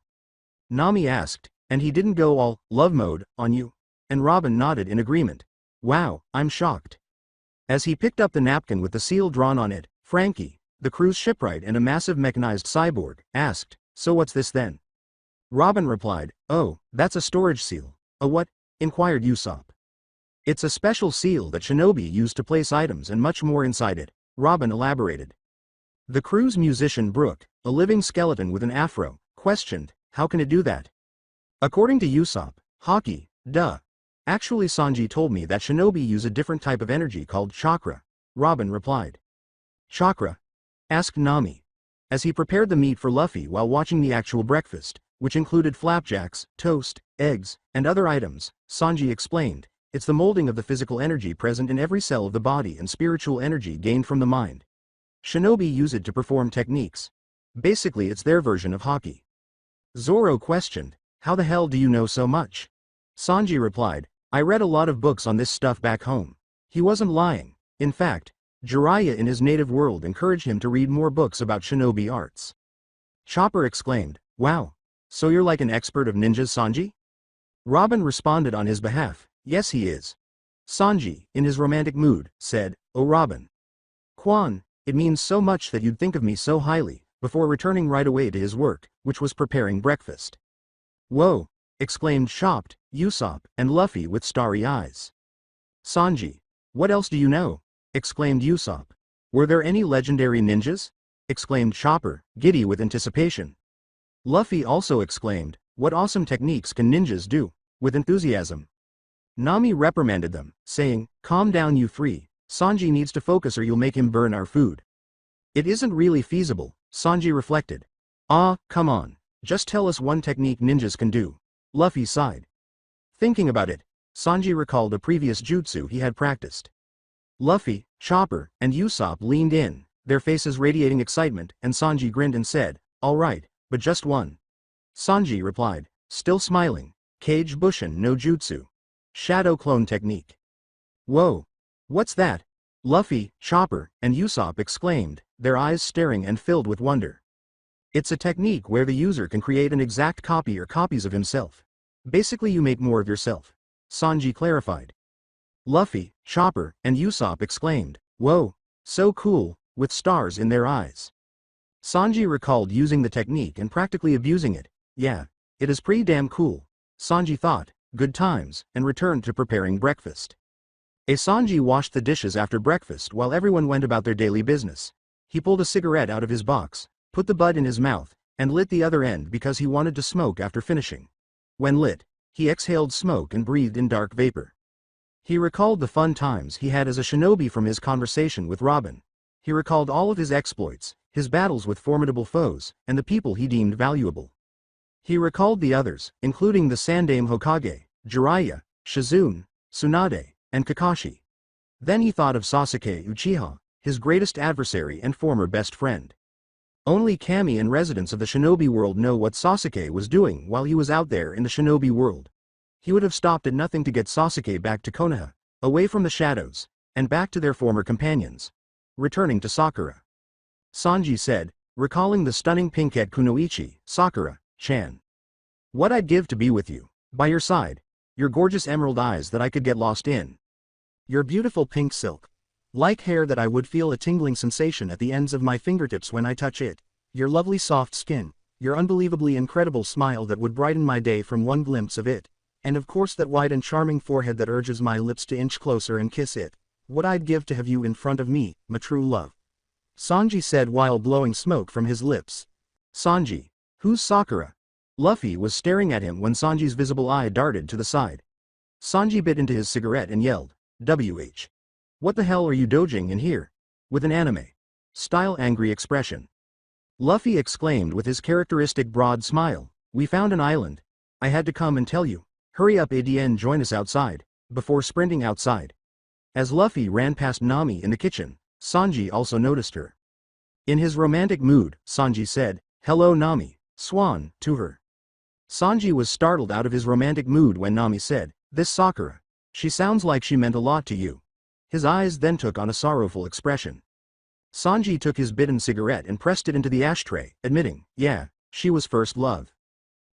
Nami asked, "And he didn't go all love mode on you?" And Robin nodded in agreement. "Wow, I'm shocked." As he picked up the napkin with the seal drawn on it, Frankie, the crew's shipwright and a massive mechanized cyborg, asked, "So what's this then?" Robin replied, "Oh, that's a storage seal." "A what?" inquired Usopp. "It's a special seal that shinobi use to place items and much more inside it," Robin elaborated. The crew's musician Brook, a living skeleton with an afro, questioned, "How can it do that?" According to Usopp, "Hockey, duh. Actually Sanji told me that shinobi use a different type of energy called chakra," Robin replied. "Chakra?" asked Nami. As he prepared the meat for Luffy while watching the actual breakfast, which included flapjacks, toast, eggs, and other items, Sanji explained, "It's the molding of the physical energy present in every cell of the body and spiritual energy gained from the mind. Shinobi use it to perform techniques. Basically it's their version of hockey." Zoro questioned, "How the hell do you know so much?" Sanji replied, "I read a lot of books on this stuff back home." He wasn't lying. In fact, Jiraiya in his native world encouraged him to read more books about shinobi arts. Chopper exclaimed, "Wow. So you're like an expert of ninjas, Sanji?" Robin responded on his behalf, "Yes he is." Sanji, in his romantic mood, said, "Oh Robin. Kwan, it means so much that you'd think of me so highly," before returning right away to his work, which was preparing breakfast. "Whoa," exclaimed shocked Usopp and Luffy with starry eyes. "Sanji, what else do you know?" exclaimed Usopp. "Were there any legendary ninjas?" exclaimed Chopper, giddy with anticipation. Luffy also exclaimed, "What awesome techniques can ninjas do?" with enthusiasm. Nami reprimanded them, saying, "Calm down you three, Sanji needs to focus or you'll make him burn our food." "It isn't really feasible," Sanji reflected. "Ah, come on, just tell us one technique ninjas can do." Luffy sighed. Thinking about it, Sanji recalled a previous jutsu he had practiced. Luffy, Chopper, and Usopp leaned in, their faces radiating excitement, and Sanji grinned and said, "All right, but just one." Sanji replied, still smiling, "Kage Bushin no Jutsu. Shadow clone technique." "Whoa. What's that?" Luffy, Chopper, and Usopp exclaimed, their eyes staring and filled with wonder. "It's a technique where the user can create an exact copy or copies of himself. Basically you make more of yourself," Sanji clarified. Luffy, Chopper, and Usopp exclaimed, "Whoa, so cool," with stars in their eyes. Sanji recalled using the technique and practically abusing it. Yeah, it is pretty damn cool, Sanji thought, good times, and returned to preparing breakfast. Sanji washed the dishes after breakfast while everyone went about their daily business. He pulled a cigarette out of his box, put the butt in his mouth, and lit the other end because he wanted to smoke after finishing. When lit, he exhaled smoke and breathed in dark vapor. He recalled the fun times he had as a shinobi from his conversation with Robin. He recalled all of his exploits, his battles with formidable foes, and the people he deemed valuable. He recalled the others, including the Sandaime Hokage, Jiraiya, Shizune, Tsunade, and Kakashi. Then he thought of Sasuke Uchiha, his greatest adversary and former best friend. Only Kami and residents of the shinobi world know what Sasuke was doing while he was out there in the shinobi world. He would have stopped at nothing to get Sasuke back to Konoha, away from the shadows, and back to their former companions. Returning to Sakura. Sanji said, recalling the stunning pinkette Kunoichi, Sakura-chan. What I'd give to be with you, by your side, your gorgeous emerald eyes that I could get lost in. Your beautiful pink silk. Like hair that I would feel a tingling sensation at the ends of my fingertips when I touch it. Your lovely soft skin. Your unbelievably incredible smile that would brighten my day from one glimpse of it. And of course that white and charming forehead that urges my lips to inch closer and kiss it. What I'd give to have you in front of me, my true love. Sanji said while blowing smoke from his lips. Sanji. Who's Sakura? Luffy was staring at him when Sanji's visible eye darted to the side. Sanji bit into his cigarette and yelled, "WH. What the hell are you dojing in here?" With an anime-style angry expression. Luffy exclaimed with his characteristic broad smile, "We found an island. I had to come and tell you. Hurry up ADN, join us outside," before sprinting outside. As Luffy ran past Nami in the kitchen, Sanji also noticed her. In his romantic mood, Sanji said, "Hello Nami, Swan," to her. Sanji was startled out of his romantic mood when Nami said, "This Sakura. She sounds like she meant a lot to you." His eyes then took on a sorrowful expression. Sanji took his bitten cigarette and pressed it into the ashtray, admitting, "Yeah, she was first love."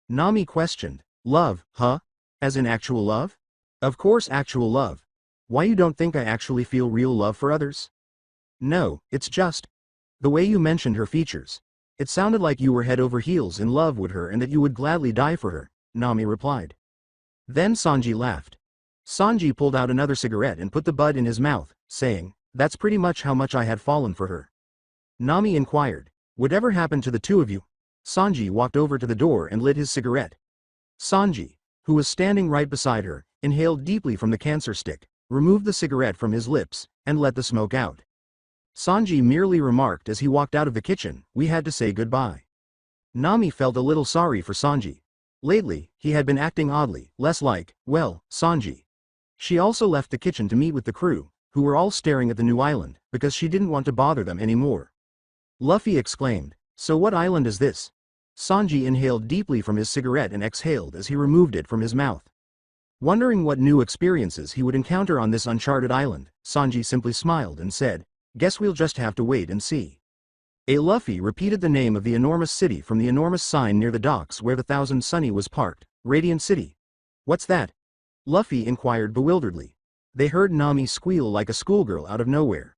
Nami questioned, "Love, huh? As in actual love?" "Of course actual love. Why, you don't think I actually feel real love for others?" "No, it's just the way you mentioned her features. It sounded like you were head over heels in love with her and that you would gladly die for her," Nami replied. Then Sanji laughed. Sanji pulled out another cigarette and put the bud in his mouth, saying, "That's pretty much how much I had fallen for her." Nami inquired, "Whatever happened to the two of you?" Sanji walked over to the door and lit his cigarette. Sanji, who was standing right beside her, inhaled deeply from the cancer stick, removed the cigarette from his lips, and let the smoke out. Sanji merely remarked as he walked out of the kitchen, "We had to say goodbye." Nami felt a little sorry for Sanji. Lately, he had been acting oddly, less like, well, Sanji. She also left the kitchen to meet with the crew, who were all staring at the new island, because she didn't want to bother them anymore. Luffy exclaimed, "So what island is this?" Sanji inhaled deeply from his cigarette and exhaled as he removed it from his mouth. Wondering what new experiences he would encounter on this uncharted island, Sanji simply smiled and said, "Guess we'll just have to wait and see." Luffy repeated the name of the enormous city from the enormous sign near the docks where the Thousand Sunny was parked, Radiant City. "What's that?" Luffy inquired bewilderedly. They heard Nami squeal like a schoolgirl out of nowhere.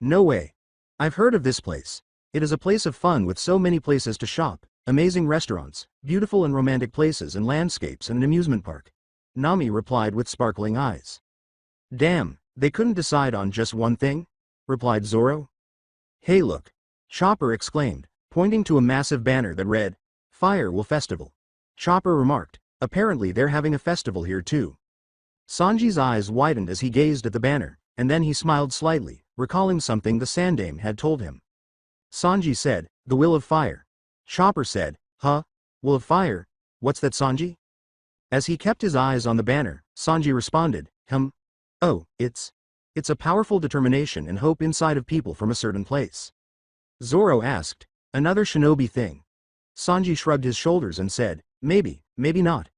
"No way. I've heard of this place. It is a place of fun with so many places to shop, amazing restaurants, beautiful and romantic places and landscapes and an amusement park," Nami replied with sparkling eyes. "Damn, they couldn't decide on just one thing?" replied Zoro. "Hey look!" Chopper exclaimed, pointing to a massive banner that read, "Fire Will Festival." Chopper remarked, "Apparently they're having a festival here too." Sanji's eyes widened as he gazed at the banner, and then he smiled slightly, recalling something the Sandaime had told him. Sanji said, "The Will of Fire." Chopper said, "Huh? Will of Fire? What's that, Sanji?" As he kept his eyes on the banner, Sanji responded, "Oh, it's a powerful determination and hope inside of people from a certain place." Zoro asked, "Another shinobi thing?" Sanji shrugged his shoulders and said, "Maybe, maybe not.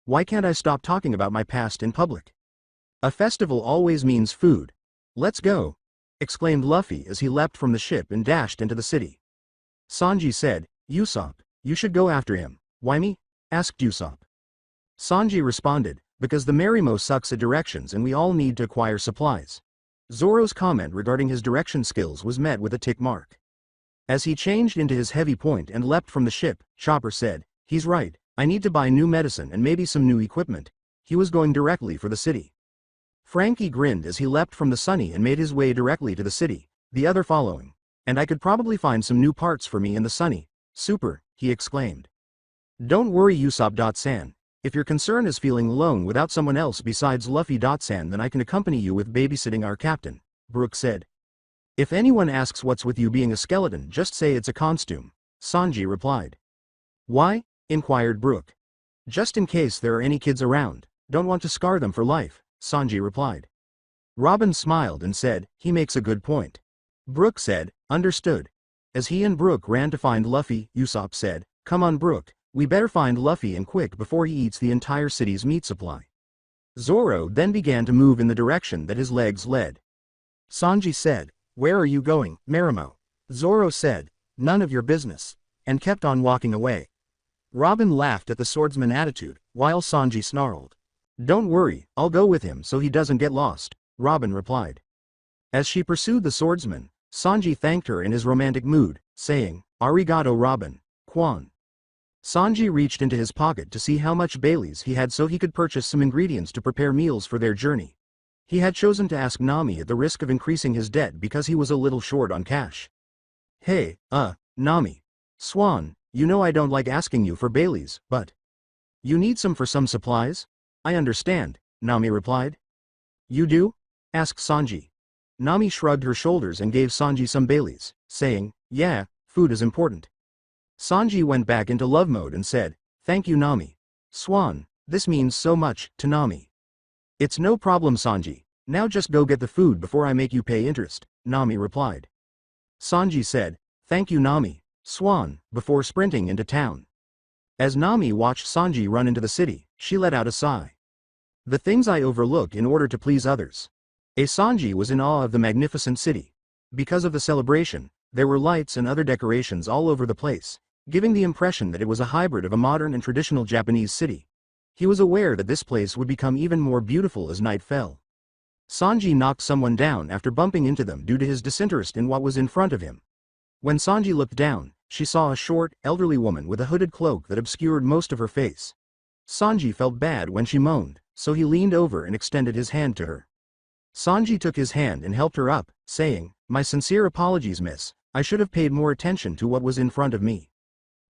Why can't I stop talking about my past in public? A festival always means food. Let's go!" exclaimed Luffy as he leapt from the ship and dashed into the city. Sanji said, "Usopp, you should go after him." "Why me?" asked Usopp. Sanji responded, because the Marimo sucks at directions and we all need to acquire supplies. Zoro's comment regarding his direction skills was met with a tick mark. As he changed into his heavy point and leapt from the ship, Chopper said, "He's right, I need to buy new medicine and maybe some new equipment." He was going directly for the city. Frankie grinned as he leapt from the Sunny and made his way directly to the city, the other following. "And I could probably find some new parts for me in the Sunny. Super," he exclaimed. "Don't worry Usopp.san. If your concern is feeling alone without someone else besides Luffy.san, then I can accompany you with babysitting our captain," Brook said. "If anyone asks what's with you being a skeleton, just say it's a costume," Sanji replied. "Why?" inquired Brook. "Just in case there are any kids around. Don't want to scar them for life," Sanji replied. Robin smiled and said, "He makes a good point." Brook said, "Understood." As he and Brook ran to find Luffy, Usopp said, "Come on Brook, we better find Luffy and quick before he eats the entire city's meat supply." Zoro then began to move in the direction that his legs led. Sanji said, "Where are you going, Marimo?" Zoro said, "None of your business," and kept on walking away. Robin laughed at the swordsman attitude, while Sanji snarled. "Don't worry, I'll go with him so he doesn't get lost," Robin replied. As she pursued the swordsman, Sanji thanked her in his romantic mood, saying, "Arigato Robin, Quan." Sanji reached into his pocket to see how much Bailey's he had so he could purchase some ingredients to prepare meals for their journey. He had chosen to ask Nami at the risk of increasing his debt because he was a little short on cash. "Hey, Nami. Swan, you know I don't like asking you for Bailey's, but you need some for some supplies?" "I understand," Nami replied. "You do?" asked Sanji. Nami shrugged her shoulders and gave Sanji some Bailey's, saying, "Yeah, food is important." Sanji went back into love mode and said, "Thank you Nami. Swan, this means so much to Nami." "It's no problem Sanji, now just go get the food before I make you pay interest," Nami replied. Sanji said, "Thank you Nami, Swan," before sprinting into town. As Nami watched Sanji run into the city, she let out a sigh. "The things I overlook in order to please others." Sanji was in awe of the magnificent city. Because of the celebration, there were lights and other decorations all over the place, giving the impression that it was a hybrid of a modern and traditional Japanese city. He was aware that this place would become even more beautiful as night fell. Sanji knocked someone down after bumping into them due to his disinterest in what was in front of him. When Sanji looked down, she saw a short, elderly woman with a hooded cloak that obscured most of her face. Sanji felt bad when she moaned, so he leaned over and extended his hand to her. Sanji took his hand and helped her up, saying, "My sincere apologies miss, I should have paid more attention to what was in front of me."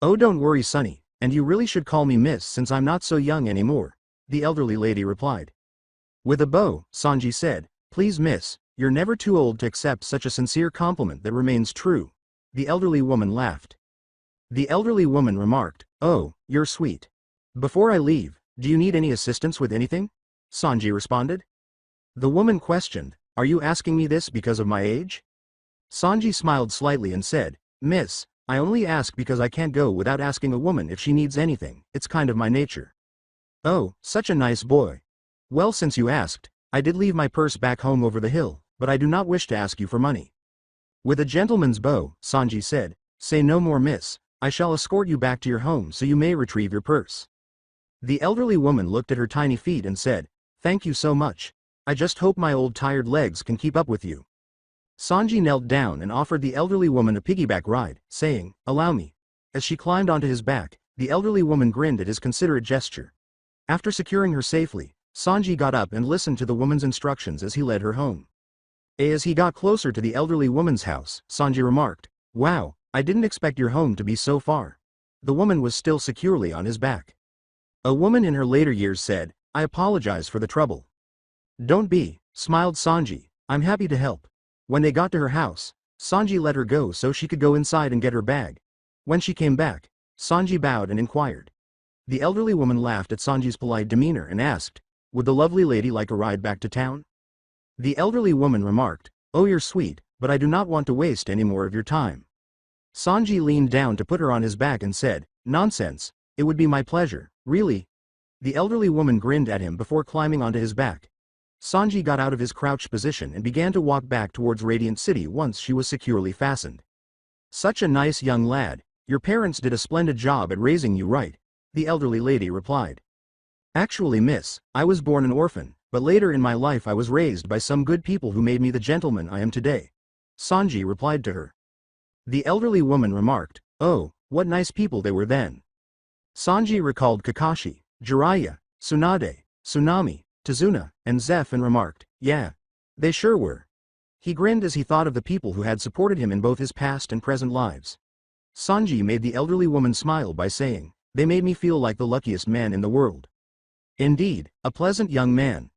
"Oh don't worry Sunny, and you really should call me miss since I'm not so young anymore," the elderly lady replied. With a bow, Sanji said, "Please miss, you're never too old to accept such a sincere compliment that remains true." The elderly woman laughed. The elderly woman remarked, "Oh, you're sweet. Before I leave, do you need any assistance with anything?" Sanji responded. The woman questioned, "Are you asking me this because of my age?" Sanji smiled slightly and said, "Miss, I only ask because I can't go without asking a woman if she needs anything, it's kind of my nature." "Oh, such a nice boy. Well since you asked, I did leave my purse back home over the hill, but I do not wish to ask you for money." With a gentleman's bow, Sanji said, "Say no more miss, I shall escort you back to your home so you may retrieve your purse." The elderly woman looked at her tiny feet and said, "Thank you so much. I just hope my old tired legs can keep up with you." Sanji knelt down and offered the elderly woman a piggyback ride, saying, "Allow me." As she climbed onto his back, the elderly woman grinned at his considerate gesture. After securing her safely, Sanji got up and listened to the woman's instructions as he led her home. As he got closer to the elderly woman's house, Sanji remarked, "Wow, I didn't expect your home to be so far." The woman was still securely on his back. A woman in her later years said, "I apologize for the trouble." "Don't be," smiled Sanji, "I'm happy to help." When they got to her house, Sanji let her go so she could go inside and get her bag. When she came back, Sanji bowed and inquired. The elderly woman laughed at Sanji's polite demeanor and asked, "Would the lovely lady like a ride back to town?" The elderly woman remarked, "Oh you're sweet, but I do not want to waste any more of your time." Sanji leaned down to put her on his back and said, "Nonsense, it would be my pleasure, really." The elderly woman grinned at him before climbing onto his back. Sanji got out of his crouched position and began to walk back towards Radiant City once she was securely fastened. "Such a nice young lad, your parents did a splendid job at raising you right," the elderly lady replied. Actually, miss, I was born an orphan, but later in my life I was raised by some good people who made me the gentleman I am today. Sanji replied to her. The elderly woman remarked, oh, what nice people they were then. Sanji recalled Kakashi, Jiraiya, Tsunade, Tsunami, Tazuna, and Zeph and remarked, yeah. They sure were. He grinned as he thought of the people who had supported him in both his past and present lives. Sanji made the elderly woman smile by saying, they made me feel like the luckiest man in the world. Indeed, a pleasant young man.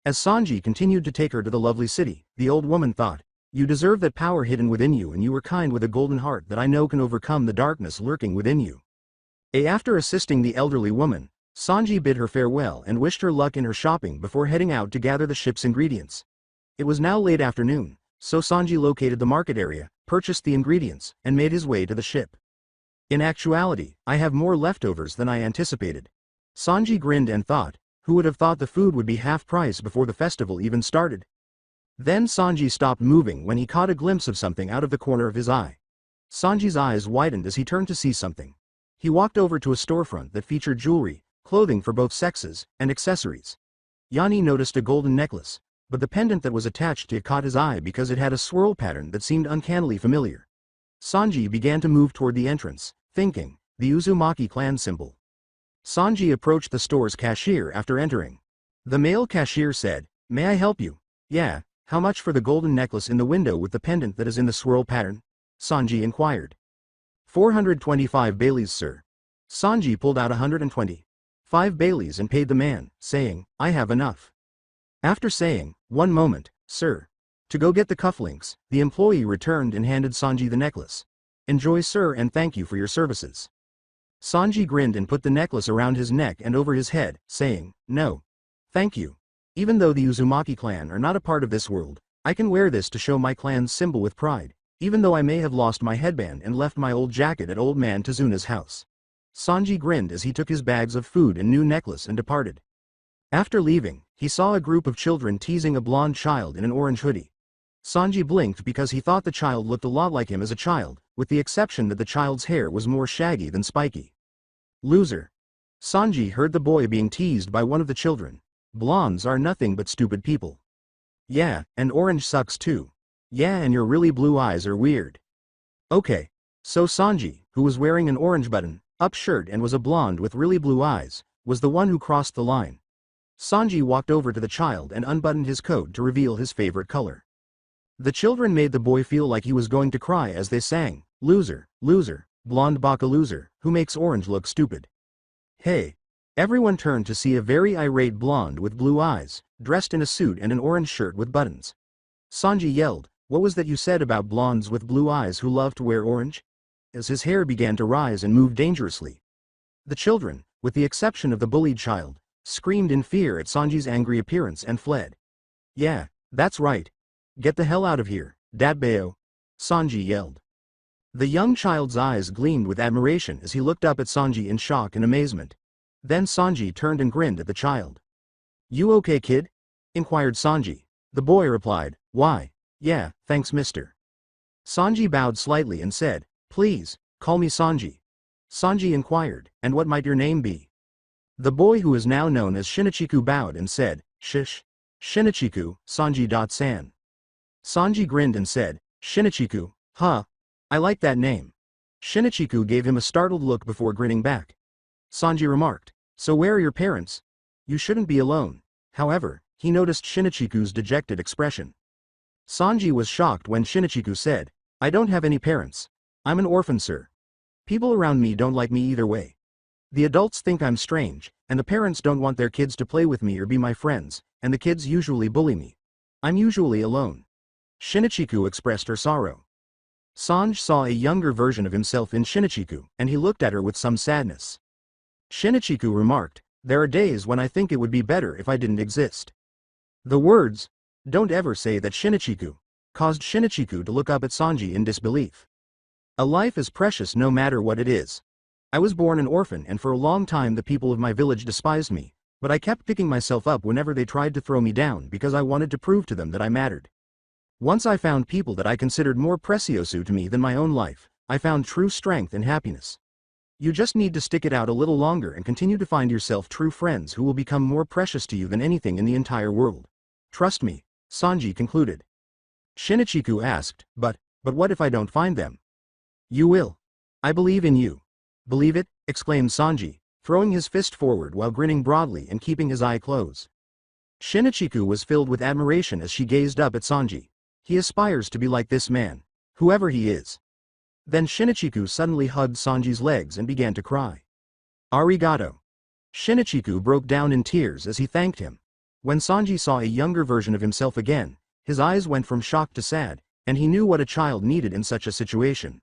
As Sanji continued to take her to the lovely city, the old woman thought, you deserve that power hidden within you, and you were kind with a golden heart that I know can overcome the darkness lurking within you. After assisting the elderly woman, Sanji bid her farewell and wished her luck in her shopping before heading out to gather the ship's ingredients. It was now late afternoon, so Sanji located the market area, purchased the ingredients, and made his way to the ship. In actuality, I have more leftovers than I anticipated. Sanji grinned and thought, who would have thought the food would be half price before the festival even started? Then Sanji stopped moving when he caught a glimpse of something out of the corner of his eye. Sanji's eyes widened as he turned to see something. He walked over to a storefront that featured jewelry, clothing for both sexes, and accessories. Yanni noticed a golden necklace, but the pendant that was attached to it caught his eye because it had a swirl pattern that seemed uncannily familiar. Sanji began to move toward the entrance, thinking, the Uzumaki clan symbol. Sanji approached the store's cashier after entering. The male cashier said, may I help you? Yeah, how much for the golden necklace in the window with the pendant that is in the swirl pattern? Sanji inquired. 425 Baileys, sir. Sanji pulled out 125 Baileys and paid the man, saying, I have enough. After saying, one moment, sir. To go get the cufflinks, the employee returned and handed Sanji the necklace. Enjoy, sir, and thank you for your services. Sanji grinned and put the necklace around his neck and over his head, saying, no. Thank you. Even though the Uzumaki clan are not a part of this world, I can wear this to show my clan's symbol with pride, even though I may have lost my headband and left my old jacket at old man Tazuna's house. Sanji grinned as he took his bags of food and new necklace and departed. After leaving, he saw a group of children teasing a blonde child in an orange hoodie. Sanji blinked because he thought the child looked a lot like him as a child, with the exception that the child's hair was more shaggy than spiky. Loser. Sanji heard the boy being teased by one of the children. Blondes are nothing but stupid people. Yeah, and orange sucks too. Yeah, and your really blue eyes are weird. Okay. So Sanji, who was wearing an orange button-up shirt and was a blonde with really blue eyes, was the one who crossed the line. Sanji walked over to the child and unbuttoned his coat to reveal his favorite color. The children made the boy feel like he was going to cry as they sang, loser, loser, blonde baka loser, who makes orange look stupid. Hey. Everyone turned to see a very irate blonde with blue eyes, dressed in a suit and an orange shirt with buttons. Sanji yelled, what was that you said about blondes with blue eyes who love to wear orange? As his hair began to rise and move dangerously. The children, with the exception of the bullied child, screamed in fear at Sanji's angry appearance and fled. Yeah, that's right. Get the hell out of here, Datbeo! Sanji yelled. The young child's eyes gleamed with admiration as he looked up at Sanji in shock and amazement. Then Sanji turned and grinned at the child. You okay, kid? Inquired Sanji. The boy replied, why, yeah, thanks mister. Sanji bowed slightly and said, please, call me Sanji. Sanji inquired, and what might your name be? The boy who is now known as Shinichiku bowed and said, shish. Shinichiku, Sanji.san. Sanji grinned and said, Shinichiku, huh? I like that name. Shinichiku gave him a startled look before grinning back. Sanji remarked, so where are your parents? You shouldn't be alone. However, he noticed Shinichiku's dejected expression. Sanji was shocked when Shinichiku said, I don't have any parents. I'm an orphan, sir. People around me don't like me either way. The adults think I'm strange, and the parents don't want their kids to play with me or be my friends, and the kids usually bully me. I'm usually alone. Shinichiku expressed her sorrow. Sanji saw a younger version of himself in Shinichiku, and he looked at her with some sadness. Shinichiku remarked, there are days when I think it would be better if I didn't exist. The words, don't ever say that Shinichiku, caused Shinichiku to look up at Sanji in disbelief. A life is precious no matter what it is. I was born an orphan and for a long time the people of my village despised me, but I kept picking myself up whenever they tried to throw me down because I wanted to prove to them that I mattered. Once I found people that I considered more precioso to me than my own life, I found true strength and happiness. You just need to stick it out a little longer and continue to find yourself true friends who will become more precious to you than anything in the entire world. Trust me, Sanji concluded. Shinichiku asked, but what if I don't find them? You will. I believe in you. Believe it? Exclaimed Sanji, throwing his fist forward while grinning broadly and keeping his eye closed. Shinichiku was filled with admiration as she gazed up at Sanji. He aspires to be like this man, whoever he is. Then Shinichiku suddenly hugged Sanji's legs and began to cry. Arigato. Shinichiku broke down in tears as he thanked him. When Sanji saw a younger version of himself again, his eyes went from shock to sad, and he knew what a child needed in such a situation.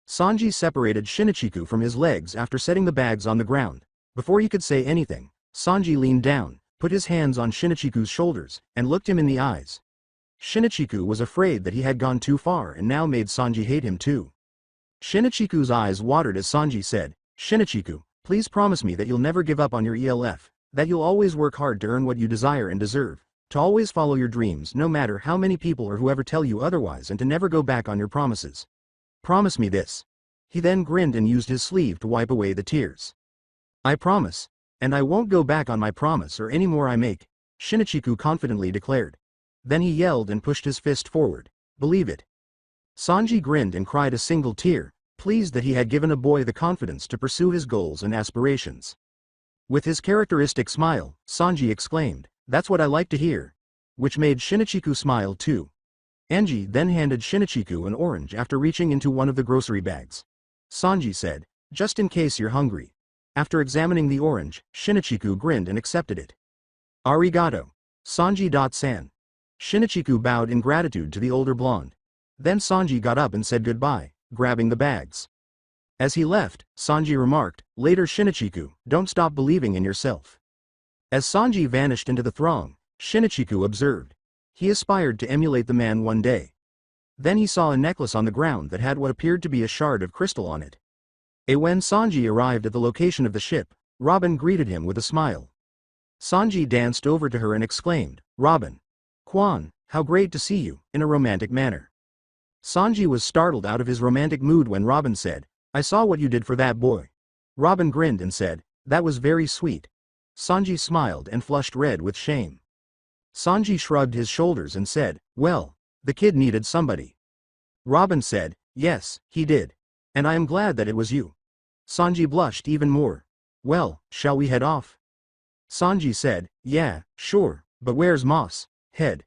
Sanji separated Shinichiku from his legs after setting the bags on the ground. Before he could say anything, Sanji leaned down, put his hands on Shinichiku's shoulders, and looked him in the eyes. Shinichiku was afraid that he had gone too far and now made Sanji hate him too. Shinichiku's eyes watered as Sanji said, Shinichiku, please promise me that you'll never give up on your ELF, that you'll always work hard to earn what you desire and deserve, to always follow your dreams no matter how many people or whoever tell you otherwise, and to never go back on your promises. Promise me this. He then grinned and used his sleeve to wipe away the tears. I promise. And I won't go back on my promise or any more I make, Shinichiku confidently declared. Then he yelled and pushed his fist forward. Believe it. Sanji grinned and cried a single tear, pleased that he had given a boy the confidence to pursue his goals and aspirations. With his characteristic smile, Sanji exclaimed, that's what I like to hear. Which made Shinichiku smile too. Angie then handed Shinichiku an orange after reaching into one of the grocery bags. Sanji said, just in case you're hungry. After examining the orange, Shinichiku grinned and accepted it. Arigato. Sanji-san. Shinichiku bowed in gratitude to the older blonde. Then Sanji got up and said goodbye, grabbing the bags. As he left, Sanji remarked, later Shinichiku, don't stop believing in yourself. As Sanji vanished into the throng, Shinichiku observed. He aspired to emulate the man one day. Then he saw a necklace on the ground that had what appeared to be a shard of crystal on it. When Sanji arrived at the location of the ship, Robin greeted him with a smile. Sanji danced over to her and exclaimed, Robin. Quan, how great to see you, in a romantic manner. Sanji was startled out of his romantic mood when Robin said, I saw what you did for that boy. Robin grinned and said, that was very sweet. Sanji smiled and flushed red with shame. Sanji shrugged his shoulders and said, well, the kid needed somebody. Robin said, yes, he did. And I am glad that it was you. Sanji blushed even more. Well, shall we head off? Sanji said, yeah, sure, but where's Moss, head?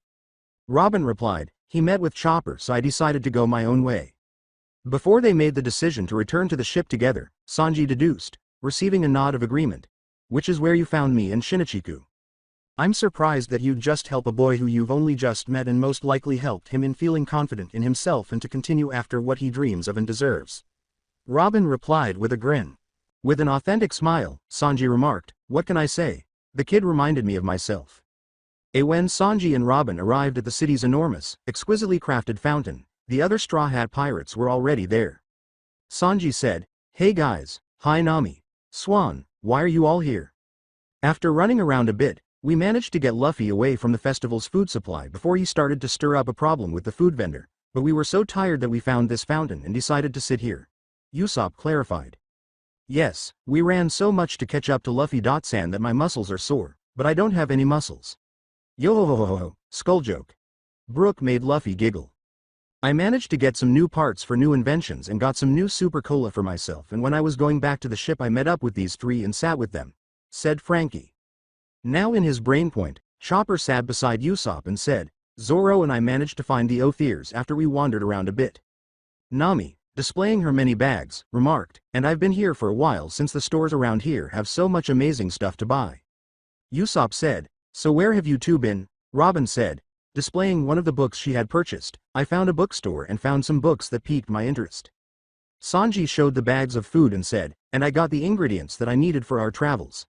Robin replied, he met with Chopper, so I decided to go my own way. Before they made the decision to return to the ship together, Sanji deduced, receiving a nod of agreement. Which is where you found me and Shinichiku. I'm surprised that you'd just help a boy who you've only just met and most likely helped him in feeling confident in himself and to continue after what he dreams of and deserves. Robin replied with a grin. With an authentic smile, Sanji remarked, what can I say? The kid reminded me of myself. When Sanji and Robin arrived at the city's enormous, exquisitely crafted fountain, the other Straw Hat pirates were already there. Sanji said, hey guys, hi Nami. Swan, why are you all here? After running around a bit, we managed to get Luffy away from the festival's food supply before he started to stir up a problem with the food vendor, but we were so tired that we found this fountain and decided to sit here. Usopp clarified. Yes, we ran so much to catch up to Luffy-san that my muscles are sore, but I don't have any muscles. Yo-ho-ho-ho-ho, skull joke. Brook made Luffy giggle. I managed to get some new parts for new inventions and got some new super cola for myself, and when I was going back to the ship I met up with these three and sat with them, said Frankie. Now in his brain point, Chopper sat beside Usopp and said, Zoro and I managed to find the Others after we wandered around a bit. Nami, displaying her many bags, remarked, and I've been here for a while since the stores around here have so much amazing stuff to buy. Usopp said, so where have you two been? Robin said, displaying one of the books she had purchased, I found a bookstore and found some books that piqued my interest. Sanji showed the bags of food and said, and I got the ingredients that I needed for our travels.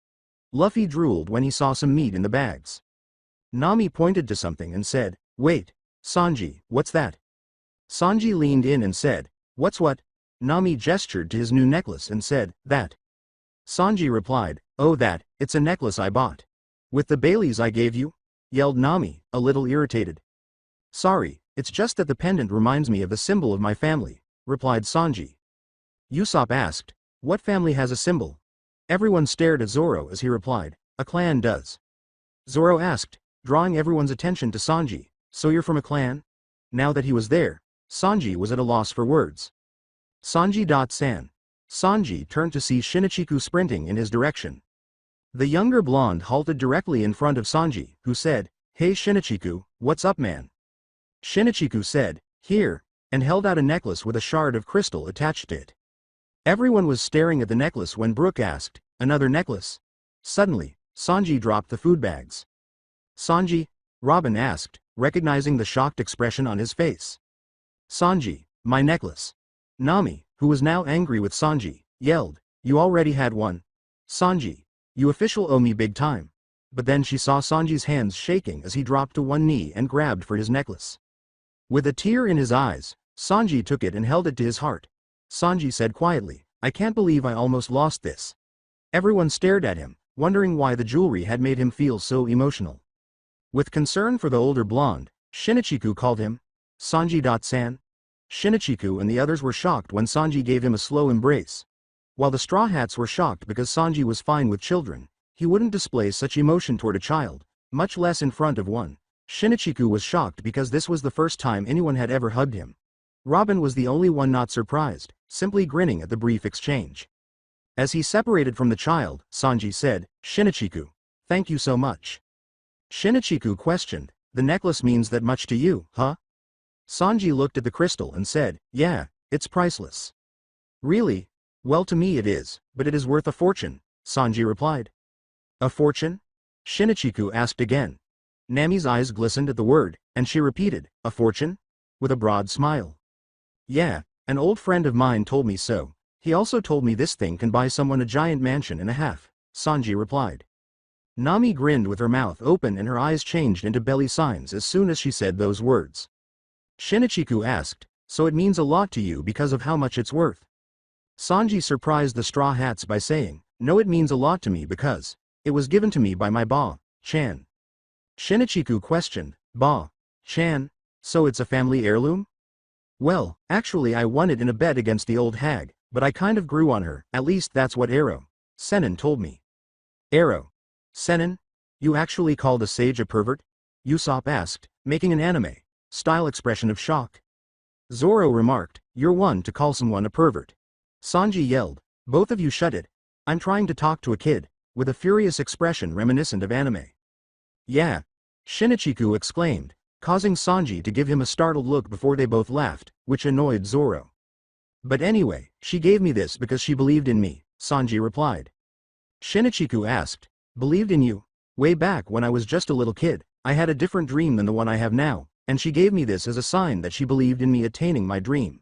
Luffy drooled when he saw some meat in the bags. Nami pointed to something and said, wait, Sanji, what's that? Sanji leaned in and said, what's what? Nami gestured to his new necklace and said, that. Sanji replied, oh that, it's a necklace I bought. With the Baileys I gave you? Yelled Nami, a little irritated. Sorry, it's just that the pendant reminds me of the symbol of my family, replied Sanji. Usopp asked, What family has a symbol? Everyone stared at Zoro as he replied, a clan does. Zoro asked, drawing everyone's attention to Sanji, so you're from a clan? Now that he was there, Sanji was at a loss for words. Sanji.san. Sanji turned to see Shinichiku sprinting in his direction. The younger blonde halted directly in front of Sanji, who said, hey Shinichiku, what's up man? Shinichiku said, here, and held out a necklace with a shard of crystal attached to it. Everyone was staring at the necklace when Brook asked, another necklace? Suddenly, Sanji dropped the food bags. Sanji? Robin asked, recognizing the shocked expression on his face. Sanji, my necklace. Nami, who was now angry with Sanji, yelled, you already had one. Sanji, you official owe me big time. But then she saw Sanji's hands shaking as he dropped to one knee and grabbed for his necklace. With a tear in his eyes, Sanji took it and held it to his heart. Sanji said quietly, I can't believe I almost lost this. Everyone stared at him, wondering why the jewelry had made him feel so emotional. With concern for the older blonde, Shinichiku called him, Sanji.san. Shinichiku and the others were shocked when Sanji gave him a slow embrace. While the Straw Hats were shocked because Sanji was fine with children, he wouldn't display such emotion toward a child, much less in front of one. Shinichiku was shocked because this was the first time anyone had ever hugged him. Robin was the only one not surprised, simply grinning at the brief exchange. As he separated from the child, Sanji said, Shinichiku, thank you so much. Shinichiku questioned, the necklace means that much to you, huh? Sanji looked at the crystal and said, yeah, it's priceless. Really? Well to me it is, but it is worth a fortune, Sanji replied. A fortune? Shinichiku asked again. Nami's eyes glistened at the word, and she repeated, a fortune? With a broad smile. Yeah, an old friend of mine told me so. He also told me this thing can buy someone a giant mansion and a half, Sanji replied. Nami grinned with her mouth open and her eyes changed into belly signs as soon as she said those words. Shinichiku asked, so it means a lot to you because of how much it's worth? Sanji surprised the Straw Hats by saying, no, it means a lot to me because it was given to me by my Ba-chan. Shinichiku questioned, Ba-chan? So it's a family heirloom? Well, actually I won it in a bet against the old hag, but I kind of grew on her, at least that's what Senin told me. Senin? You actually called a sage a pervert? Usopp asked, making an anime-style expression of shock. Zoro remarked, you're one to call someone a pervert. Sanji yelled, both of you shut it. I'm trying to talk to a kid, with a furious expression reminiscent of anime. Yeah. Shinichiku exclaimed, causing Sanji to give him a startled look before they both laughed, which annoyed Zoro. But anyway, she gave me this because she believed in me, Sanji replied. Shinichiku asked, believed in you? Way back when I was just a little kid, I had a different dream than the one I have now, and she gave me this as a sign that she believed in me attaining my dream.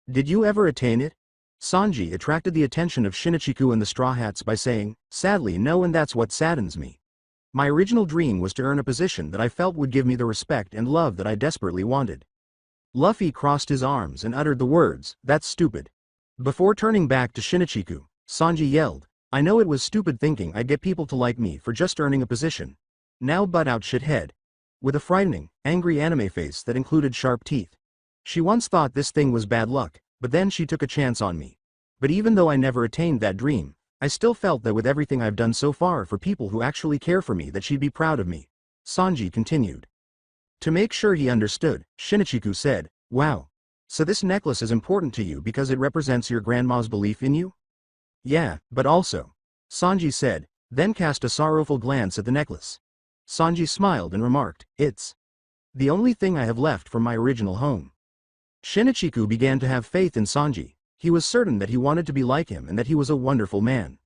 Did you ever attain it? Sanji attracted the attention of Shinichiku and the Straw Hats by saying, sadly no, and that's what saddens me. My original dream was to earn a position that I felt would give me the respect and love that I desperately wanted. Luffy crossed his arms and uttered the words, that's stupid. Before turning back to Shinichiku, Sanji yelled, I know it was stupid thinking I'd get people to like me for just earning a position. Now butt out shithead. With a frightening, angry anime face that included sharp teeth. She once thought this thing was bad luck, but then she took a chance on me. But even though I never attained that dream, I still felt that with everything I've done so far for people who actually care for me that she'd be proud of me. Sanji continued. To make sure he understood, Shinichiku said, wow. So this necklace is important to you because it represents your grandma's belief in you? Yeah, but also. Sanji said, then cast a sorrowful glance at the necklace. Sanji smiled and remarked, it's the only thing I have left from my original home. Shinichiku began to have faith in Sanji. He was certain that he wanted to be like him and that he was a wonderful man.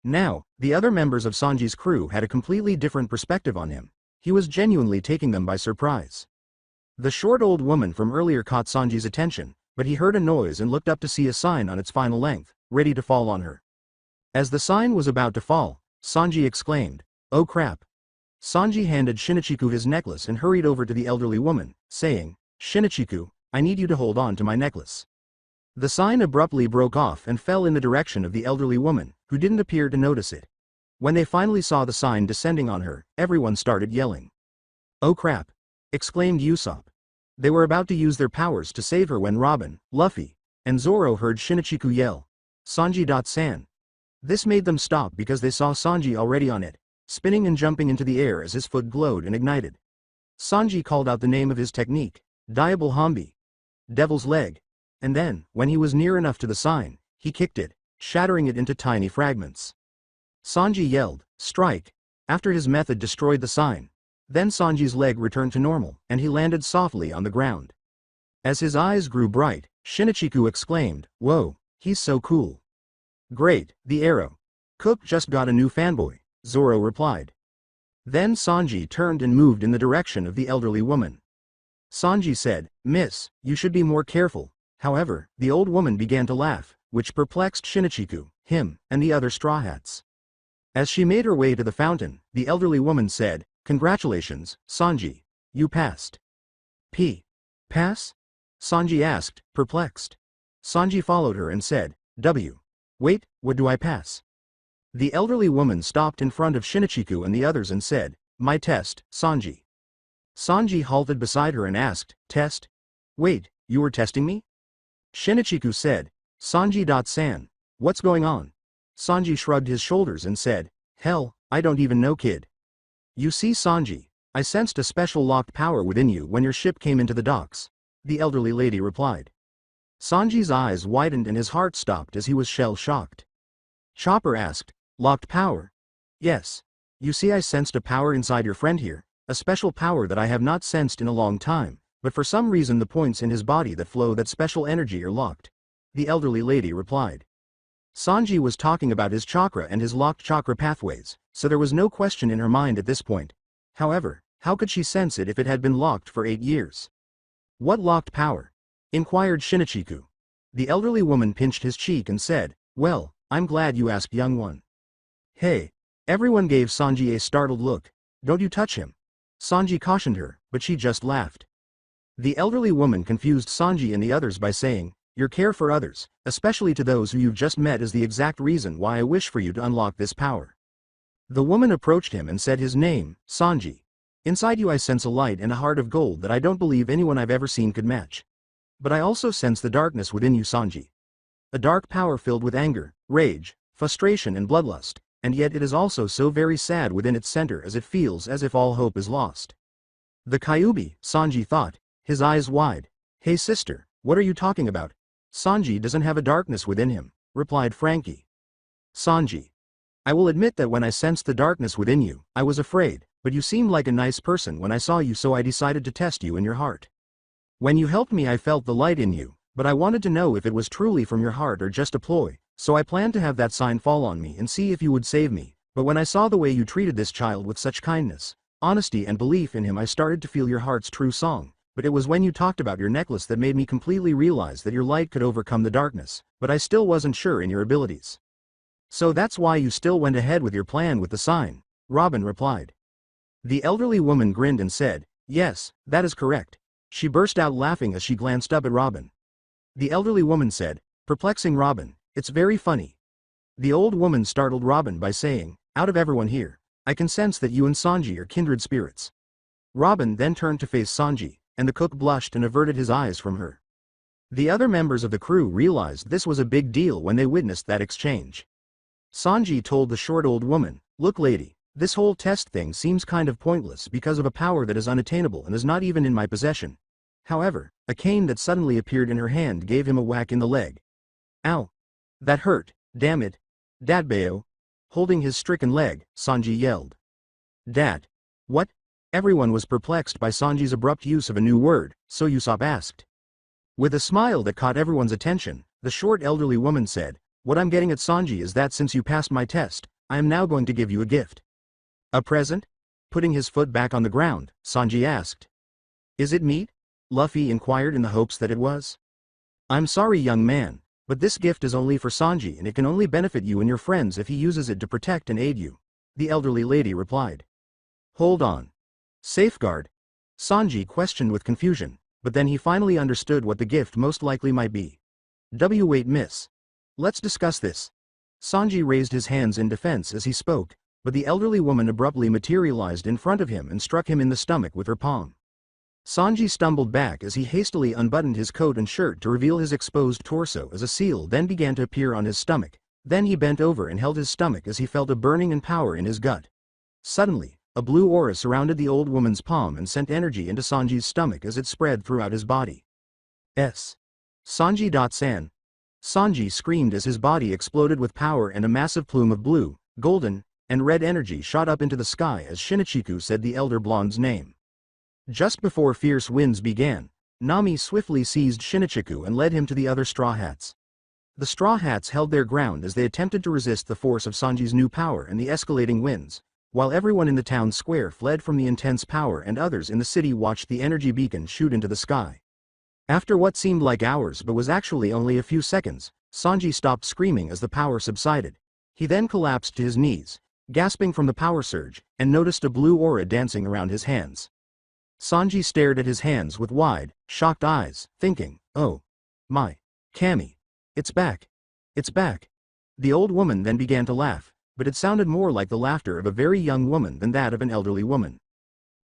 Now, the other members of Sanji's crew had a completely different perspective on him. He was genuinely taking them by surprise. The short old woman from earlier caught Sanji's attention, but he heard a noise and looked up to see a sign on its final length, ready to fall on her. As the sign was about to fall, Sanji exclaimed, oh crap. Sanji handed Shinichiku his necklace and hurried over to the elderly woman, saying, Shinichiku, I need you to hold on to my necklace. The sign abruptly broke off and fell in the direction of the elderly woman, who didn't appear to notice it. When they finally saw the sign descending on her, everyone started yelling. Oh crap! Exclaimed Usopp. They were about to use their powers to save her when Robin, Luffy, and Zoro heard Shinichiku yell, Sanji.san. This made them stop because they saw Sanji already on it, spinning and jumping into the air as his foot glowed and ignited. Sanji called out the name of his technique, Diable Hambi, Devil's Leg, and then, when he was near enough to the sign, he kicked it, shattering it into tiny fragments. Sanji yelled, "Strike!" after his method destroyed the sign. Then Sanji's leg returned to normal, and he landed softly on the ground. As his eyes grew bright, Shinichiku exclaimed, "Whoa, he's so cool." "Great, the arrow. Cook just got a new fanboy," Zoro replied. Then Sanji turned and moved in the direction of the elderly woman. Sanji said, "Miss, you should be more careful." However, the old woman began to laugh, which perplexed Shinichiku, him, and the other Straw Hats. As she made her way to the fountain, the elderly woman said, "Congratulations, Sanji. You passed." Pass? Sanji asked, perplexed. Sanji followed her and said, Wait, what do I pass?" The elderly woman stopped in front of Shinichiku and the others and said, "My test, Sanji." Sanji halted beside her and asked, "Test? Wait, you were testing me?" Shinichiku said, "Sanji.san, what's going on?" Sanji shrugged his shoulders and said, "Hell, I don't even know, kid." "You see, Sanji, I sensed a special locked power within you when your ship came into the docks," the elderly lady replied. Sanji's eyes widened and his heart stopped as he was shell-shocked. Chopper asked, "Locked power?" "Yes. You see, I sensed a power inside your friend here, a special power that I have not sensed in a long time, but for some reason the points in his body that flow that special energy are locked," the elderly lady replied. Sanji was talking about his chakra and his locked chakra pathways, so there was no question in her mind at this point. However, how could she sense it if it had been locked for 8 years? "What locked power?" inquired Shinichiku. The elderly woman pinched his cheek and said, "Well, I'm glad you asked, young one." "Hey!" Everyone gave Sanji a startled look. "Don't you touch him." Sanji cautioned her, but she just laughed. The elderly woman confused Sanji and the others by saying, "Your care for others, especially to those who you've just met, is the exact reason why I wish for you to unlock this power." The woman approached him and said his name, Sanji. "Inside you I sense a light and a heart of gold that I don't believe anyone I've ever seen could match. But I also sense the darkness within you, Sanji. A dark power filled with anger, rage, frustration and bloodlust, and yet it is also so very sad within its center as it feels as if all hope is lost." "The Kyuubi," Sanji thought, his eyes wide. "Hey sister, what are you talking about?" "Sanji doesn't have a darkness within him," replied Frankie. "Sanji, I will admit that when I sensed the darkness within you, I was afraid, but you seemed like a nice person when I saw you, so I decided to test you in your heart. When you helped me I felt the light in you, but I wanted to know if it was truly from your heart or just a ploy, so I planned to have that sign fall on me and see if you would save me, but when I saw the way you treated this child with such kindness, honesty and belief in him, I started to feel your heart's true song, but it was when you talked about your necklace that made me completely realize that your light could overcome the darkness, but I still wasn't sure in your abilities. So that's why you still went ahead with your plan with the sign," Robin replied. The elderly woman grinned and said, "Yes, that is correct." She burst out laughing as she glanced up at Robin. The elderly woman said, perplexing Robin, "It's very funny." The old woman startled Robin by saying, "Out of everyone here, I can sense that you and Sanji are kindred spirits." Robin then turned to face Sanji, and the cook blushed and averted his eyes from her. The other members of the crew realized this was a big deal when they witnessed that exchange. Sanji told the short old woman, "Look lady, this whole test thing seems kind of pointless because of a power that is unattainable and is not even in my possession." However, a cane that suddenly appeared in her hand gave him a whack in the leg. "Ow! That hurt, damn it! Datbeo!" Holding his stricken leg, Sanji yelled. "Dat? What?" Everyone was perplexed by Sanji's abrupt use of a new word, so Usopp asked. With a smile that caught everyone's attention, the short elderly woman said, "What I'm getting at, Sanji, is that since you passed my test, I am now going to give you a gift." "A present?" Putting his foot back on the ground, Sanji asked. "Is it meat?" Luffy inquired in the hopes that it was. "I'm sorry, young man, but this gift is only for Sanji and it can only benefit you and your friends if he uses it to protect and aid you," the elderly lady replied. "Hold on. Safeguard?" Sanji questioned with confusion, but then he finally understood what the gift most likely might be. Wait, miss. Let's discuss this." Sanji raised his hands in defense as he spoke, but the elderly woman abruptly materialized in front of him and struck him in the stomach with her palm. Sanji stumbled back as he hastily unbuttoned his coat and shirt to reveal his exposed torso as a seal then began to appear on his stomach. Then he bent over and held his stomach as he felt a burning and power in his gut. Suddenly, a blue aura surrounded the old woman's palm and sent energy into Sanji's stomach as it spread throughout his body. Sanji.san. Sanji screamed as his body exploded with power and a massive plume of blue, golden, and red energy shot up into the sky as Shinichiku said the elder blonde's name. Just before fierce winds began, Nami swiftly seized Shinichiku and led him to the other Straw Hats. The Straw Hats held their ground as they attempted to resist the force of Sanji's new power and the escalating winds, while everyone in the town square fled from the intense power and others in the city watched the energy beacon shoot into the sky. After what seemed like hours but was actually only a few seconds, Sanji stopped screaming as the power subsided. He then collapsed to his knees, gasping from the power surge, and noticed a blue aura dancing around his hands. Sanji stared at his hands with wide, shocked eyes, thinking, "Oh my, Kami. It's back. It's back." The old woman then began to laugh, but it sounded more like the laughter of a very young woman than that of an elderly woman.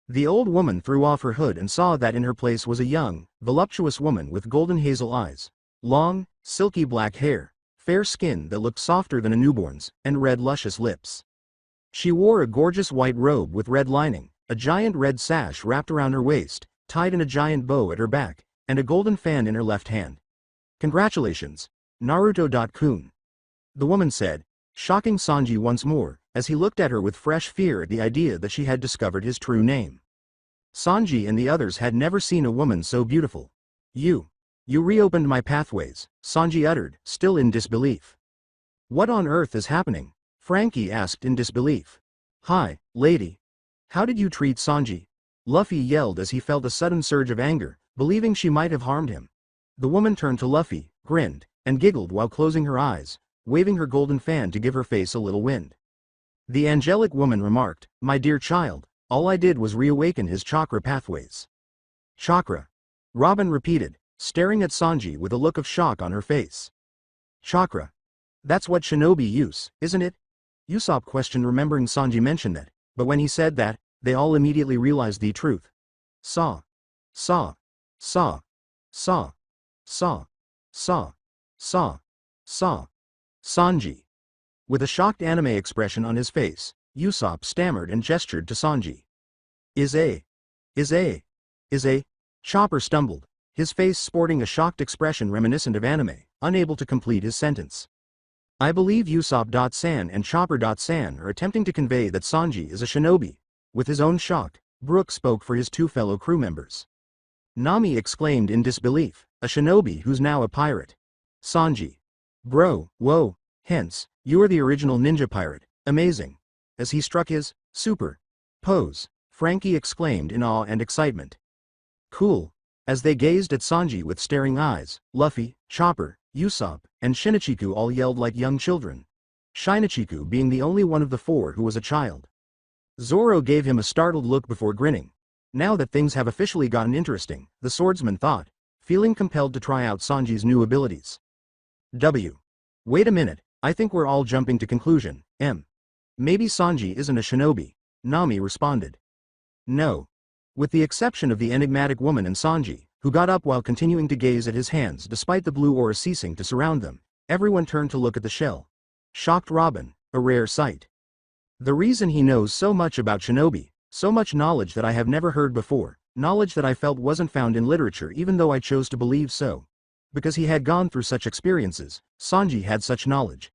The old woman threw off her hood and saw that in her place was a young, voluptuous woman with golden hazel eyes, long, silky black hair, fair skin that looked softer than a newborn's, and red luscious lips. She wore a gorgeous white robe with red lining, a giant red sash wrapped around her waist, tied in a giant bow at her back, and a golden fan in her left hand. "Congratulations, Naruto.kun," the woman said, shocking Sanji once more, as he looked at her with fresh fear at the idea that she had discovered his true name. Sanji and the others had never seen a woman so beautiful. You reopened my pathways," Sanji uttered, still in disbelief. "What on earth is happening?" Frankie asked in disbelief. "Hi, lady. How did you treat Sanji?" Luffy yelled as he felt a sudden surge of anger, believing she might have harmed him. The woman turned to Luffy, grinned, and giggled while closing her eyes, waving her golden fan to give her face a little wind. The angelic woman remarked, "My dear child, all I did was reawaken his chakra pathways." "Chakra?" Robin repeated, staring at Sanji with a look of shock on her face. "Chakra? That's what shinobi use, isn't it?" Usopp questioned, remembering Sanji mentioned that, but when he said that, they all immediately realized the truth. Saw. Saw. Saw. Saw. Saw. Saw. Saw. Saw. Sanji. With a shocked anime expression on his face, Usopp stammered and gestured to Sanji. Is a. Chopper stumbled, his face sporting a shocked expression reminiscent of anime, unable to complete his sentence. "I believe Usopp.san and Chopper.san are attempting to convey that Sanji is a shinobi." With his own shock, Brook spoke for his two fellow crew members. Nami exclaimed in disbelief, "A shinobi who's now a pirate?" Sanji. "Bro, whoa, hence, you are the original ninja pirate, amazing." As he struck his super pose, Frankie exclaimed in awe and excitement. "Cool." As they gazed at Sanji with staring eyes, Luffy, Chopper, Usopp, and Shinichiku all yelled like young children. Shinichiku being the only one of the four who was a child. Zoro gave him a startled look before grinning. Now that things have officially gotten interesting, the swordsman thought, feeling compelled to try out Sanji's new abilities. Wait a minute, I think we're all jumping to conclusion, Maybe Sanji isn't a shinobi, Nami responded. No. With the exception of the enigmatic woman and Sanji, who got up while continuing to gaze at his hands despite the blue aura ceasing to surround them, everyone turned to look at the shell. Shocked Robin, a rare sight. "The reason he knows so much about shinobi, so much knowledge that I have never heard before, knowledge that I felt wasn't found in literature even though I chose to believe so. Because he had gone through such experiences, Sanji had such knowledge.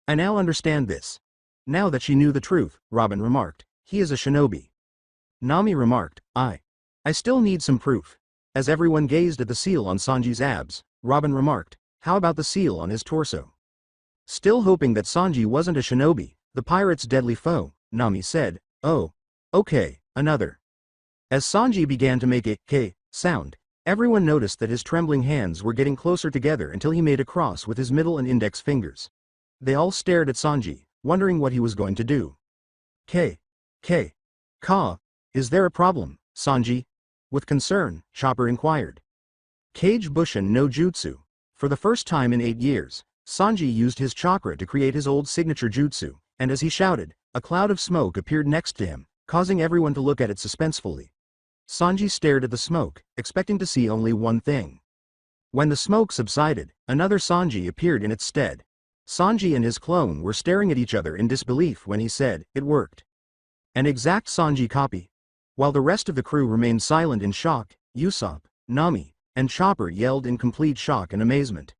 I now understand this." Now that she knew the truth, Robin remarked, "He is a shinobi." Nami remarked, I still need some proof." As everyone gazed at the seal on Sanji's abs, Robin remarked, "How about the seal on his torso?" Still hoping that Sanji wasn't a shinobi, the pirate's deadly foe, Nami said, "Oh. Okay, another." As Sanji began to make a K sound, everyone noticed that his trembling hands were getting closer together until he made a cross with his middle and index fingers. They all stared at Sanji, wondering what he was going to do. Ka. Is there a problem, Sanji?" With concern, Chopper inquired. Kage Bushin no Jutsu. For the first time in 8 years, Sanji used his chakra to create his old signature jutsu, and as he shouted, a cloud of smoke appeared next to him, causing everyone to look at it suspensefully. Sanji stared at the smoke, expecting to see only one thing. When the smoke subsided, another Sanji appeared in its stead. Sanji and his clone were staring at each other in disbelief when he said, "It worked." An exact Sanji copy. While the rest of the crew remained silent in shock, Usopp, Nami, and Chopper yelled in complete shock and amazement.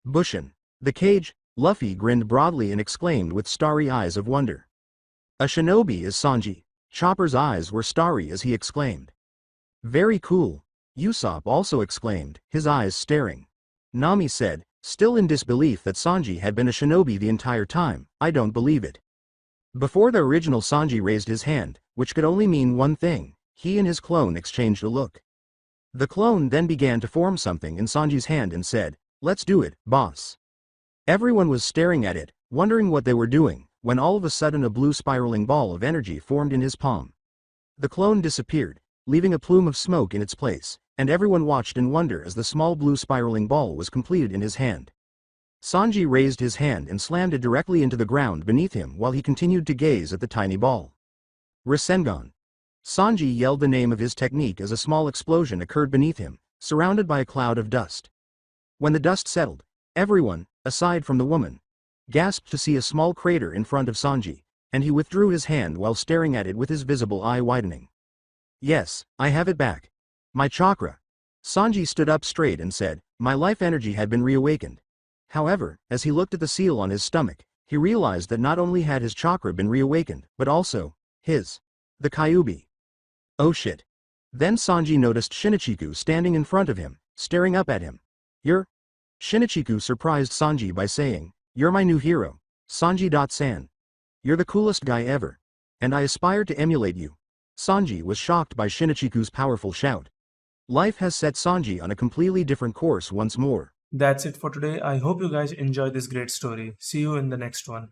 Bushin. The cage, Luffy grinned broadly and exclaimed with starry eyes of wonder. "A shinobi is Sanji." Chopper's eyes were starry as he exclaimed. "Very cool." Usopp also exclaimed, his eyes staring. Nami said, still in disbelief that Sanji had been a shinobi the entire time, "I don't believe it." Before the original Sanji raised his hand, which could only mean one thing, he and his clone exchanged a look. The clone then began to form something in Sanji's hand and said, "Let's do it, boss." Everyone was staring at it, wondering what they were doing, when all of a sudden a blue spiraling ball of energy formed in his palm. The clone disappeared, leaving a plume of smoke in its place, and everyone watched in wonder as the small blue spiraling ball was completed in his hand. Sanji raised his hand and slammed it directly into the ground beneath him while he continued to gaze at the tiny ball. Rasengan. Sanji yelled the name of his technique as a small explosion occurred beneath him, surrounded by a cloud of dust. When the dust settled, everyone, aside from the woman, gasped to see a small crater in front of Sanji, and he withdrew his hand while staring at it with his visible eye widening. "Yes, I have it back. My chakra." Sanji stood up straight and said, "My life energy had been reawakened." However, as he looked at the seal on his stomach, he realized that not only had his chakra been reawakened, but also, the Kyuubi. Oh shit. Then Sanji noticed Shinichiku standing in front of him, staring up at him. "You're..." Shinichiku surprised Sanji by saying, "You're my new hero, Sanji-san. You're the coolest guy ever. And I aspire to emulate you." Sanji was shocked by Shinichiku's powerful shout. Life has set Sanji on a completely different course once more. That's it for today. I hope you guys enjoyed this great story. See you in the next one.